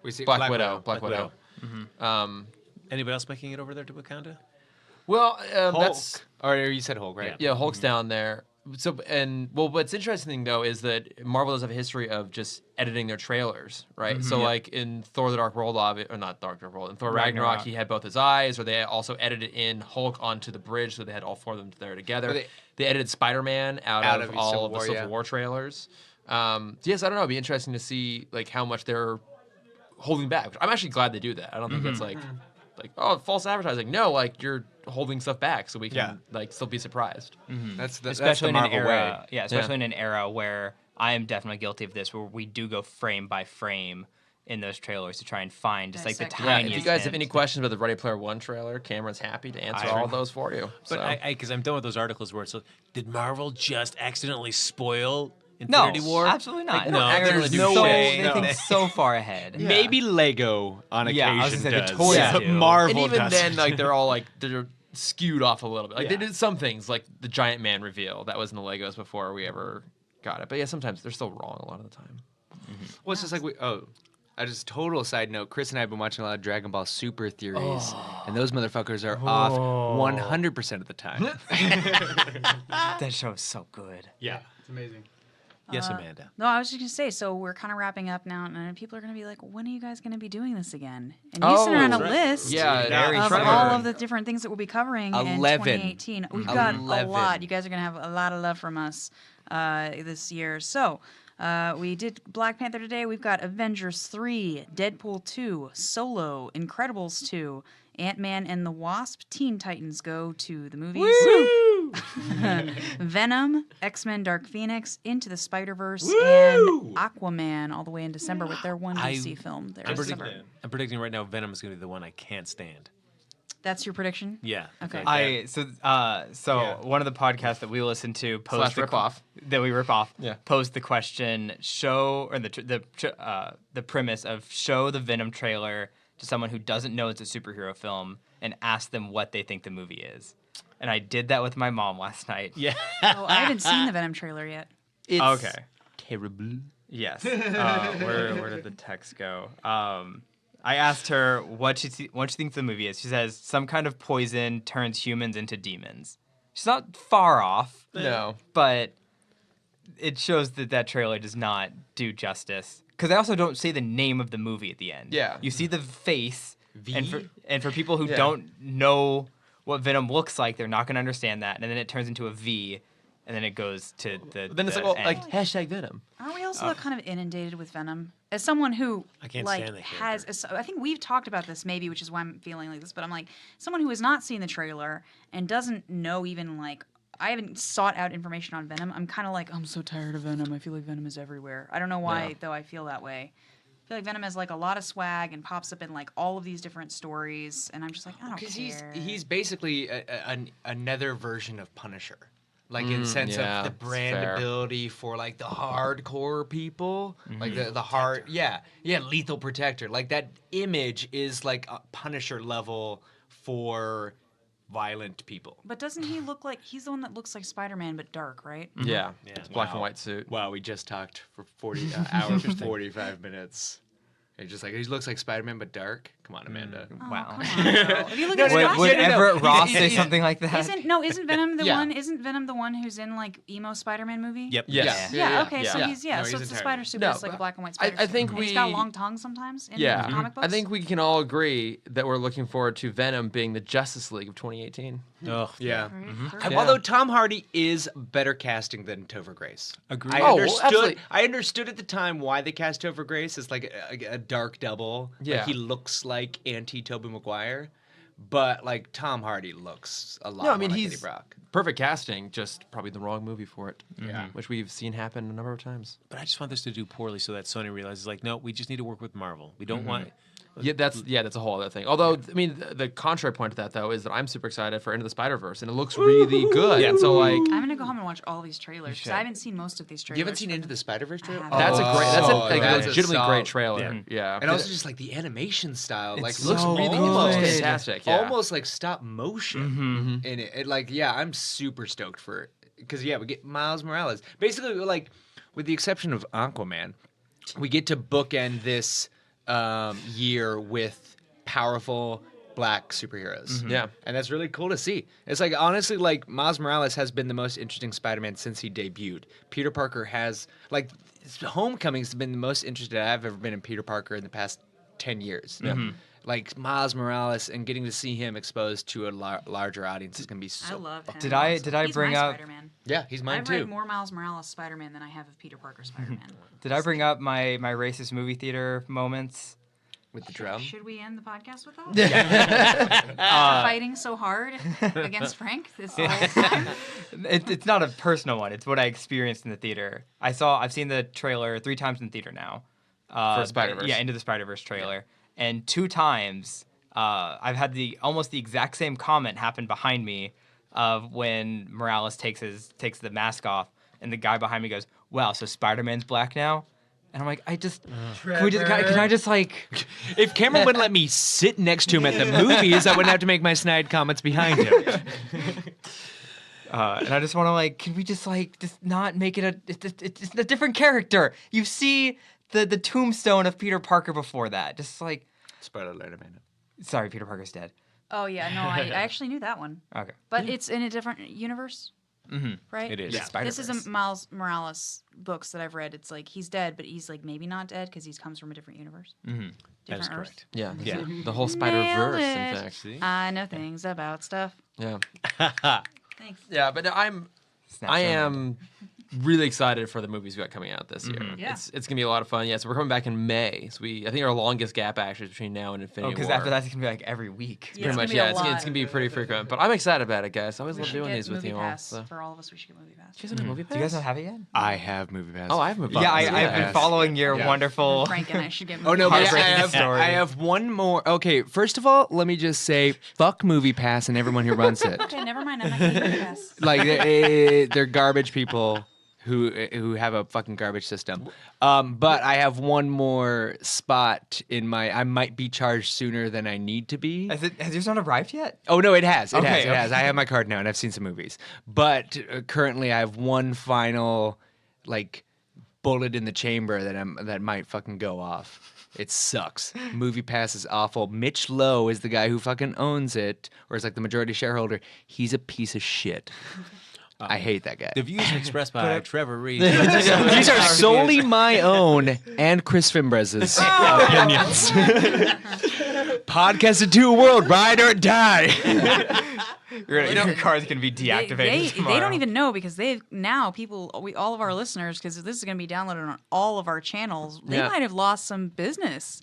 We see Black Widow. Black Widow. Anybody else making it over there to Wakanda? Well, Hulk. that's Or you said Hulk, right? yeah. Hulk's down there. So what's interesting though is that Marvel does have a history of just editing their trailers, right? So like in Thor: The Dark World, or not Dark World, in Thor Ragnarok, Ragnarok. he had both his eyes, or they also edited in Hulk onto the bridge, so they had all four of them there together. Or They edited Spider-Man out of all Civil of the War, Civil yeah. War trailers. Yes, I don't know. It'd be interesting to see like how much they're holding back. I'm actually glad they do that. I don't think it's like false advertising. No, like you're holding stuff back so we can Yeah. like still be surprised. That's the Especially in an Marvel era, way. especially in an era where I am definitely guilty of this, where we do go frame by frame in those trailers to try and find just like the Dissect. Yeah, tiniest. if you guys have hint. any questions about the Ready Player One trailer, Cameron's happy to answer all those for you. But So. because I'm done with those articles where it's like, did Marvel just accidentally spoil No, Infinity War? absolutely not. Like, no, accidentally There's do no shit. way. They No. think so far ahead. Yeah. Maybe Lego on occasion Yeah, I was gonna say, the does. toys Yeah. but do. Marvel And even doesn't. then, like they're all like they're skewed off a little bit. Like they Yeah. did some things, like the Giant Man reveal that was in the Legos before we ever got it. But yeah, sometimes they're still wrong a lot of the time. Well, it's just like I just total side note. Chris and I have been watching a lot of Dragon Ball Super theories, and those motherfuckers are off 100% of the time. That show is so good. Yeah. It's amazing. Yes, Amanda. No, I was just gonna say. So we're kind of wrapping up now, and people are gonna be like, "When are you guys gonna be doing this again?" And you sent around a right. list Yeah, Very of Trevor. all of the different things that we'll be covering in 11. 2018. We've got a 11. lot. You guys are gonna have a lot of love from us this year. So. We did Black Panther today. We've got Avengers 3, Deadpool 2, Solo, Incredibles 2, Ant-Man and the Wasp, Teen Titans Go to the movies. Venom, X-Men Dark Phoenix, Into the Spider-Verse, and Aquaman all the way in December with their one DC film. There I'm in December. predicting right now Venom is going to be the one I can't stand. That's your prediction? Yeah. Okay. So one of the podcasts that we listen to Slash rip off. that we rip off Yeah. posed the question the premise of show the Venom trailer to someone who doesn't know it's a superhero film and ask them what they think the movie is. And I did that with my mom last night. Yeah. Oh, I haven't seen the Venom trailer yet. It's Okay. terrible. Yes. Where did the text go? I asked her what she thinks the movie is. She says some kind of poison turns humans into demons. She's not far off, No. but it shows that trailer does not do justice. Because I also don't say the name of the movie at the end. Yeah. You see the face, V? and for people who don't know what Venom looks like, they're not going to understand that. And then it turns into a V, and then it goes to the. But then it's the like, well, end. like hashtag Venom. Aren't we also kind of inundated with Venom? As someone who I can't like stand that has, I think we've talked about this maybe, which is why I'm feeling like this. But I'm like someone who has not seen the trailer and doesn't know even like I haven't sought out information on Venom. I'm kind of like I'm so tired of Venom. I feel like Venom is everywhere. I don't know why though. I feel that way. I feel like Venom has like a lot of swag and pops up in like all of these different stories, and I'm just like I don't Because care. he's basically another version of Punisher. Like in sense yeah, of the that's fair. brandability for like the hardcore people, like the hard, lethal protector. Like that image is like a Punisher level for violent people. But doesn't he look like he's the one that looks like Spider-Man but dark, right? Yeah. Yeah. It's black and white suit. Wow, we just talked for 40 hours and 45 minutes. It's just like he looks like Spider-Man but dark. Come on, Amanda. Oh, Wow. come on, bro. If you look at his Would costume- Everett Ross say he's- something like that? Isn't Venom the Yeah. one? Isn't Venom the one who's in like emo Spider-Man movie? Yep. Yes. Yeah. Okay. So yeah. he's No, so he's it's a entirely- spider suit. No, It's like a but black and white I spider. think suit. And he's got a we- long tongue sometimes. In Yeah. comic books. I think we can all agree that we're looking forward to Venom being the Justice League of 2018. Oh, Yeah. Right, Mm-hmm. perfect. Yeah. Although Tom Hardy is better casting than Topher Grace. Agreed. I Oh, understood. absolutely. I understood at the time why they cast Topher Grace as like a dark double. Yeah. Like he looks like anti-Tobey Maguire, but like Tom Hardy looks a lot. No, I mean more like he's Eddie Brock. perfect casting, just probably the wrong movie for it. Yeah. Which we've seen happen a number of times. But I just want this to do poorly so that Sony realizes, like, no, we just need to work with Marvel. We don't want. Yeah, that's a whole other thing. Although, I mean, the contrary point to that though is that I'm super excited for Into the Spider-Verse, and it looks really good. Yeah. And so like, I'm gonna go home and watch all these trailers because I haven't seen most of these trailers. You haven't seen for Into them. the Spider-Verse trailer? haven't. that's a great, that's Oh, a that is legitimately solid. great trailer. Yeah. And also just like the animation style, like It's looks so really almost good. fantastic. Yeah. Almost like stop motion in it. Like yeah, I'm super stoked for it because yeah, we get Miles Morales. Basically, like with the exception of Aquaman, we get to bookend this year with powerful black superheroes. Yeah. And that's really cool to see. It's like honestly, like Miles Morales has been the most interesting Spider-Man since he debuted. Peter Parker has like Homecoming's been the most interested I've ever been in Peter Parker in the past 10 years. Like Miles Morales and getting to see him exposed to a larger audience is gonna be so. I love him. Did I He's bring my up- Spider-Man. Yeah, he's mine I've too. read more Miles Morales Spider-Man than I have of Peter Parker Spider-Man. Did I bring up my racist movie theater moments? with the drum. Should we end the podcast with that? After fighting so hard against Frank this whole time? It's not a personal one. It's what I experienced in the theater. I've seen the trailer 3 times in theater now. For Spider-Verse. Yeah, Into the Spider-Verse trailer. And 2 times, I've had almost the exact same comment happen behind me of when Morales takes the mask off, and the guy behind me goes, "Wow, so Spider-Man's black now?" And I'm like, can I just like... If Cameron wouldn't let me sit next to him at the movies, I wouldn't have to make my snide comments behind him. And I just want to like, can we just not make it it's a different character. You see the tombstone of Peter Parker before that. Just like... Spoiler alert, Amanda. Sorry, Peter Parker's dead. Oh, yeah. No, I actually knew that one. Okay. But it's in a different universe, right? It is. Yeah. This is a Miles Morales books that I've read. It's like he's dead, but he's like maybe not dead because he comes from a different universe. That is Different Earth. correct. Yeah. Yeah. The whole Spider-Verse, in Nailed it. fact. See? I know things about stuff. Yeah. Thanks. Yeah, but I am really excited for the movies we got coming out this year. Yeah. It's gonna be a lot of fun. Yeah, so we're coming back in May. So I think our longest gap actually is between now and Infinity because War. after that's going to be like every week. Yeah, Pretty it's much, gonna be yeah. a lot. It's gonna be pretty frequent. But I'm excited about it, guys. I always We love should doing get these with Movie you all. Pass. So. For all of us, we should get Movie Pass. You guys have a movie Do you guys not have it yet? I have movie pass. Oh, I have movie Yeah, pass. I've been following your wonderful... Frank and I should get Movie Oh no, but Pass. I have one more. Okay, first of all, let me just say, fuck Movie Pass and everyone who runs it. Okay, never mind. I'm not getting Movie Pass. Like they're garbage people who have a fucking garbage system. But I have one more spot in my. I might be charged sooner than I need to be. Has yours not arrived yet? Oh no, it has. It Okay, has. I have my card now, and I've seen some movies. But currently, I have one final, like, bullet in the chamber that might fucking go off. It sucks. Movie Pass is awful. Mitch Lowe is the guy who fucking owns it, or is like the majority shareholder. He's a piece of shit. I hate that guy. The views expressed by Trevor Reed. These are solely my own and Chris Fimbrez's opinions. Podcast of Two World, ride or die. Your card's going to be deactivated tomorrow. They don't even know because all of our listeners, because this is going to be downloaded on all of our channels, they Yeah. might have lost some business.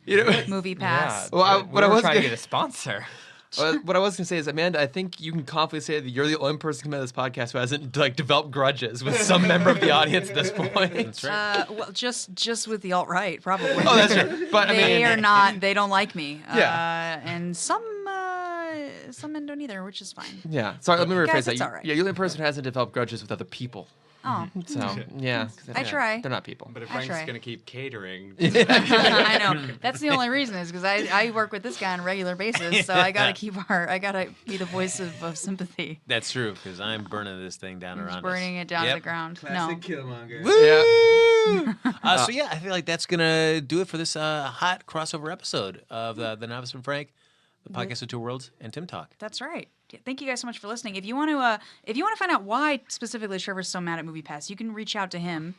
Movie Pass. Yeah, Well, what I was trying to gonna- get a sponsor. What I was gonna say is, Amanda, I think you can confidently say that you're the only person coming out of this podcast who hasn't like developed grudges with some member of the audience at this point. That's Well, just with the alt right, probably. Oh, that's true. But They I mean, are not. They don't like me. Yeah. And some men don't either, which is fine. yeah. Sorry, let me rephrase Guys, that. it's all right. Yeah, you're the only person who hasn't developed grudges with other people. Oh, So yeah, I try. They're not people. But if I Frank's try. gonna keep catering, I know. That's the only reason is because I work with this guy on a regular basis, so I gotta be the voice of sympathy. That's true, because I'm burning this thing down Just around burning us. it down to Yep. the ground. Killmonger. Yeah. So yeah, I feel like that's gonna do it for this hot crossover episode of the Novice and Frank, the podcast of Two Worlds, and Tim Talk. That's right. Yeah, thank you guys so much for listening. If you want to find out why specifically Trevor's so mad at Movie Pass, you can reach out to him.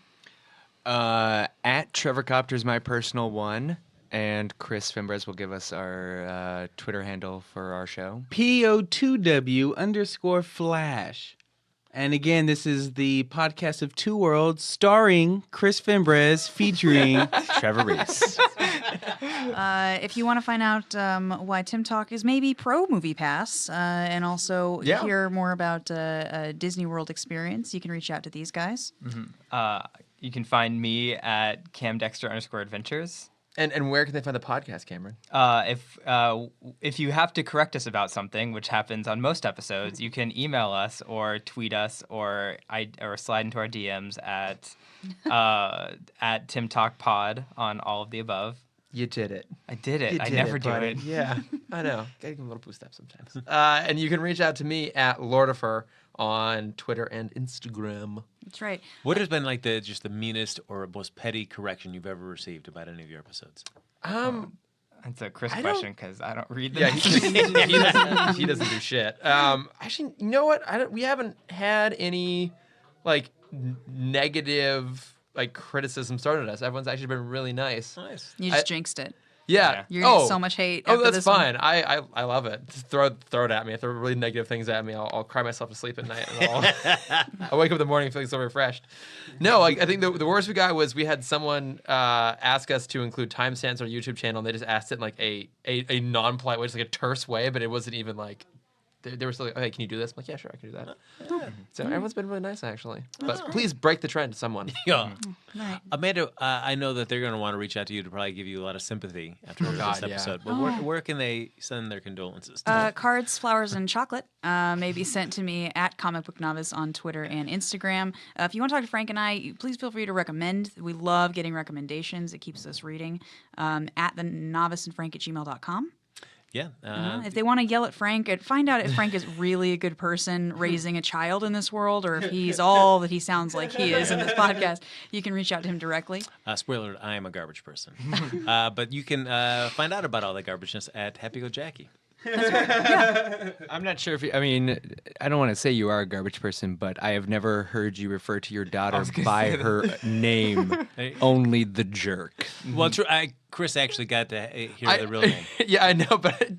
at Trevor Copter's my personal one, and Chris Fimbrez will give us our Twitter handle for our show. PO2W_Flash. And again, this is the podcast of Two Worlds, starring Chris Fimbrez, featuring Trevor Reese. If you want to find out why Tim Talk is maybe pro Movie Pass, and also hear more about Disney World experience, you can reach out to these guys. You can find me at CamDexter_Adventures. And where can they find the podcast, Cameron? If you have to correct us about something, which happens on most episodes, you can email us or tweet us or slide into our DMs at TimTalkPod on all of the above. You did it. I did it. You I did never it, do buddy. it. Yeah, I know. Gotta give him a little boost up sometimes. And you can reach out to me at Lordifer on Twitter and Instagram. That's right. What has been like the meanest or most petty correction you've ever received about any of your episodes? That's a Chris question because I don't read them. Yeah, he doesn't do shit. Actually, you know what? We haven't had any like negative like criticism started at us. Everyone's actually been really nice. Nice. You just jinxed it. Yeah. You're gonna get so much hate. Oh, after that's this one. fine. I love it. Just throw it at me. If they're really negative things at me, I'll cry myself to sleep at night. And I'll wake up in the morning feeling so refreshed. No, like, I think the worst we got was we had someone ask us to include timestamps on our YouTube channel, and they just asked it in like a non-polite way, just like a terse way, but it wasn't even like. They were still like, "Okay, can you do this?" I'm like, "Yeah, sure, I can do that." So everyone's been really nice, actually. But please break the trend, someone. Yeah. Right. Amanda, I know that they're going to want to reach out to you to probably give you a lot of sympathy after this God, yeah. episode. But where can they send their condolences? Cards, flowers, and chocolate may be sent to me at Comic Book Novice on Twitter and Instagram. If you want to talk to Frank and I, please feel free to recommend. We love getting recommendations. It keeps us reading. At the noviceandfrank@gmail.com. Yeah. If they want to yell at Frank, find out if Frank is really a good person raising a child in this world, or if he's all that he sounds like he is in this podcast. You can reach out to him directly. Spoiler alert, I am a garbage person. But you can find out about all that garbageness at Happy Go Jackie. I'm not sure if I mean, I don't want to say you are a garbage person, but I have never heard you refer to your daughter by her name, only the jerk. Well, true. Chris actually got to hear the real name. Yeah, I know, but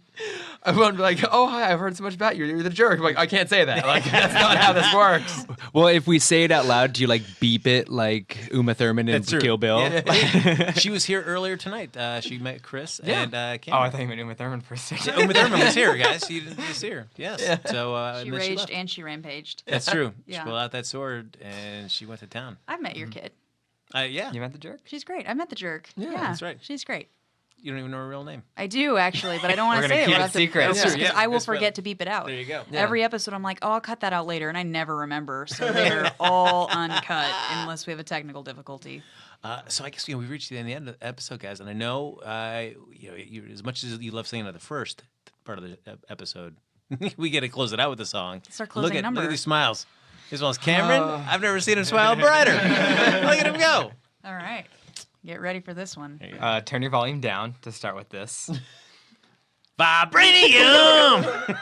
I won't be like, "Oh, hi, I've heard so much about you. You're the jerk." I'm like, I can't say that. Like, that's not how this works. Well, if we say it out loud, do you like beep it like Uma Thurman in That's true. Kill Bill? Yeah. She was here earlier tonight. She met Chris and Oh, Cameron. I thought you meant Uma Thurman for a second. Uma Thurman was here, guys. She was here. Yes. Yeah. So She and then she raged left. and she rampaged. That's true. Yeah. She pulled out that sword and she went to town. I've met your kid. Yeah. You meant the jerk? She's great. I met the jerk. Yeah, that's right. She's great. You don't even know her real name. I do actually, but I don't want We're to gonna say it. keep We'll it have to- secret. It's That's just true, because yeah. I will That's right. forget to beep it out. There you go. Every episode, I'm like, oh, I'll cut that out later, and I never remember. So they're all uncut unless we have a technical difficulty. So I guess we've reached the end of the episode, guys, and I know as much as you love singing at the first part of the episode, we get to close it out with a song. Start closing Look number. at these smiles. This one's Cameron. I've never seen him smile brighter. Look at him go. All right, get ready for this one. Turn your volume down to start with this. Vibranium.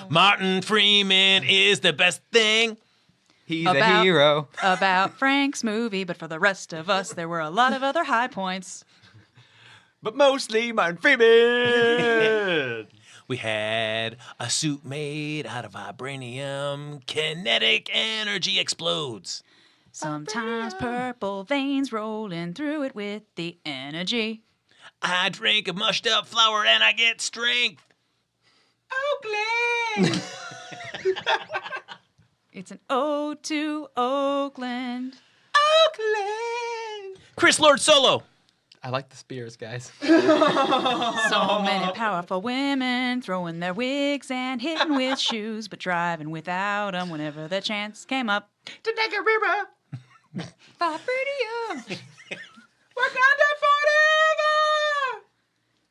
Martin Freeman is the best thing. He's About- a hero. About Frank's movie, but for the rest of us, there were a lot of other high points. But mostly Martin Freeman. We had a suit made out of vibranium. Kinetic energy explodes. Sometimes purple veins rolling through it with the energy. I drink a mushed up flour and I get strength. Oakland! It's an ode to Oakland. Oakland. Chris Lord Solo. I like the spears, guys. So many powerful women throwing their wigs and hitting with shoes, but driving without them whenever the chance came up. To take a river. Vibranium! Wakanda forever.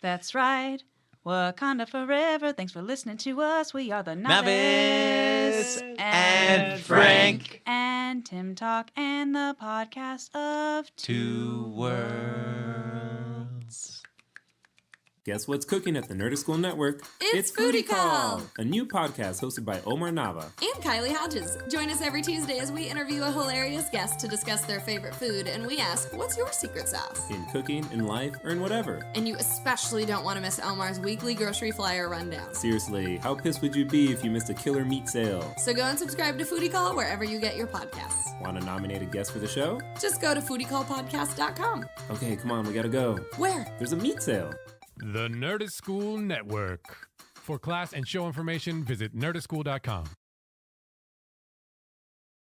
That's right. Wakanda forever. Thanks for listening to us. We are the Novice Novice and Frank. and Tim Talk and the podcast of Two worlds. Guess what's cooking at the Nerdist School Network? It's Foodie Call! A new podcast hosted by Omar Nava. And Kylie Hodges. Join us every Tuesday as we interview a hilarious guest to discuss their favorite food, and we ask, what's your secret sauce? In cooking, in life, or in whatever. And you especially don't want to miss Elmar's weekly grocery flyer rundown. Seriously, how pissed would you be if you missed a killer meat sale? So go and subscribe to Foodie Call wherever you get your podcasts. Want to nominate a guest for the show? Just go to foodiecallpodcast.com. Okay, come on, we gotta go. Where? There's a meat sale. The Nerdist School Network. For class and show information, visit nerdistschool.com.